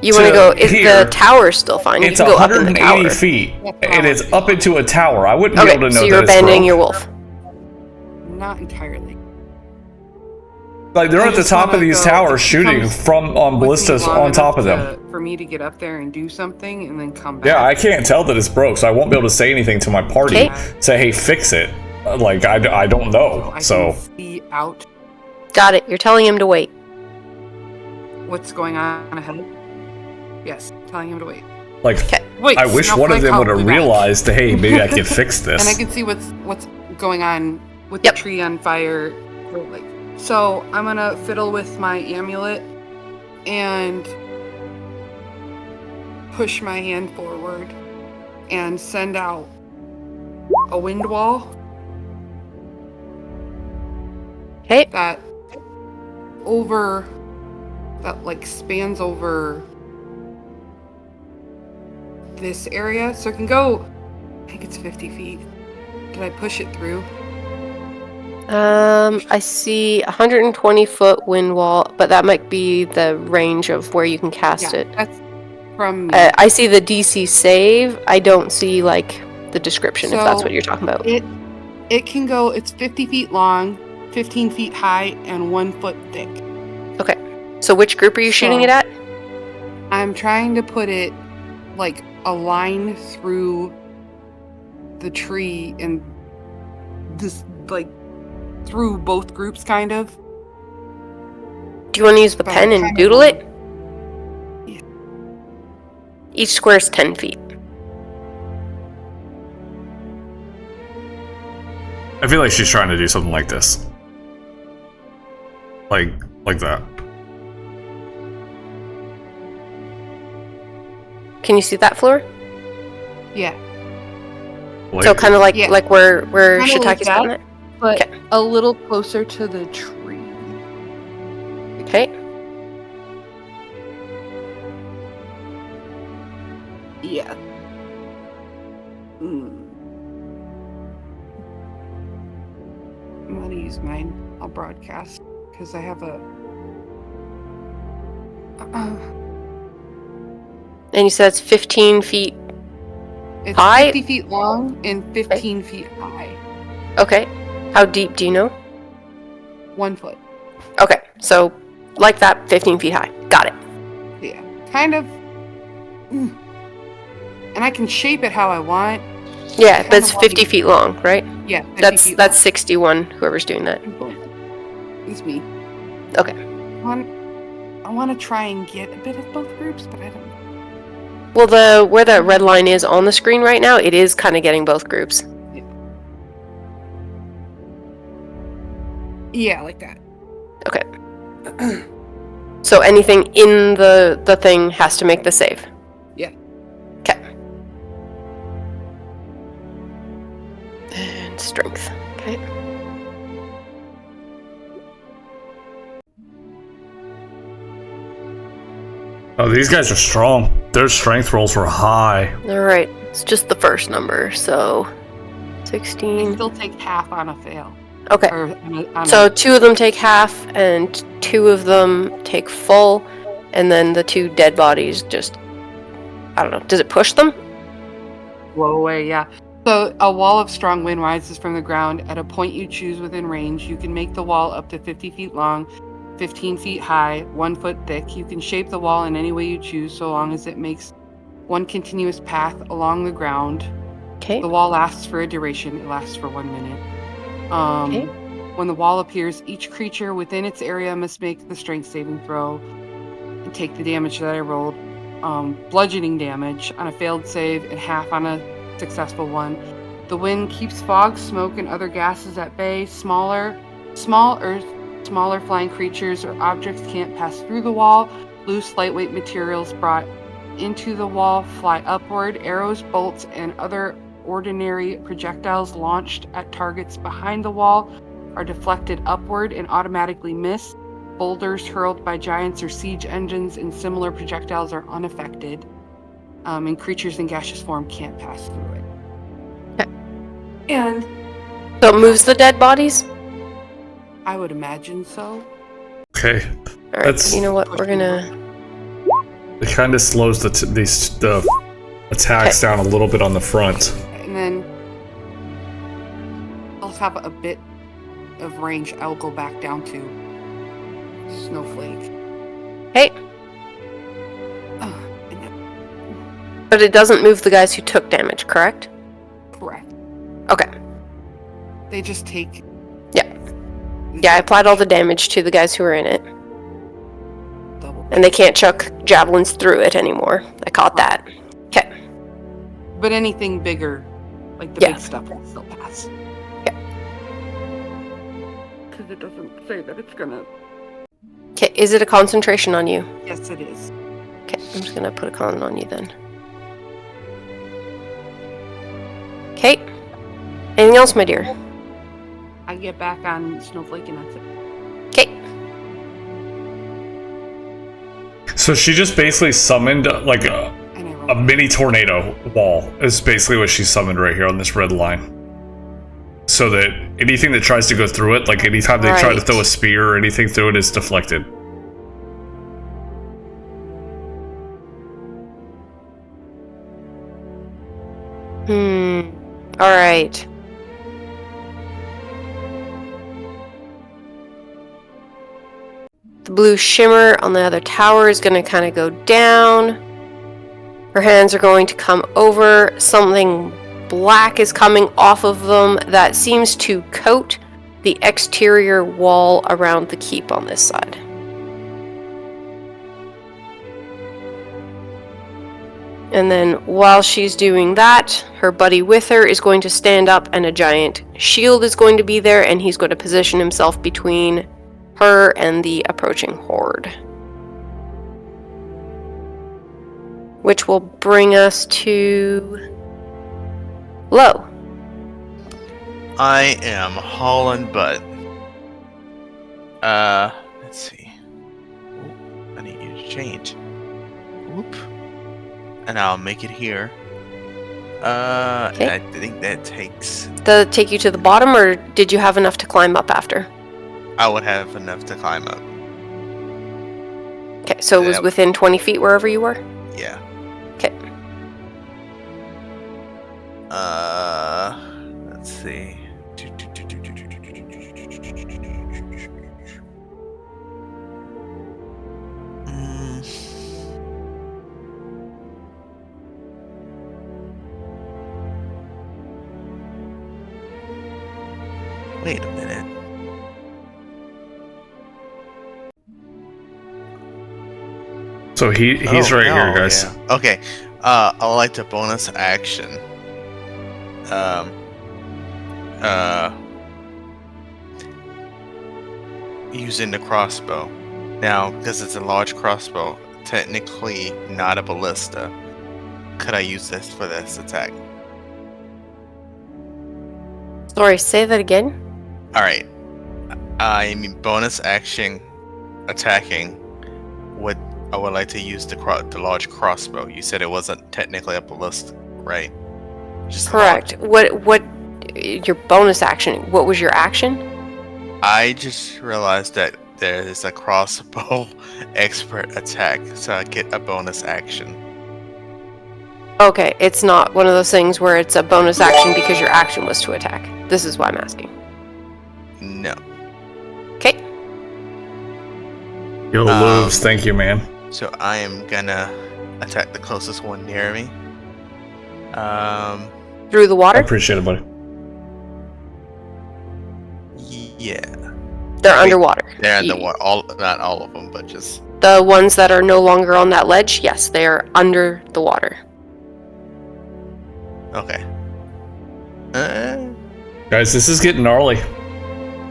You want to to go? Is here, the tower still fine? You it's can go up in the 180 tower. feet, and it's up into a tower. I wouldn't be Okay, able to know so that you're it's abandoning broke. your wolf. Not entirely. Like they're I at the just top of wanna these go- towers it shooting becomes from on with me ballistas long on top of enough them. for me to get up there and do something and then come back. Yeah, I can't tell that it's broke, so I won't be able to say anything to my party. Okay. Say, hey, fix it. Like I don't know. I So can see out Got it. You're telling him to wait. what's going on ahead. Yes, telling him to wait. like Wait, I wish one of Snowflake, them would I'll have be back. realized, hey, maybe I could fix And I this. can see what's going on with Yep. the tree on fire. Like, so I'm gonna fiddle with my amulet and push my hand forward and send out a wind wall Okay. that like spans over this area, so it can go. I think it's 50 feet. Did I push it through? I see 120-foot wind wall, but that might be the range of where you can cast it. That's from me. I see the DC save. I don't see like the description if that's So, what you're talking about. It can go. It's 50 feet long, 15 feet high, and 1 foot thick. Okay. So which group are you shooting So- it at? I'm trying to put it like a line through the tree and this like through both groups, kind of. Do you want to use the But pen I and kinda doodle want- it? Each square is 10 feet. I feel like she's trying to do something like this. Like that. Can you see that floor? Yeah, Like, So kind of like Yeah. like where Kinda like Shiitake's that. putting it. but Okay. a little closer to the tree. Okay. Yeah. I'm gonna use mine. I'll broadcast because I have a. And you said it's 15 feet. It's High? 50 feet long and 15 feet high. Okay. How deep do you know? 1 foot. Okay. So like that, 15 feet high. Got it. Yeah. Kind of. And I can shape it how I want. Yeah, Kinda but it's 50 wonky. feet long, right? Yeah. 50 That's feet that's 61. Whoever's doing that. long. It's me. Okay. I want to try and get a bit of both groups, but I don't know. Well, where that red line is on the screen right now, it is kind of getting both groups. Yeah, like that. Okay. So anything in the thing has to make the save. Yeah. Okay. And strength. Okay. Oh, these guys are strong. Their strength rolls were high. All right. It's just the first number, so They 16. still take half on a fail. Okay. Or on So a, 2 of them take half, and 2 of them take full, and then the 2 dead bodies just, I don't know. Does it push them? blow away, yeah. So a wall of strong wind rises from the ground at a point you choose within range. You can make the wall up to 50 feet long, 15 feet high, 1 foot thick. You can shape the wall in any way you choose, so long as it makes one continuous path along the ground. Okay. The wall lasts for a duration. It lasts for 1 minute. Okay. When the wall appears, each creature within its area must make the strength saving throw and take the damage that I rolled. Bludgeoning damage on a failed save and half on a successful one. The wind keeps fog, smoke, and other gases at bay. Small flying creatures or objects can't pass through the wall. Loose, lightweight materials brought into the wall fly upward. Arrows, bolts, and other ordinary projectiles launched at targets behind the wall are deflected upward and automatically miss. Boulders hurled by giants or siege engines and similar projectiles are unaffected. And creatures in gaseous form can't pass through it. Okay. And So it moves the dead bodies? I would imagine so. Okay. Alright, That's- you know what? We're gonna... It kind of slows the attacks down a little bit on the front. And then I'll have a bit of range. I'll go back down to Snowflake. Hey, Oh, and then, but it doesn't move the guys who took damage, correct? correct. Okay. They just take. Yeah, I applied all the damage to the guys who were in it. Double. And they can't chuck javelins through it anymore. I caught that. Okay. But anything bigger, like the Yeah. big stuff, will still pass. Yeah. Because it doesn't say that it's gonna. Okay, is it a concentration on you? Yes, it is. Okay, I'm just gonna put a con on you then. Okay. Anything else, my dear? I get back on Snowflake and that's it. Okay. So she just basically summoned like And I roll. a mini tornado wall is basically what she summoned right here on this red line. So that anything that tries to go through it, like anytime they try to Right. throw a spear or anything through it, is deflected. Alright. The blue shimmer on the other tower is going to kind of go down. Her hands are going to come over. Something black is coming off of them that seems to coat the exterior wall around the keep on this side. And then while she's doing that, her buddy with her is going to stand up and a giant shield is going to be there, and he's going to position himself between her and the approaching horde. Which will bring us to Low. I am hauling butt. Let's see. Ooh, I need you to change. Whoop. And I'll make it here. Okay. I think that takes. Does it take you to the bottom, or did you have enough to climb up after? I would have enough to climb up. Okay, so it was Yep. within 20 feet wherever you were? Yeah. Okay. Let's see. Wait a minute. So he's right here, guys. Yeah. Okay. I would like to bonus action. Using the crossbow. Now, because it's a large crossbow, technically not a ballista. Could I use this for this attack? Sorry, say that again. All right. I mean, bonus action attacking. I would like to use the large crossbow. You said it wasn't technically a ballista, right? Just Correct. What your bonus action? What was your action? I just realized that there is a crossbow expert attack, so I get a bonus action. Okay, it's not one of those things where it's a bonus action because your action was to attack. This is why I'm asking. No. Okay. Yo, Loves, thank you, man. So I am gonna attack the closest one near me. Through the I water? appreciate it, buddy. Yeah. They're underwater. They're underwater. Not all of them, but just The ones that are no longer on that ledge, yes, they are under the water. okay. Guys, this is getting gnarly.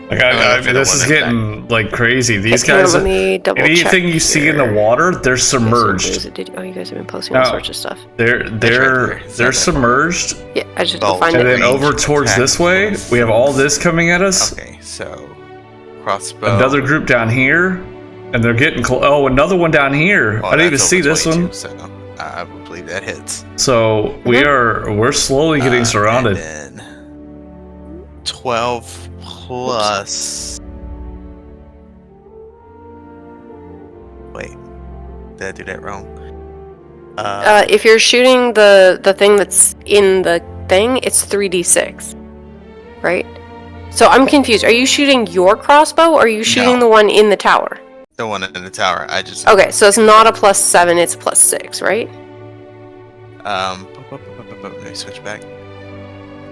This is getting like crazy. These guys, Let me double anything check you see in the here. water, they're submerged. Oh, you guys have been posting all sorts of stuff. They're submerged. Yeah, I just have to find And it. then over towards this way, we have all this coming at us. Okay, so crossbow. Another group down here, and they're getting close. Oh, another one down here. Oh, I didn't even that's see over this 22, one. So I believe that hits. So we're slowly getting surrounded. And then 12 plus. Wait, did I do that wrong? If you're shooting the thing that's in the thing, it's 3d6, right? So I'm confused. Are you shooting your crossbow, or are you shooting the one in the tower? The one in the tower. I just. Okay, so it's not a +7, it's a +6, right? Let me switch back.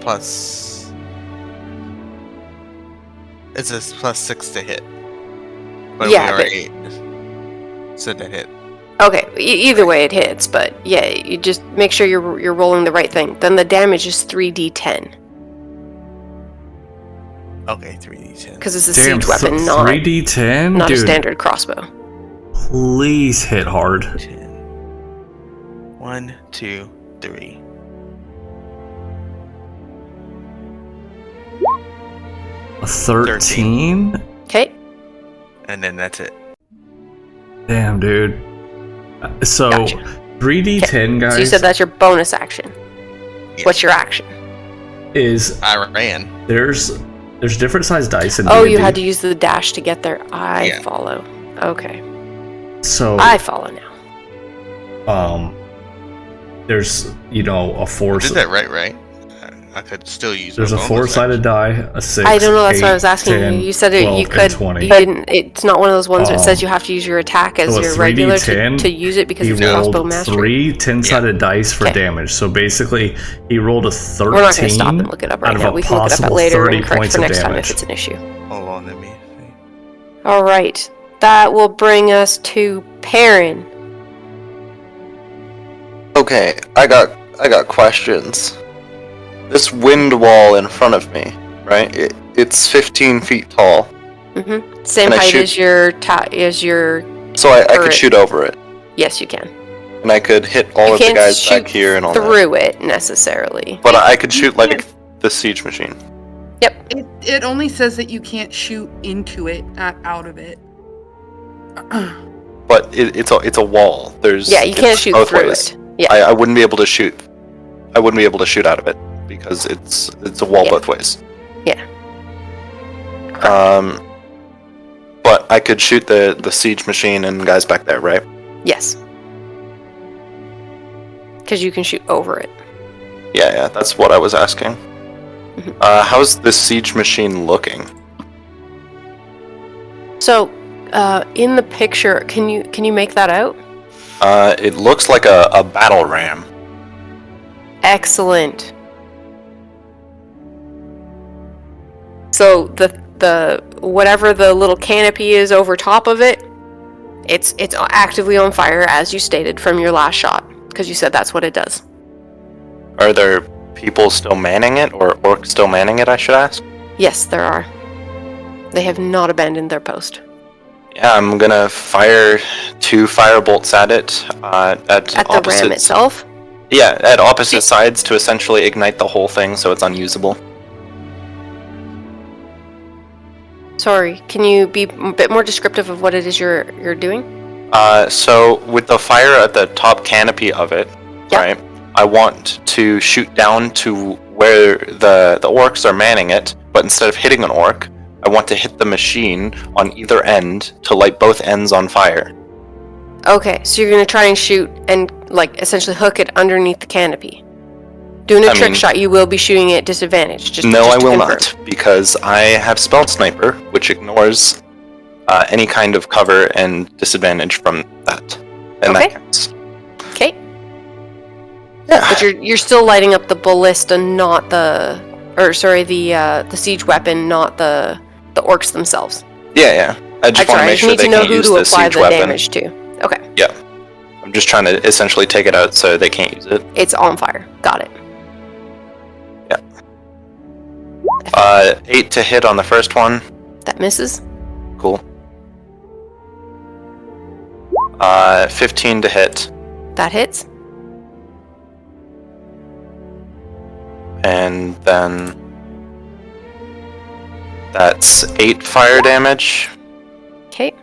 Plus. It's a +6 to hit. But Yeah, we but- already said that hit. Okay, either way it hits, but yeah, you just make sure you're rolling the right thing. Then the damage is 3d10, Okay, 3d10. because it's a siege weapon, not 3d10, not a dude. standard crossbow. Please hit hard. 10. 1, 2, 3. A 13? Okay, And then that's it. Damn, dude. So Gotcha. 3d10, guys. so you said that's your bonus action. Yeah. What's your action? is I ran. there's different sized dice in Oh, D&D. you had to use the dash to get there. I Yeah. follow. Okay, So I follow now. there's a I four. did that right? I could still use. There's my a bonus four-sided die, a 6. I don't know. That's 8, what I was asking 10, you. You said 12, you and could. 20. You didn't. It's not one of those ones where it says you have to use your attack as so a your regular 3d10, to use it because He it's a crossbow rolled mastery. 3 10-sided dice for Okay. damage. So basically, he rolled a 13 We're not going to stop and look it up right out of now. a We can look it up possible later 30 and correct points for of next time damage. if it's an issue. Hold on, let me. All right, that will bring us to Perrin. Okay, I got questions. This wind wall in front of me, right? It's 15 feet tall, Same Can I height shoot? as your. so I Turret. could shoot over it, Yes, you can. and I could hit all You of the can't guys shoot back here and all that. through it necessarily. But I could shoot like can't- the siege machine. It only says that you can't shoot into it, not out of it. But it's a wall. Yeah, you can't it's shoot both through ways. it. Yeah. I wouldn't be able to shoot. I wouldn't be able to shoot out of it because it's a wall Yeah. both ways. Yeah. But I could shoot the siege machine and guys back there, right? Yes. Because you can shoot over it. Yeah, that's what I was asking. Mhm. How's the siege machine looking? So, in the picture, can you make that out? It looks like a battle ram. Excellent. So the whatever the little canopy is over top of it, It's actively on fire, as you stated from your last shot, because you said that's what it does. Are there people still manning it, or orcs still manning it, I should ask? Yes, there are. They have not abandoned their post. Yeah, I'm gonna fire 2 fire bolts at it, at the ram itself? Yeah, at opposite sides to essentially ignite the whole thing so it's unusable. Sorry, can you be a bit more descriptive of what it is you're doing? So with the fire at the top canopy of it, right, I want to shoot down to where the orcs are manning it, but instead of hitting an orc, I want to hit the machine on either end to light both ends on fire. Okay, so you're going to try and shoot and, like, essentially hook it underneath the canopy. Doing a trick shot, you will be shooting at disadvantage. No, I will not, because I have Spell Sniper, which ignores any kind of cover and disadvantage from that. And that counts. Okay. Yeah. But you're still lighting up the ballista, not the siege weapon, not the orcs themselves. Yeah. I just want to make sure they can't use the siege weapon. Damage to. Okay. Yeah. I'm just trying to essentially take it out so they can't use it. It's on fire. Got it. Yeah. 8 to hit on the first one. That misses. Cool. 15 to hit. That hits. And then that's 8 fire damage. Okay.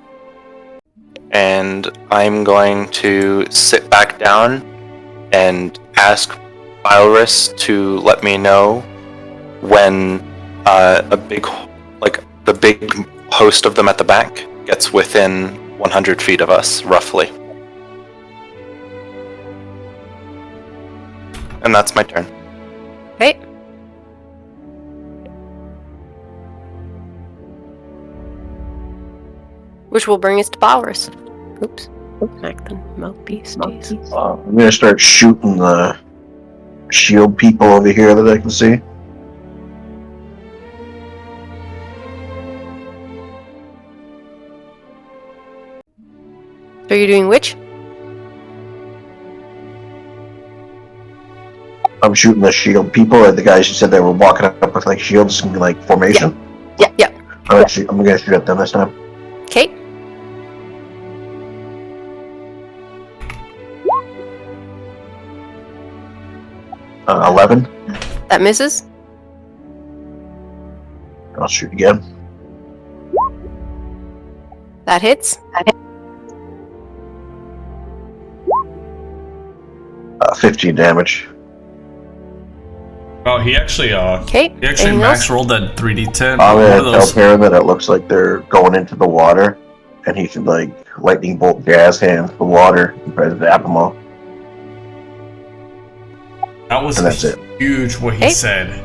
And I'm going to sit back down and ask Bilris to let me know when the big host of them at the back gets within 100 feet of us, roughly. And that's my turn. Okay. Which will bring us to Balrus. Oops. Smack the mouthpiece. I'm gonna start shooting the shield people over here that I can see. So you're doing which? I'm shooting the shield people, or the guys who said they were walking up with like shields and like formation. Yeah. I'm gonna shoot at them this time. Okay. Uh, 11. That misses. I'll shoot again. That hits. 15 damage. Oh, he actually Okay. he actually max rolled that 3d10. I'm One of gonna those. tell Perrin that it looks like they're going into the water, and he should like lightning bolt jazz hands the water and try to zap them all. That was And that's it. huge what he said.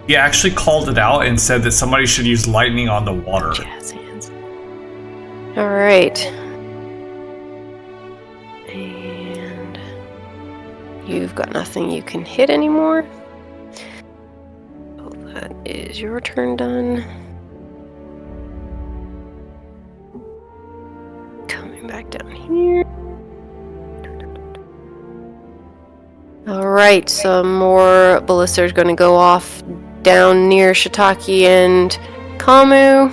He actually called it out and said that somebody should use lightning on the water. Jazz hands. All right. And you've got nothing you can hit anymore. So that is your turn done. Coming back down here. Alright, some more ballistas are going to go off down near Shiitake and Kamu.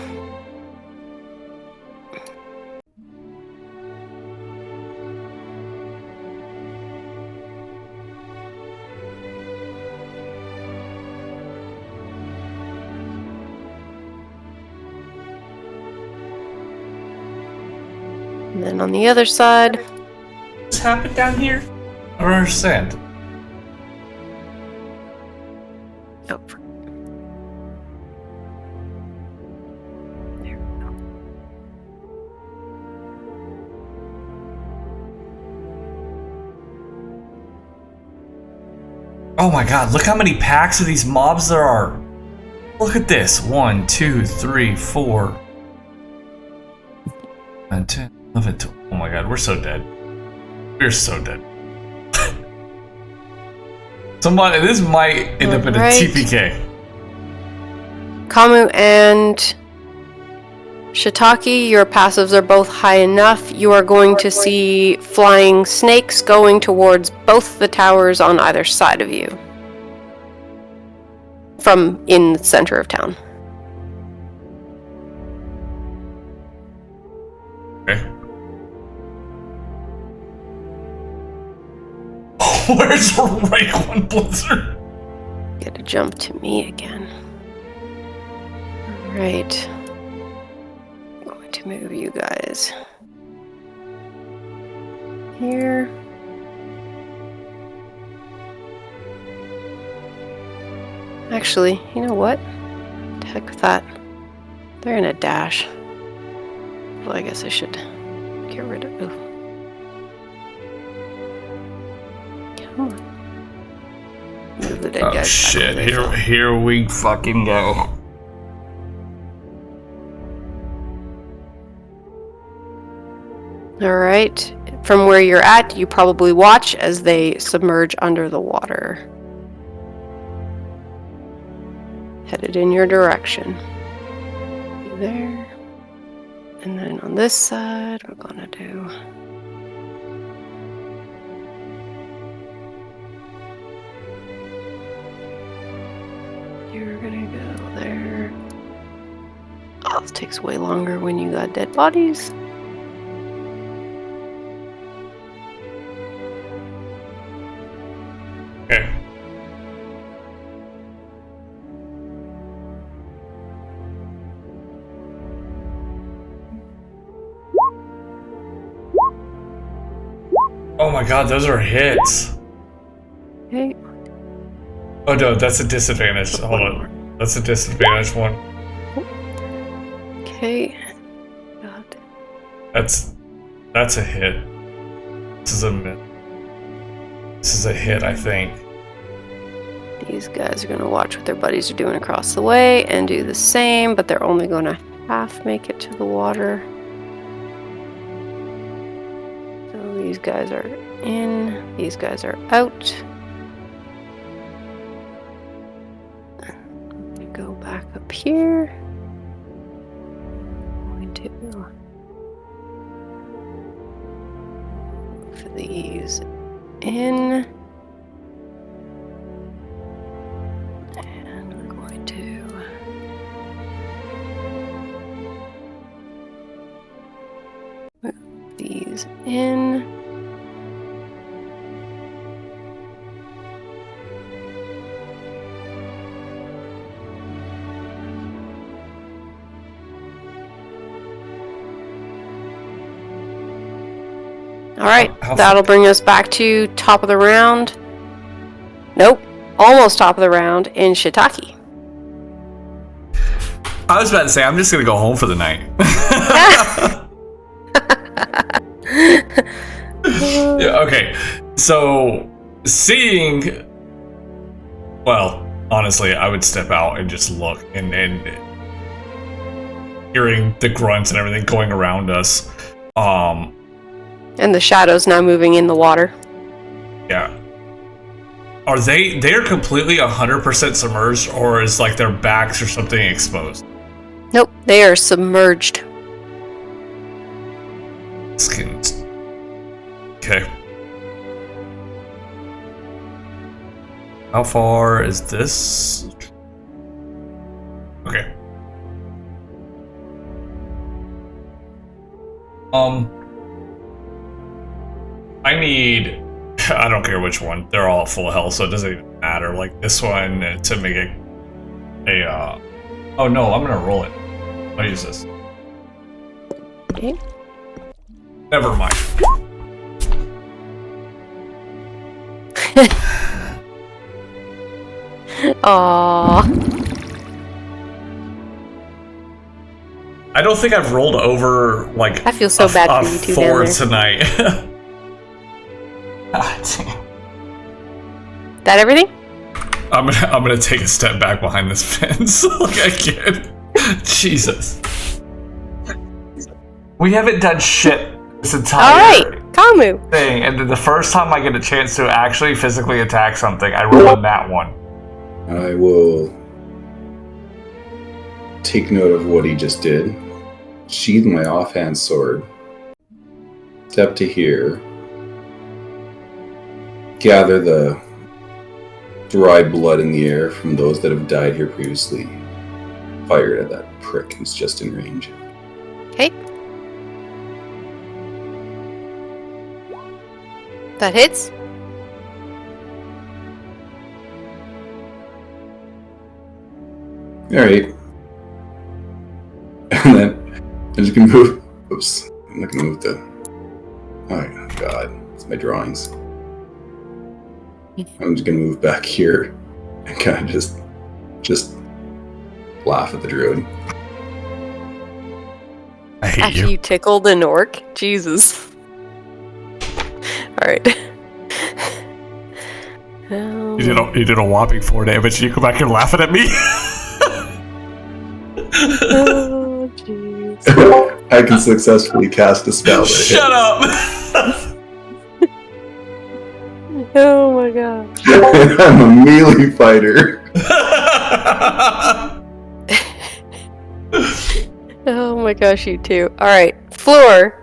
And then on the other side. What's happened down here? I don't understand. Oh. There we go. Oh my god, look how many packs of these mobs there are. Look at this. 1, 2, 3, 4. 9, 10, 11, 12. Oh my god, we're so dead. We're so dead. Somebody, this might end up in a TPK. Kamu and Shiitake, your passives are both high enough. You are going to see flying snakes going towards both the towers on either side of you. From in the center of town. Okay. Where's the right one, Blizzard? Get a jump to me again. Alright. I'm going to move you guys here. Actually, you know what? The heck with that. They're in a dash. Well, I guess I should get rid of... Ooh. Come on. Move the dead guys. Oh shit! Here we fucking go. All right. From where you're at, you probably watch as they submerge under the water. Headed in your direction. There. And then on this side, we're gonna do... You're gonna go there. Oh, this takes way longer when you got dead bodies. Okay. Oh my god, those are hits. Okay. Oh no, that's a disadvantage. Hold on. That's a disadvantage one. Okay. God. That's a hit. This is a miss. This is a hit, I think. These guys are going to watch what their buddies are doing across the way and do the same, but they're only going to half make it to the water. So these guys are in, these guys are out. Go back up here. I'm going to move these in. And we're going to move these in. All right, that'll bring us back to top of the round. Nope, almost top of the round in Shiitake. I was about to say, I'm just gonna go home for the night. Yeah, okay. So, seeing... Well, honestly, I would step out and just look, and hearing the grunts and everything going around us. And the shadows now moving in the water. Yeah. Are they're completely 100% submerged, or is like their backs or something exposed? Nope, they are submerged. Okay. How far is this? Okay. I need... I don't care which one. They're all full health, so it doesn't even matter. Like this one to make it a... Oh no, I'm gonna roll it. I'll use this. Okay. Never mind. Aww. I don't think I've rolled over like I feel so bad for you two down four there. tonight. God damn. That everything? I'm gonna take a step back behind this fence like I can. Jesus. We haven't done shit this entire Kamu. thing, and then the first time I get a chance to actually physically attack something, I roll on that one. I will take note of what he just did. sheathe my offhand sword, step to here, gather the dry blood in the air from those that have died here previously, fired at that prick who's just in range. Okay. That hits. Alright. And then I'm just gonna move. Oops. I'm not gonna move the. Oh god. It's my drawings. I'm just gonna move back here and kind of just laugh at the druid. I hate After you. you tickled an orc? Jesus. Alright. You did a whopping 4 damage and you come back here laughing at me? Oh, jeez. I can successfully cast a spell. Shut up! Oh my god. I'm a melee fighter. Oh my gosh, you two. Alright, Floor.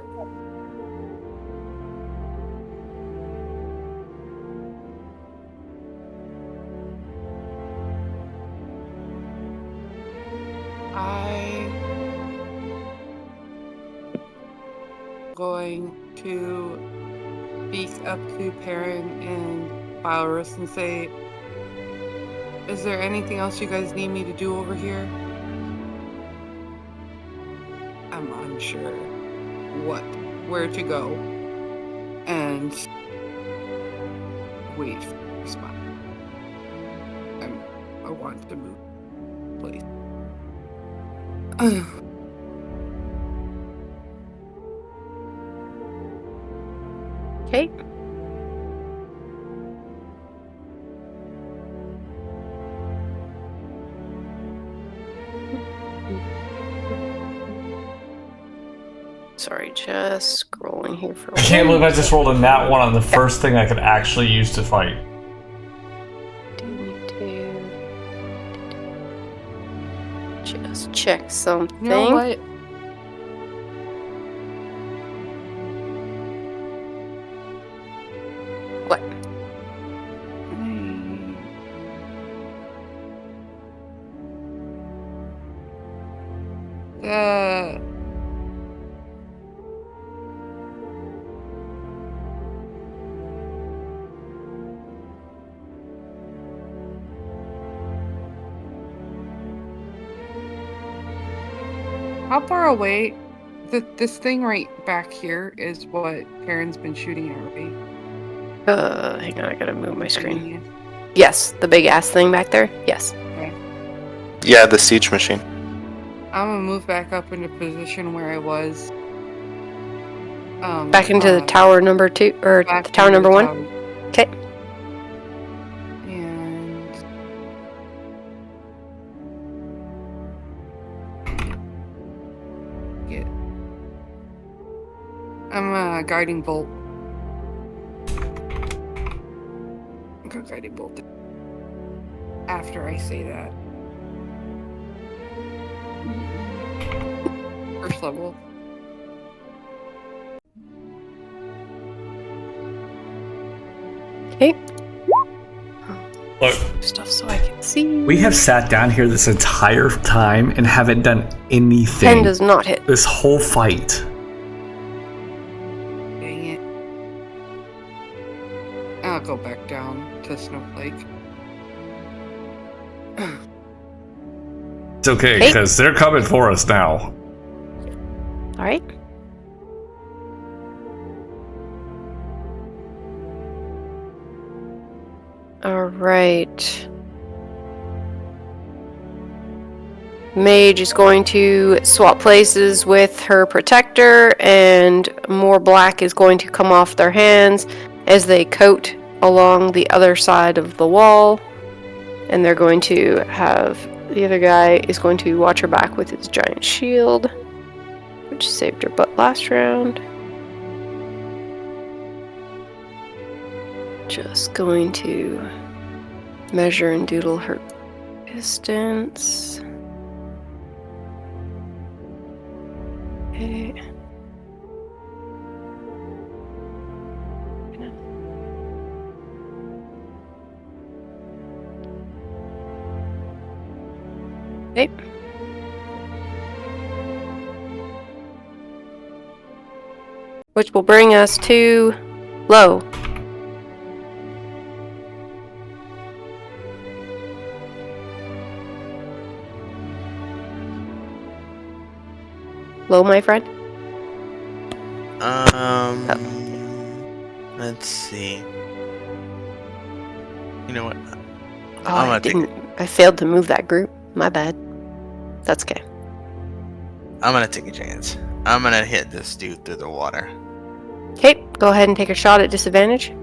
Going to speak up to Perrin and Valorous and say, is there anything else you guys need me to do over here? I'm unsure where to go, and wait for a response. I want to move, please. Okay. Sorry, just scrolling here for a I can't while. believe I just rolled a nat 1 on the first thing I could actually use to fight. Do need to just check something. You know what? What? How far away? This thing right back here is what Perrin's been shooting at, right? Hang on, I gotta move my screen. Yes, the big ass thing back there. Yes. Okay. Yeah, the siege machine. I'm gonna move back up into position where I was. Back into the tower number 2 or back the tower into number the 1. tower. Okay. And get. I'm guiding bolt. Go guiding bolt. After I say that. First level. Okay. Look, Stuff so I can see. we have sat down here this entire time and haven't done 10 anything. does not hit. This whole fight. Dang it. I'll go back down to Snowflake. It's okay, Hey. because they're coming for us now. Alright. Alright. Mage is going to swap places with her protector, and more black is going to come off their hands as they coat along the other side of the wall. And they're going to have the other guy is going to watch her back with his giant shield, which saved her butt last round. Just going to measure and doodle her distance. Okay. Okay. Which will bring us to low. Low, my friend? Let's see. You know what? Oh, I'm I gonna take it. didn't. I failed to move that group. My bad. That's okay. I'm gonna take a chance. I'm gonna hit this dude through the water. Okay, go ahead and take a shot at disadvantage.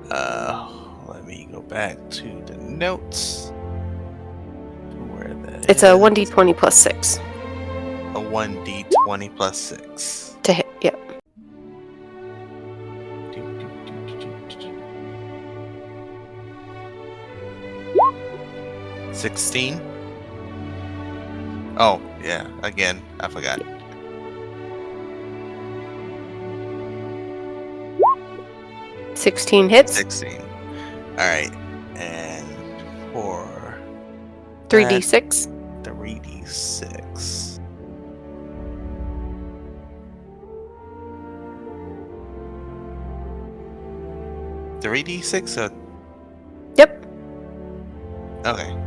Let me go back to the notes. To where that It's a is. 1d20 plus 6 A 1d20 plus 6. to hit. Yep. 16. Oh, yeah, again, I forgot. Yeah. 16 hits. 16. Alright, and for 3d6. 3d6. Yep. Okay.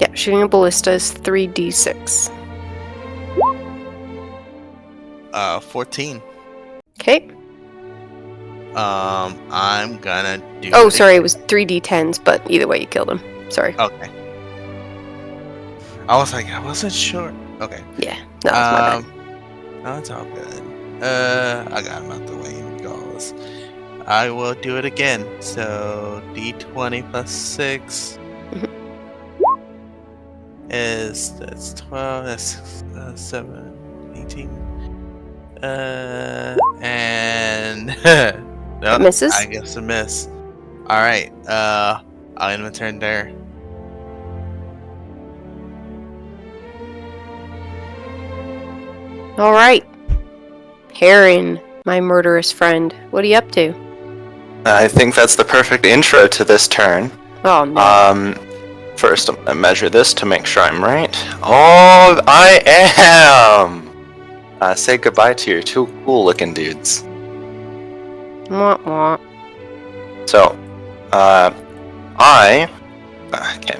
Yeah, shooting a ballista is 3d6. 14. Okay. I'm gonna do. Oh, sorry, it was 3d10s, but either way, you killed him. Sorry. Okay. I was like, I wasn't sure. Okay. Yeah, no, that's my bad. No, it's all good. I got him out the way regardless. I will do it again. So d20 plus 6 that's 12. That's 7, 18. And nope, Misses? I guess a miss. All right. I'll end my turn there. All right. Heron, my murderous friend. What are you up to? I think that's the perfect intro to this turn. Oh, no. First, I'm gonna measure this to make sure I'm right. Oh, I am! Say goodbye to your two cool-looking dudes. Mwah, mwah. So, okay.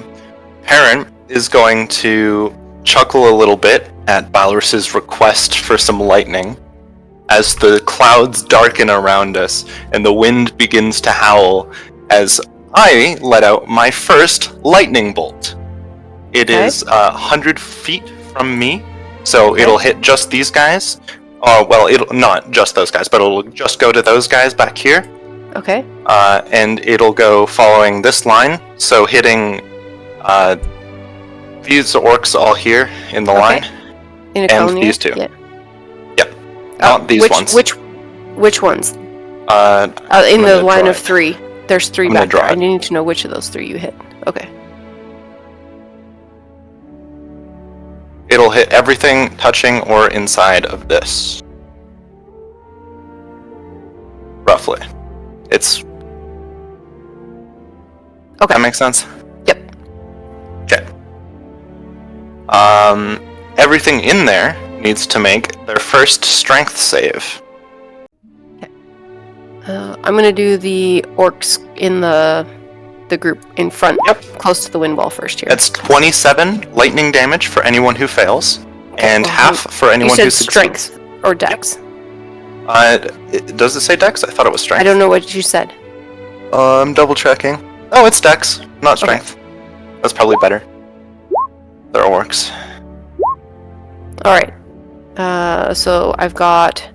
Heron is going to chuckle a little bit at Balrus's request for some lightning as the clouds darken around us and the wind begins to howl as I let out my first lightning bolt. It is 100 feet from me, so it'll hit just these guys. Well, it'll not just those guys, but it'll just go to those guys back here. Okay. And it'll go following this line, so hitting these orcs all here in the line, In a and cone these two. Yeah. Yep. Not these ones. Which ones? In I'm the gonna line draw of it. 3. There's 3 I'm gonna back there. draw I it. need to know which of those 3 you hit. Okay. It'll hit everything touching or inside of this. Roughly. It's... Okay. That makes sense? Yep. Okay. Everything in there needs to make their first strength save. I'm gonna do the orcs in the group in front, close to the wind wall first here. That's 27 lightning damage for anyone who fails, and half for anyone you who said succeeds. strength or dex. Does it say dex? I thought it was strength. I don't know what you said. I'm double checking. Oh, it's dex, not strength. That's probably better. They're orcs. Alright. So I've got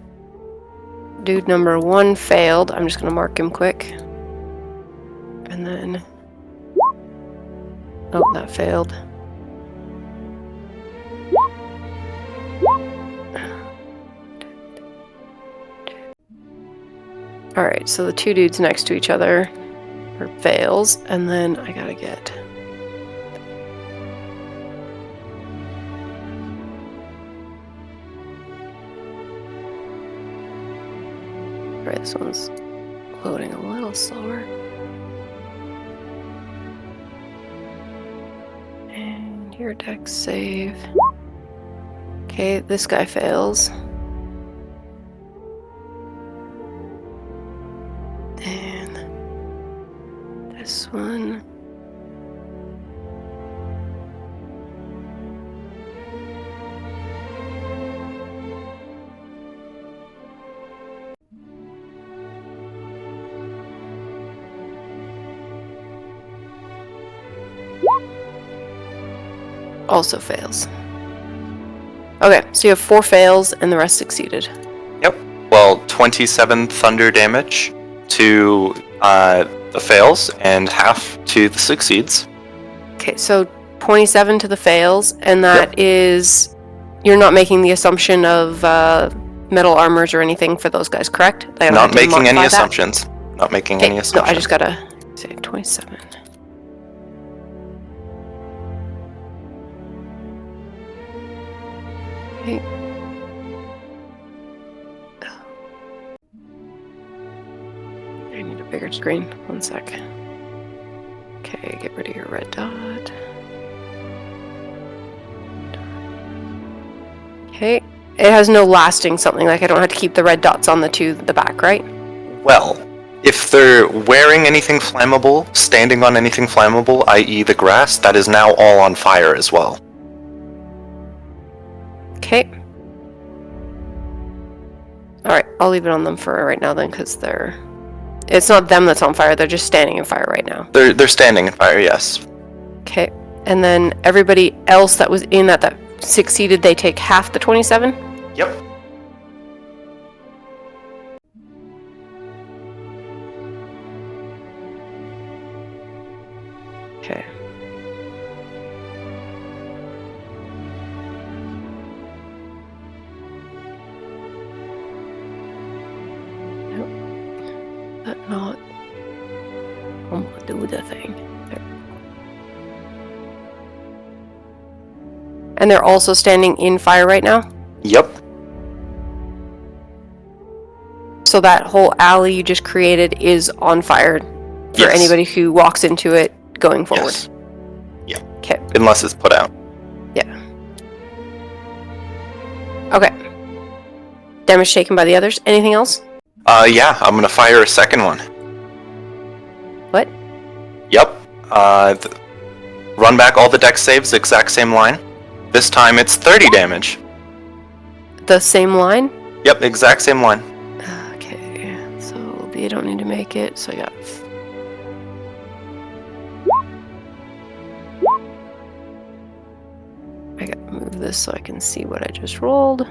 dude number 1 failed. I'm just gonna mark him quick. And then... Oh, that failed. Alright, so the 2 dudes next to each other are fails, and then I gotta get... Alright, this one's loading a little slower. And your dex save. Okay, this guy fails. And this one. Also fails. Okay, so you have 4 fails and the rest succeeded. Yep. Well, 27 thunder damage to the fails and half to the succeeds. Okay, so 27 to the fails, and that is... You're not making the assumption of metal armors or anything for those guys, correct? Like, Not making any assumptions. Not making any assumptions. No, I just gotta say 27. Okay. I need a bigger screen. 1 sec. Okay, get rid of your red dot. Okay. It has no lasting something, like I don't have to keep the red dots on the back, right? Well, if they're wearing anything flammable, standing on anything flammable, i.e. the grass, that is now all on fire as well. Okay. Alright, I'll leave it on them for right now then, because it's not them that's on fire, they're just standing in fire right now. They're standing in fire, yes. Okay. And then everybody else that was in that succeeded, they take half the 27? Yep. Okay. Nope. That not. I'm gonna do the thing. There. And they're also standing in fire right now? Yep. So that whole alley you just created is on fire for Yes. anybody who walks into it going forward? Yes. Yeah. Okay. Unless it's put out. Yeah. Okay. Damage taken by the others. Anything else? Yeah, I'm gonna fire a second one. What? Yep. Run back all the dex saves, exact same line. This time it's 30 damage. The same line? Yep, exact same line. Okay. So they don't need to make it. So I got. I gotta move this so I can see what I just rolled.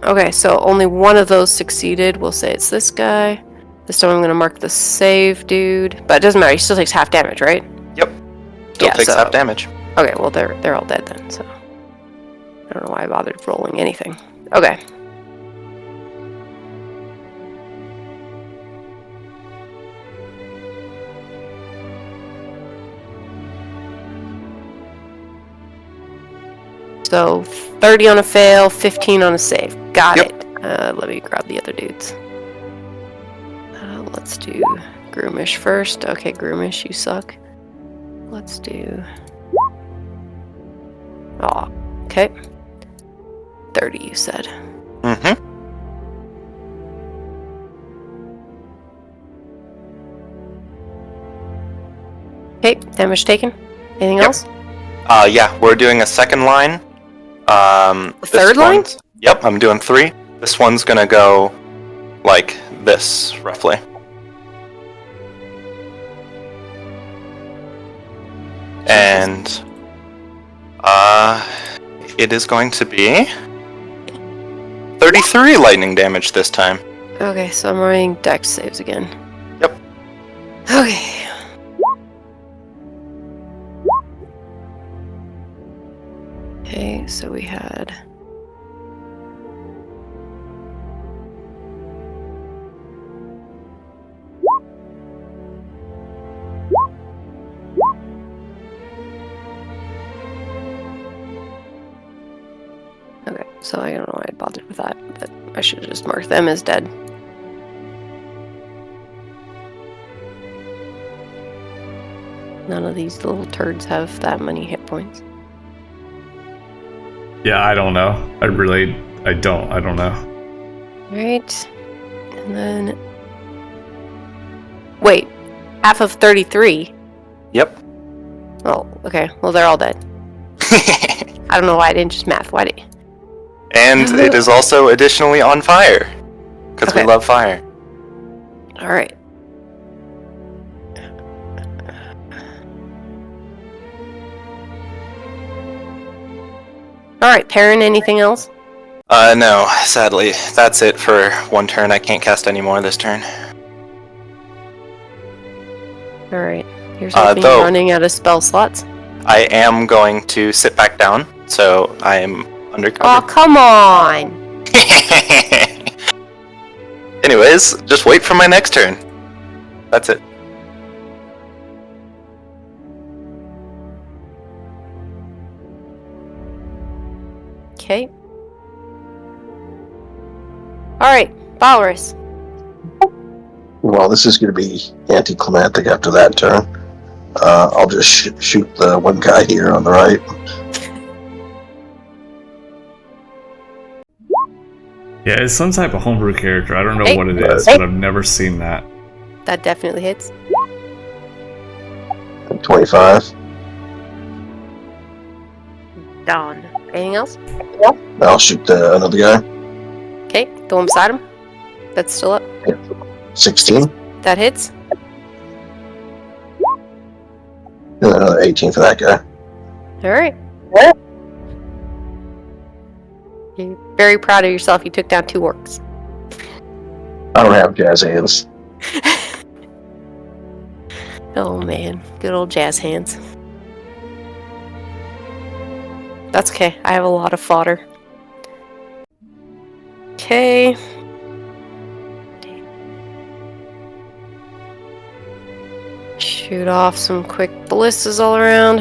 Okay, so only one of those succeeded. We'll say it's this guy. This time I'm gonna mark the save dude. But it doesn't matter, he still takes half damage, right? Yep. Still takes half damage. Okay, well they're all dead then, so I don't know why I bothered rolling anything. Okay. So 30 on a fail, 15 on a save. Got Yep. it. Let me grab the other dudes. Let's do Groomish first. Okay, Groomish, you suck. Let's do... Oh, okay. 30, you said. Mm-hmm. Okay, damage taken. Anything Yep. else? Yeah, we're doing a second line. The This third line? one's- Yep, I'm doing 3. This one's gonna go like this, roughly. And it is going to be 33 lightning damage this time. Okay, so I'm running dex saves again. Yep. Okay. Okay, so we had... Okay. So I don't know why I bothered with that, but I should have just marked them as dead. None of these little turds have that many hit points. Yeah, I don't know. I don't know. Right. And then... Wait. Half of 33? Yep. Oh, okay. Well, they're all dead. I don't know why I didn't just math. Why did... And it is also additionally on fire. Because we Okay. love fire. Alright. Alright, Perrin, anything else? No, sadly. That's it for one turn. I can't cast any more this turn. Alright. Here's hoping though- you're running out of spell slots. I am going to sit back down, so I am Oh, undercover. come on! Anyways, just wait for my next turn. That's it. Okay. Alright, Valorous. Well, this is going to be anticlimactic after that turn. I'll just shoot the one guy here on the right. Yeah, it's some type of homebrew character. I don't know Hey. what it is, but I've never seen that. That definitely hits. 25. Done. Anything else? I'll shoot another guy. Okay, the one beside him. That's still up. 16. That hits. And another 18 for that guy. Alright. You're very proud of yourself. You took down 2 orcs. I don't have jazz hands. Oh man, good old jazz hands. That's okay. I have a lot of fodder. Okay. Shoot off some quick ballistas all around.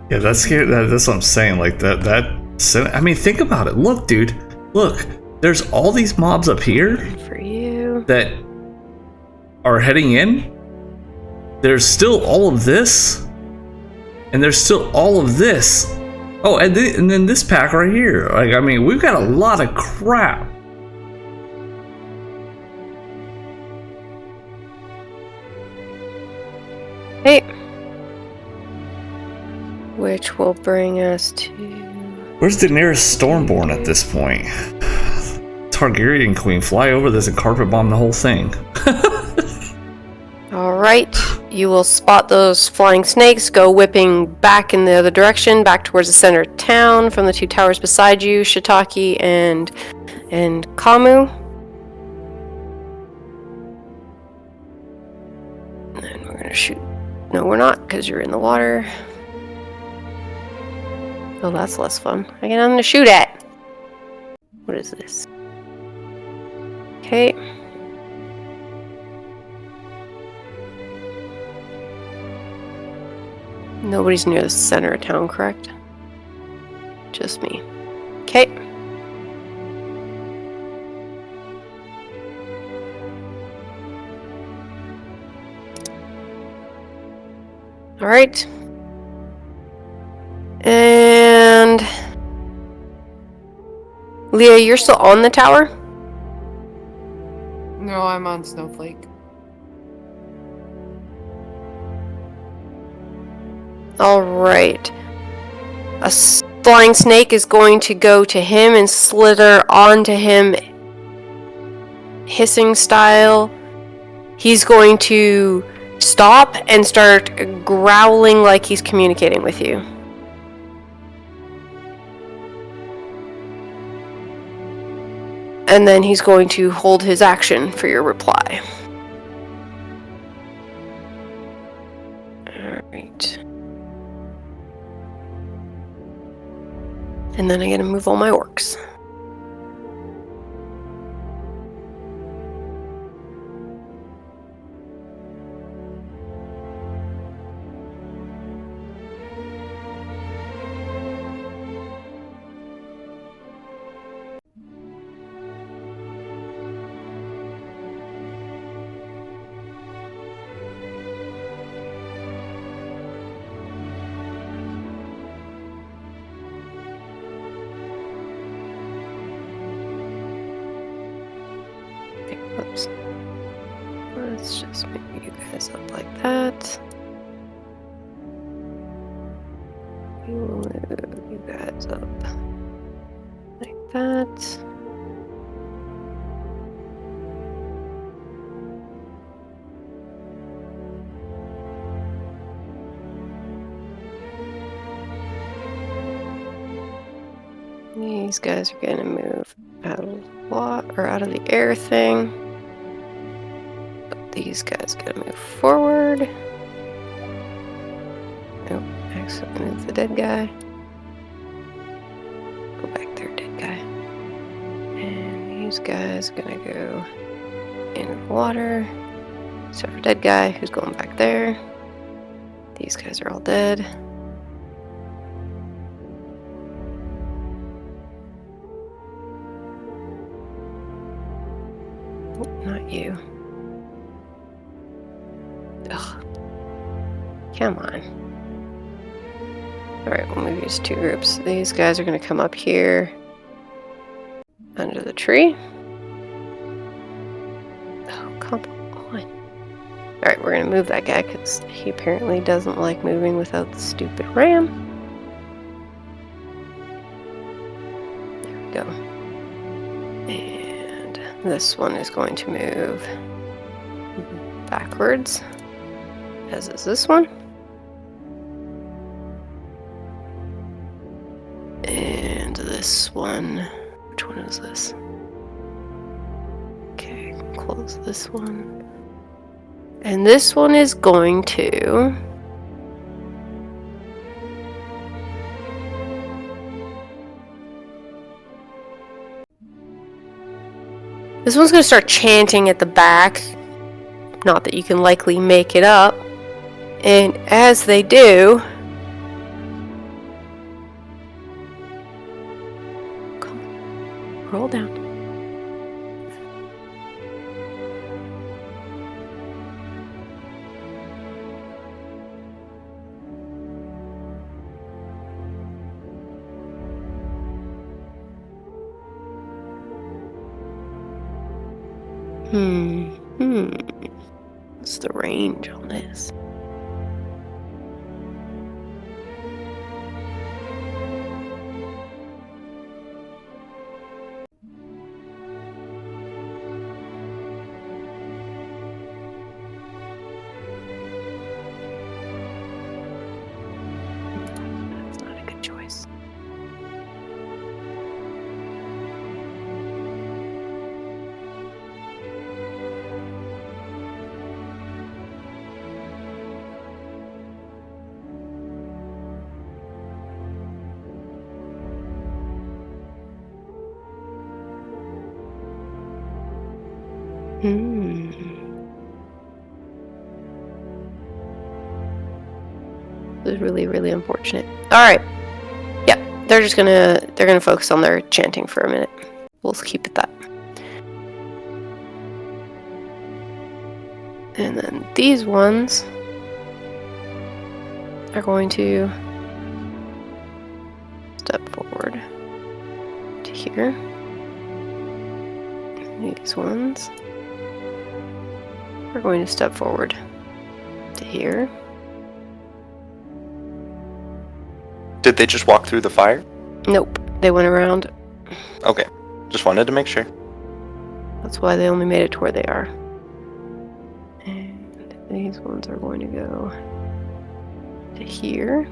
Yeah, that's scary. That's what I'm saying. Like that. I mean, think about it. Look, dude. Look. There's all these mobs up here For you. that are heading in. There's still all of this, and there's still all of this. Oh, and then this pack right here. Like, I mean, we've got a lot of crap. Hey. Which will bring us to... Where's the nearest Stormborn at this point? Targaryen Queen, fly over this and carpet bomb the whole thing. Alright, you will spot those flying snakes go whipping back in the other direction, back towards the center of town from the 2 towers beside you, Shiitake and Kamu. And then we're gonna shoot. No, we're not, because you're in the water. Oh, that's less fun. I got nothing to shoot at. What is this? Okay. Nobody's near the center of town, correct? Just me. Okay. Alright. And... Leah, you're still on the tower? No, I'm on Snowflake. Alright. A flying snake is going to go to him and slither onto him, hissing style. He's going to stop and start growling like he's communicating with you. And then he's going to hold his action for your reply. Alright. And then I gotta move all my orcs. Whoops. Let's just move you guys up like that. We will move you guys up like that. These guys are gonna move out of the air thing. But these guys gotta move forward. Nope, actually move the dead guy. Go back there, dead guy. And these guys are gonna go in the water. Except for dead guy who's going back there. These guys are all dead. Not you. Ugh. Come on. Alright, we'll move these two groups. These guys are going to come up here under the tree. Oh, come on. Alright, we're going to move that guy because he apparently doesn't like moving without the stupid ram. There we go. And this one is going to move backwards, as is this one. And this one, which one is this? Okay, close this one. And this one is going to... This one's going to start chanting at the back. Not that you can likely make it up. And as they do... Come on. Roll down. What's the range on this? That's not a good choice. This is really, really unfortunate. Alright. Yep, they're gonna focus on their chanting for a minute. We'll keep it that. And then these ones are going to step forward to here. And these ones are going to step forward to here. Did they just walk through the fire? Nope, they went around. Okay, just wanted to make sure. That's why they only made it to where they are. And these ones are going to go to here.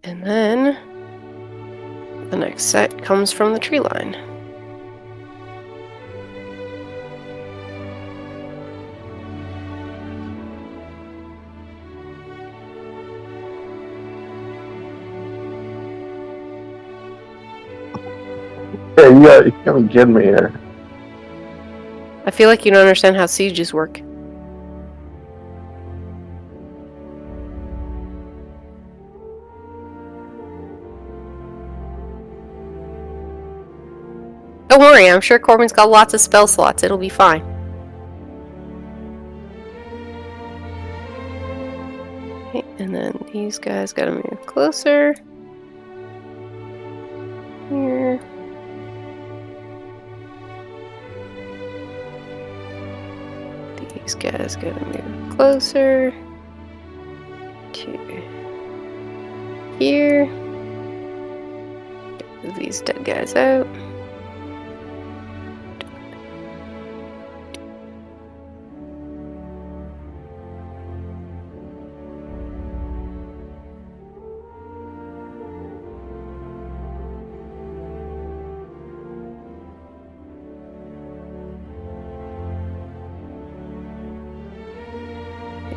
And then the next set comes from the tree line. Yeah, you gotta be kidding me here. I feel like you don't understand how sieges work. Don't worry, I'm sure Corbin's got lots of spell slots. It'll be fine. Okay, and then these guys gotta move closer. Here. These guys gotta move closer to here. Get these dead guys out.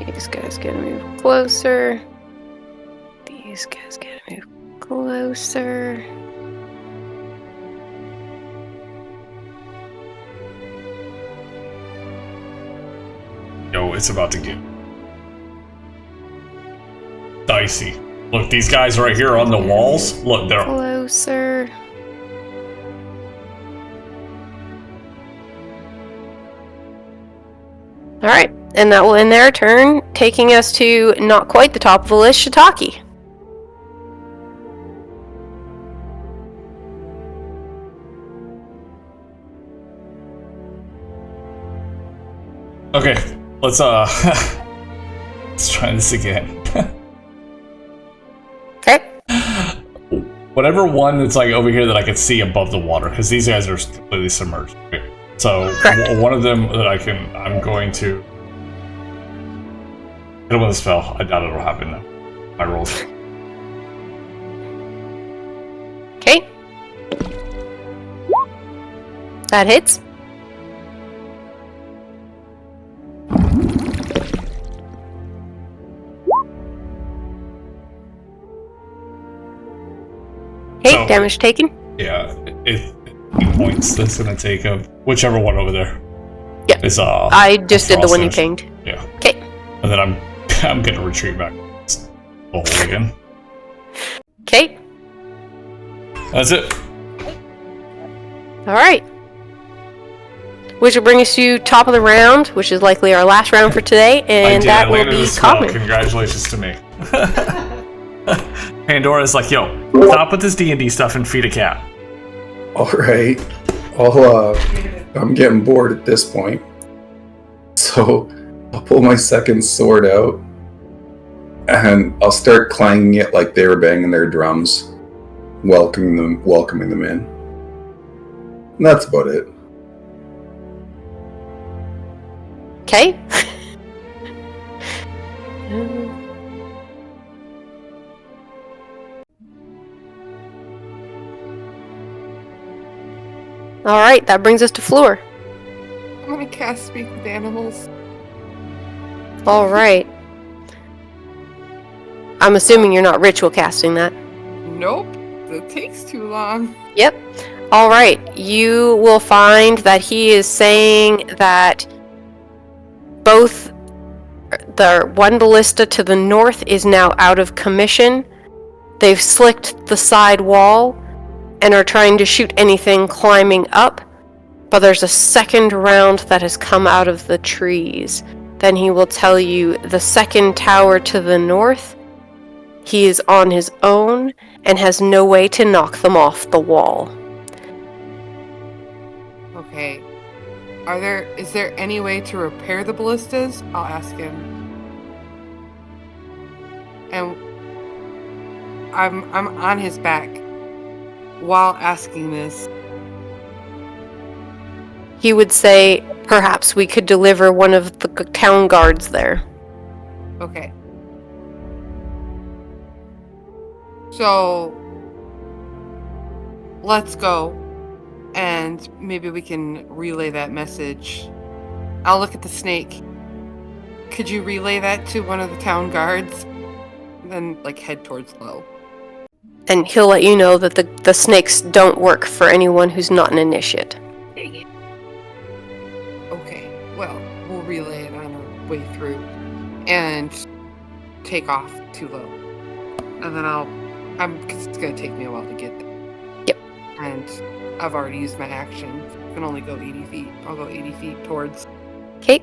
These guys gotta move closer. These guys gotta move closer. Yo, it's about to get dicey. Look, these guys right here on the walls. Look, they're Closer. Alright, and that will end their turn, taking us to not quite the top of the list, Shiitake. okay. Let's let's try this again. Okay. Whatever one that's like over here that I can see above the water, because these guys are completely submerged. Okay. So one of them that I'm going to hit him with a spell. I doubt it'll happen though. My rolls. Okay. That hits. Okay, So- damage taken. Yeah, it points that's gonna take of whichever one over there. Yep. Is I just did the one you frost pinged. damage. Yeah. Okay. And then I'm gonna retreat back the hole again. Okay. That's it. Alright. Which will bring us to top of the round, which is likely our last round for today, and that I will landed be a spell. common. Congratulations to me. Pandora's like, yo, stop with this D&D stuff and feed a cat. All right. I'm getting bored at this point. So I'll pull my second sword out and I'll start clanging it like they were banging their drums, welcoming them in. And that's about it. Okay. Alright, that brings us to Floor. I'm gonna cast Speak with Animals. Alright. I'm assuming you're not ritual casting that. Nope, that takes too long. Yep. Alright, you will find that he is saying that both the one ballista to the north is now out of commission. They've slicked the side wall and are trying to shoot anything climbing up, but there's a second round that has come out of the trees. Then he will tell you the second tower to the north, he is on his own and has no way to knock them off the wall. Okay. Is there any way to repair the ballistas? I'll ask him. And I'm on his back while asking this. He would say, perhaps we could deliver one of the town guards there. Okay. So let's go. And maybe we can relay that message. I'll look at the snake. Could you relay that to one of the town guards? Then, head towards Low. And he'll let you know that the snakes don't work for anyone who's not an initiate. Dang it. Okay, well, we'll relay it on our way through and take off too low. And then cause it's gonna take me a while to get there. Yep. And I've already used my action. I can only go 80 feet. I'll go 80 feet towards. Okay.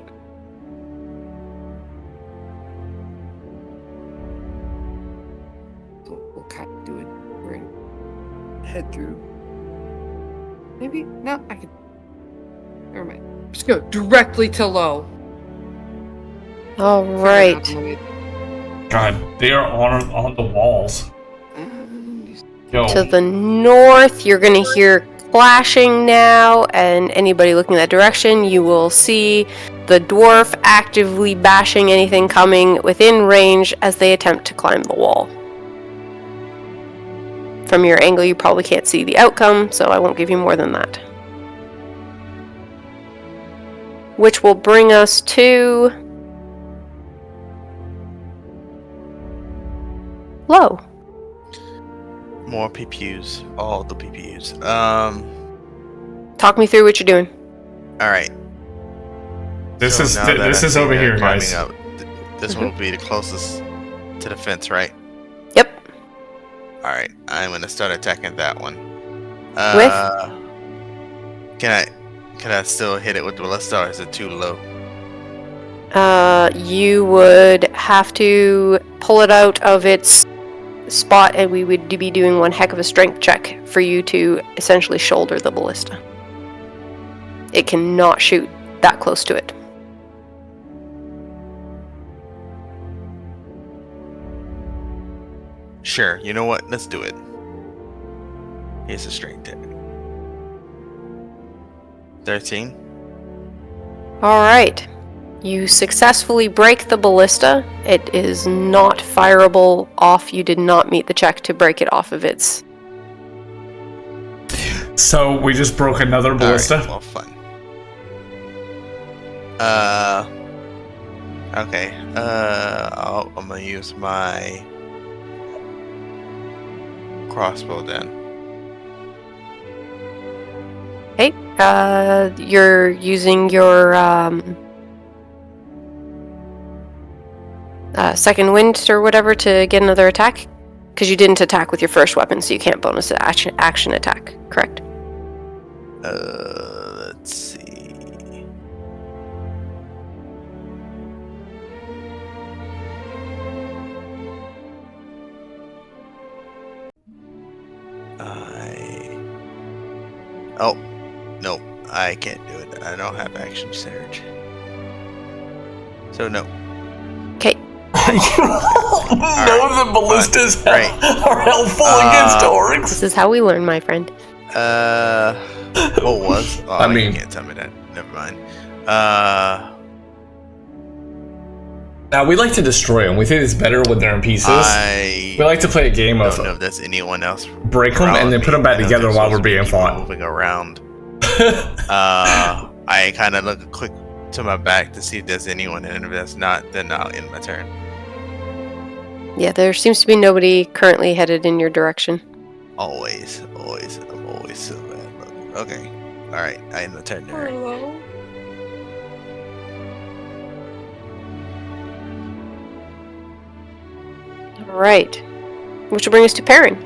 We'll kind of do it. We're gonna head through. Maybe? No, I could. Never mind. Just go directly to low. All Figure it out right. on the way. God, they are on the walls. Yo. To the north, you're going to hear clashing now, and anybody looking that direction, you will see the dwarf actively bashing anything coming within range as they attempt to climb the wall. From your angle, you probably can't see the outcome, so I won't give you more than that. Which will bring us to low. More PPUs. All the PPUs. Talk me through what you're doing. All right. This So is now that this I is see over they're here, climbing guys. up, this one will be the closest to the fence, right? Yep. All right. I'm gonna start attacking that one. Can I still hit it with the ballista, or is it too low? You would have to pull it out of its spot, and we would be doing one heck of a strength check for you to essentially shoulder the ballista. It cannot shoot that close to it. Sure. You know what? Let's do it. Here's a strength check. 13. All right. You successfully break the ballista. It is not fireable off. You did not meet the check to break it off of its. So we just broke another ballista. All right, well, fun. Okay. I'm gonna use my crossbow then. Okay. You're using your second wind or whatever to get another attack, because you didn't attack with your first weapon, so you can't bonus action attack. Correct. Let's see. Oh, no, I can't do it. I don't have action surge. So no. Okay. No, the ballistas Right. are helpful against orcs. This is how we learn, my friend. What was? Oh, I mean- you can't tell me that. Never mind. Now we like to destroy them. We think it's better when they're in pieces. We like to play a game don't of know if there's anyone else. break them and then put them back together while we're being fought. Moving around. I kind of look quick to my back to see if there's anyone, and if there's not, then I'll end my turn. Yeah, there seems to be nobody currently headed in your direction. Always. I'm always so bad. Okay. All right. I end my turn there. All right. Which will bring us to Perrin.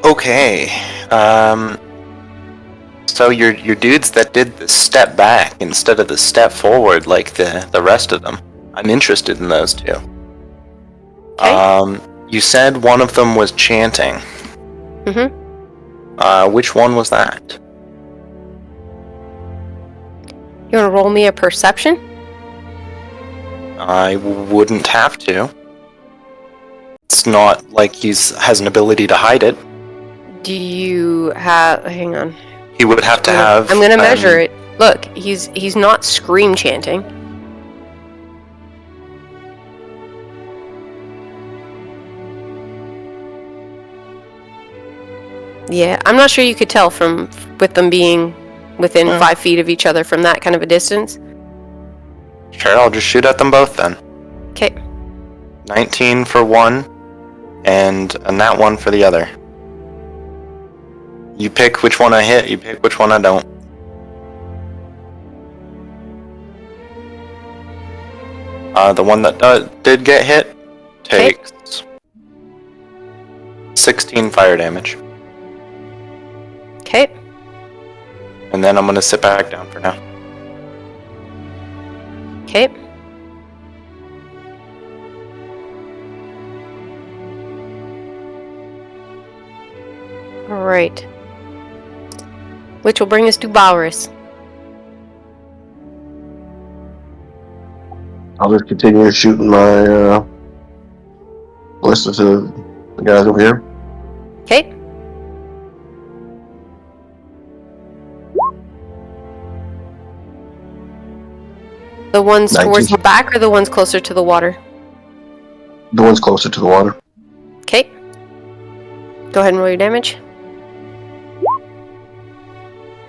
Okay. So your dudes that did the step back instead of the step forward like the rest of them. I'm interested in those two. Okay. You said one of them was chanting. Mm-hmm. Which one was that? You want to roll me a perception? I wouldn't have to. It's not like has an ability to hide it. Do you have... Hang on. He would have to have... I'm going to measure it. Look, he's not scream chanting. Yeah, I'm not sure you could tell with them being within 5 feet of each other from that kind of a distance. Sure, I'll just shoot at them both then. Okay. 19 for one, and a nat 1 for the other. You pick which one I hit, you pick which one I don't. The one that did get hit takes 16 fire damage. Okay. And then I'm going to sit back down for now. Okay. All right. Which will bring us to Baurus. I'll just continue shooting my ballista to the guys over here. Okay. The ones 19. towards the back or the ones closer to the water? The one's closer to the water. Okay. Go ahead and roll your damage.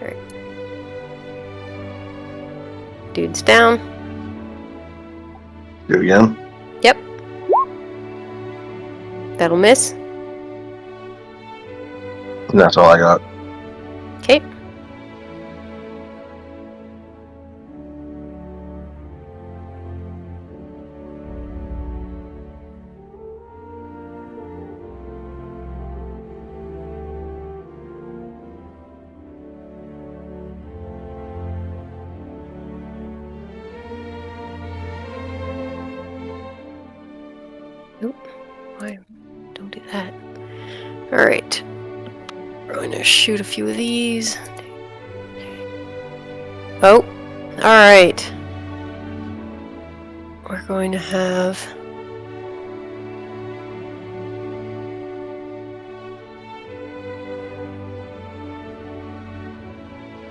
Alright. Dude's down. Do it again. Yep. That'll miss. And that's all I got. Okay. Nope. Why? Don't do that. Alright. We're going to shoot a few of these. Oh. Alright. We're going to have...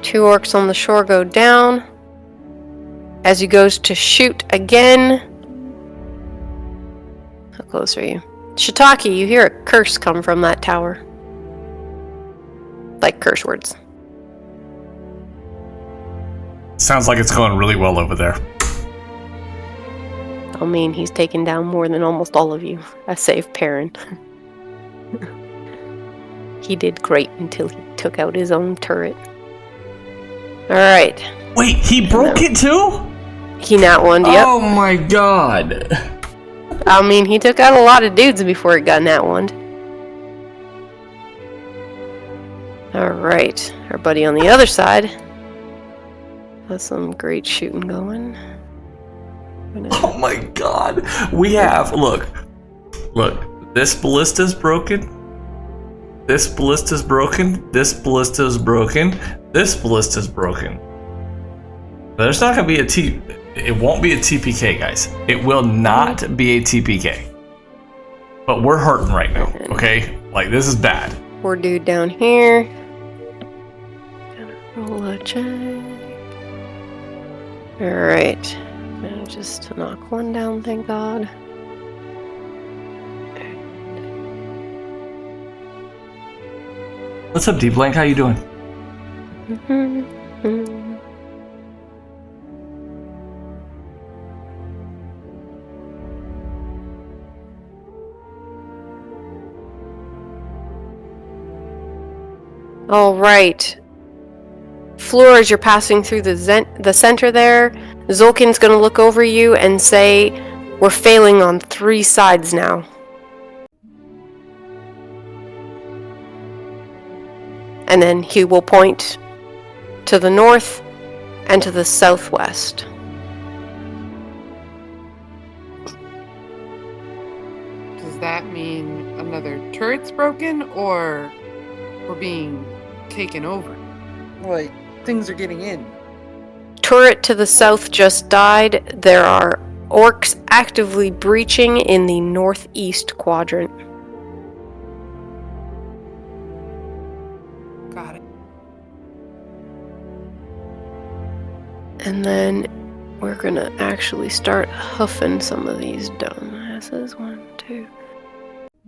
two orcs on the shore go down. As he goes to shoot again... How close are you? Shiitake, you hear a curse come from that tower. Like curse words. Sounds like it's going really well over there. I mean, he's taken down more than almost all of you. A safe Perrin. He did great until he took out his own turret. Alright. Wait, he broke it too? He nat one, yep. Oh my god. I mean, he took out a lot of dudes before it got nat one. Alright. Our buddy on the other side has some great shooting going. Oh my god. We have, look, this ballista's broken. This ballista's broken. This ballista's broken. This ballista's broken. There's not gonna be it won't be a TPK, guys. It will not be a TPK. But we're hurting right now, okay? Like, this is bad. Poor dude down here. Gonna roll a check. Alright. Just knock one down, thank God. What's up, D-Blank? How you doing? All right. Floor, as you're passing through the center there, Zolkin's going to look over you and say, "We're failing on 3 sides now." And then he will point to the north and to the southwest. Does that mean another turret's broken, or we're being taken over? Like, things are getting in. Turret to the south just died. There are orcs actively breaching in the northeast quadrant. Got it. And then we're gonna actually start huffing some of these dumbasses. 1, 2,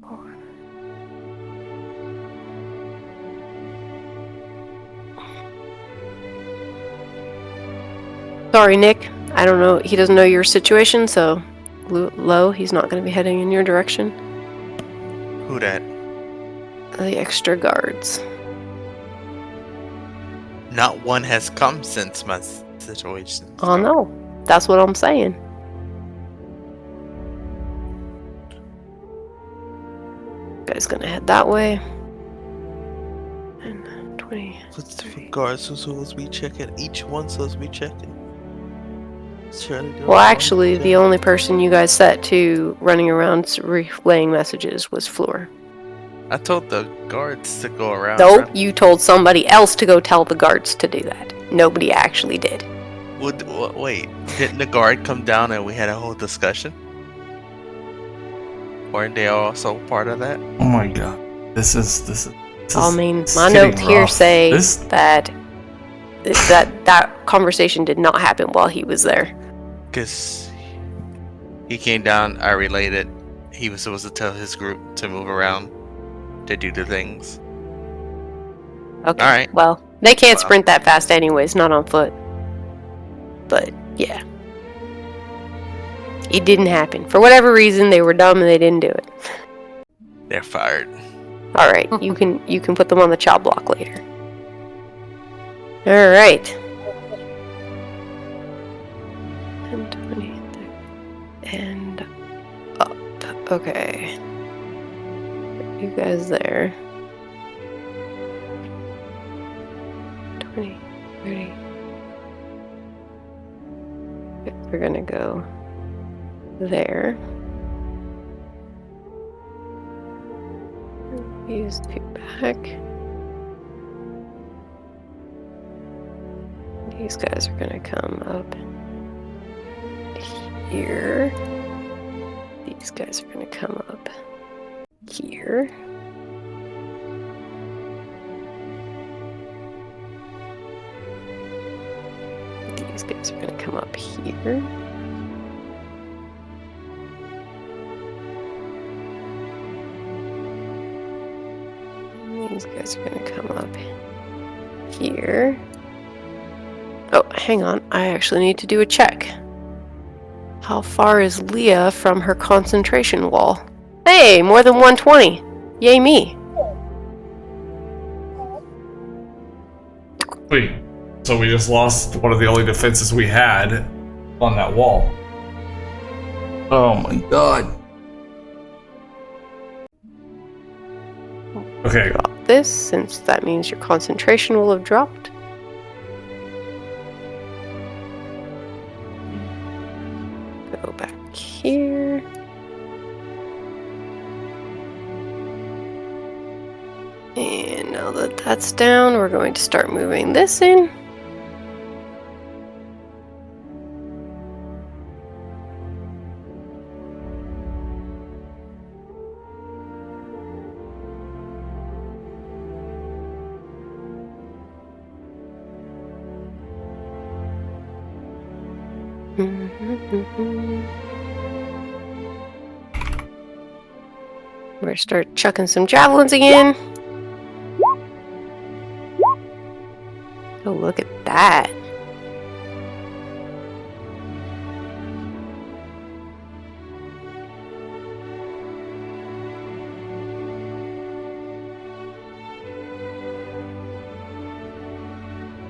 4. Sorry, Nick. I don't know. He doesn't know your situation, so low. He's not going to be heading in your direction. Who that? The extra guards. Not one has come since my situation. Oh no, that's what I'm saying. Guy's gonna head that way. And 20. What's the guards supposed to be checking? Each one supposed to be checking. Well, actually, the only person you guys set to running around relaying messages was Fleur. I told the guards to go around. Nope, you told somebody else to go tell the guards to do that. Nobody actually did. Wait, didn't the guard come down and we had a whole discussion? Weren't they also part of that? Oh my god. This is I mean, this my is getting notes here rough. say This- that conversation did not happen while he was there. Because he came down, I relayed it. He was supposed to tell his group to move around to do the things. Okay. Alright. Well, they can't Well. sprint that fast anyways, not on foot. But, yeah. It didn't happen. For whatever reason, they were dumb and they didn't do it. They're fired. Alright, you can put them on the chop block later. Alright. 10, 20, 30, and up. Okay. Put you guys there. 20, 30. Okay, we're gonna go there. Use two back. These guys are gonna come up here. These guys are gonna come up here. These guys are gonna come up here. These guys are gonna come up here. Oh, hang on. I actually need to do a check. How far is Leah from her concentration wall? Hey, more than 120. Yay me. Wait, so we just lost one of the only defenses we had on that wall. Oh my god. Okay, Drop this, since that means your concentration will have dropped. Go back here. And now that that's down, we're going to start moving this in. We're gonna start chucking some javelins again. Oh, look at that.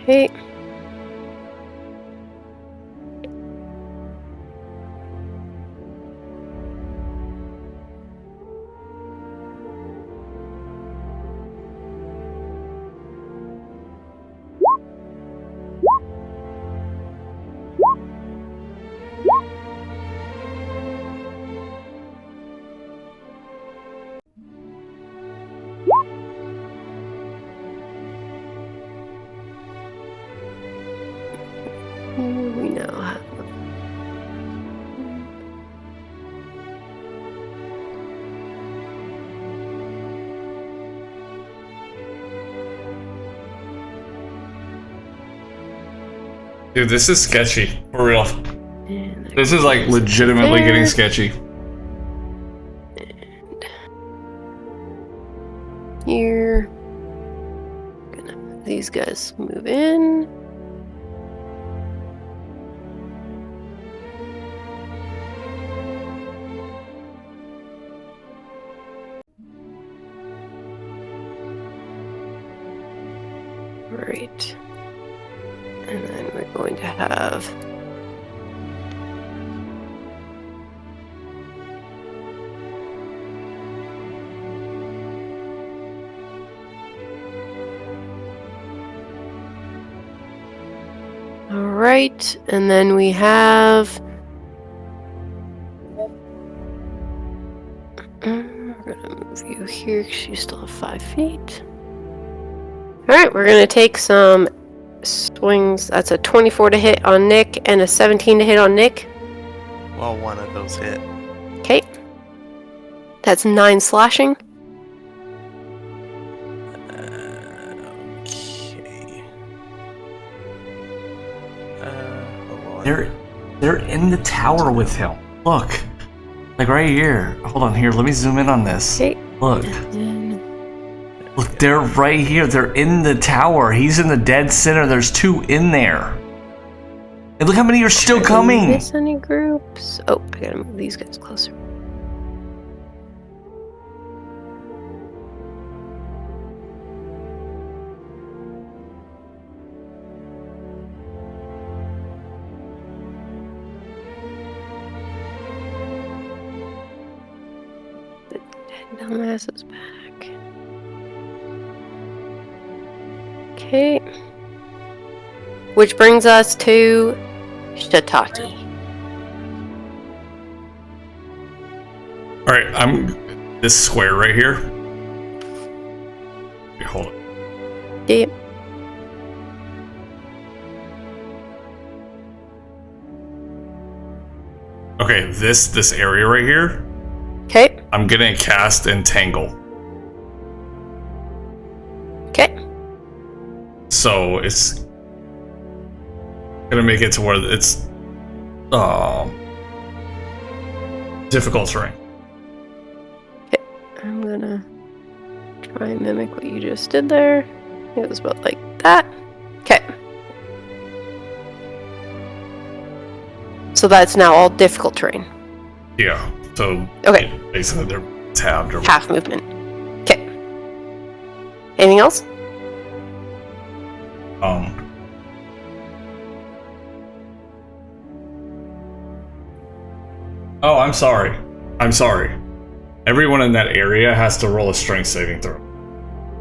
Hey. We now have dude, this is sketchy. For real. and This is like legitimately there. getting sketchy. Here. Gonna have these guys move in. Alright. And then we're going to have... Alright, and then we have... we're gonna move you here because you still have 5 feet. Alright, we're gonna take some swings. That's a 24 to hit on Nick and a 17 to hit on Nick. Well, one of those hit. Okay. That's 9 slashing. Okay. Hold on. They're in the tower with him. Look. Like right here. Hold on here. Let me zoom in on this. Okay. Look. And then... Look, they're right here. They're in the tower. He's in the dead center. There's 2 in there. And look how many are still coming. Miss any groups? Oh, I gotta move these guys closer. The dead dumbass is back. Okay. Which brings us to Shiitake. Alright, I'm this square right here. Okay, hold on. Yep. Okay, this area right here. Okay. I'm gonna cast Entangle. Okay. So it's gonna make it to where it's difficult terrain. I'm gonna try and mimic what you just did there. It was about like that. Okay. So that's now all difficult terrain. Yeah. So Okay. basically they're tabbed or Half movement. Okay. Anything else? Oh, I'm sorry. Everyone in that area has to roll a strength saving throw.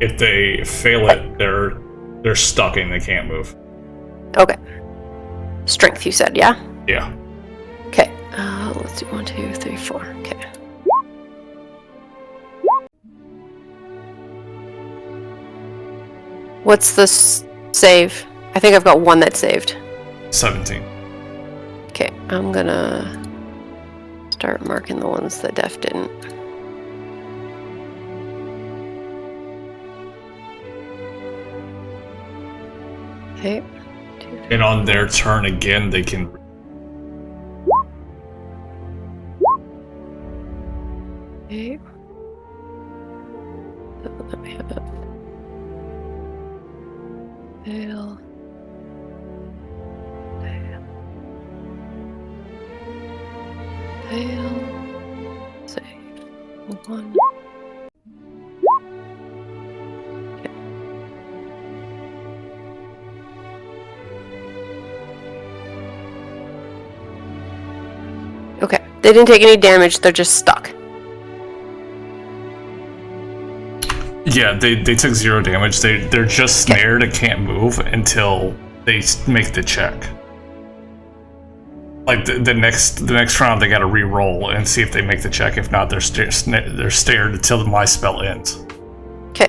If they fail it, they're stuck and they can't move. Okay. Strength, you said, yeah? Yeah. Okay. Let's do 1, 2, 3, 4. Okay. What's the save? I think I've got one that's saved. 17. Okay, I'm gonna start marking the ones that Def didn't. Okay. And on their turn again, they can. Okay. So let me have it. Fail. Fail. Fail. Save. 1. Okay. They didn't take any damage, they're just stuck. Yeah, they took 0 damage. They're just snared and can't move until they make the check. Like the next round, they got to re-roll and see if they make the check. If not, they're stared until my spell ends. Okay.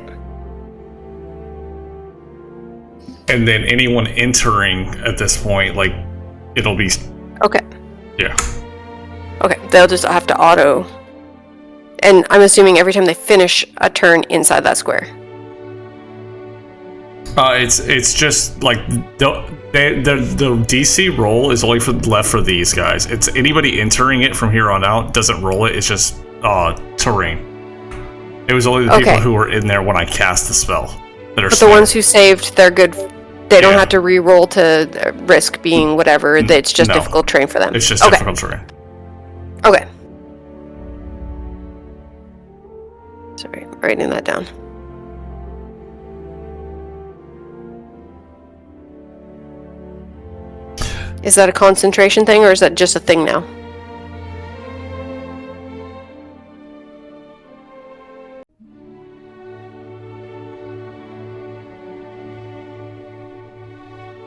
And then anyone entering at this point, like, it'll be. Okay. Yeah. Okay, they'll just have to auto. And I'm assuming every time they finish a turn inside that square. It's just like the DC roll is only left for these guys. It's anybody entering it from here on out doesn't roll it. It's just terrain. It was only the people who were in there when I cast the spell that are. But the ones who saved, they're good. They don't have to re-roll to risk being whatever. It's just difficult terrain for them. It's just difficult terrain. Okay. Sorry, I'm writing that down. Is that a concentration thing, or is that just a thing now?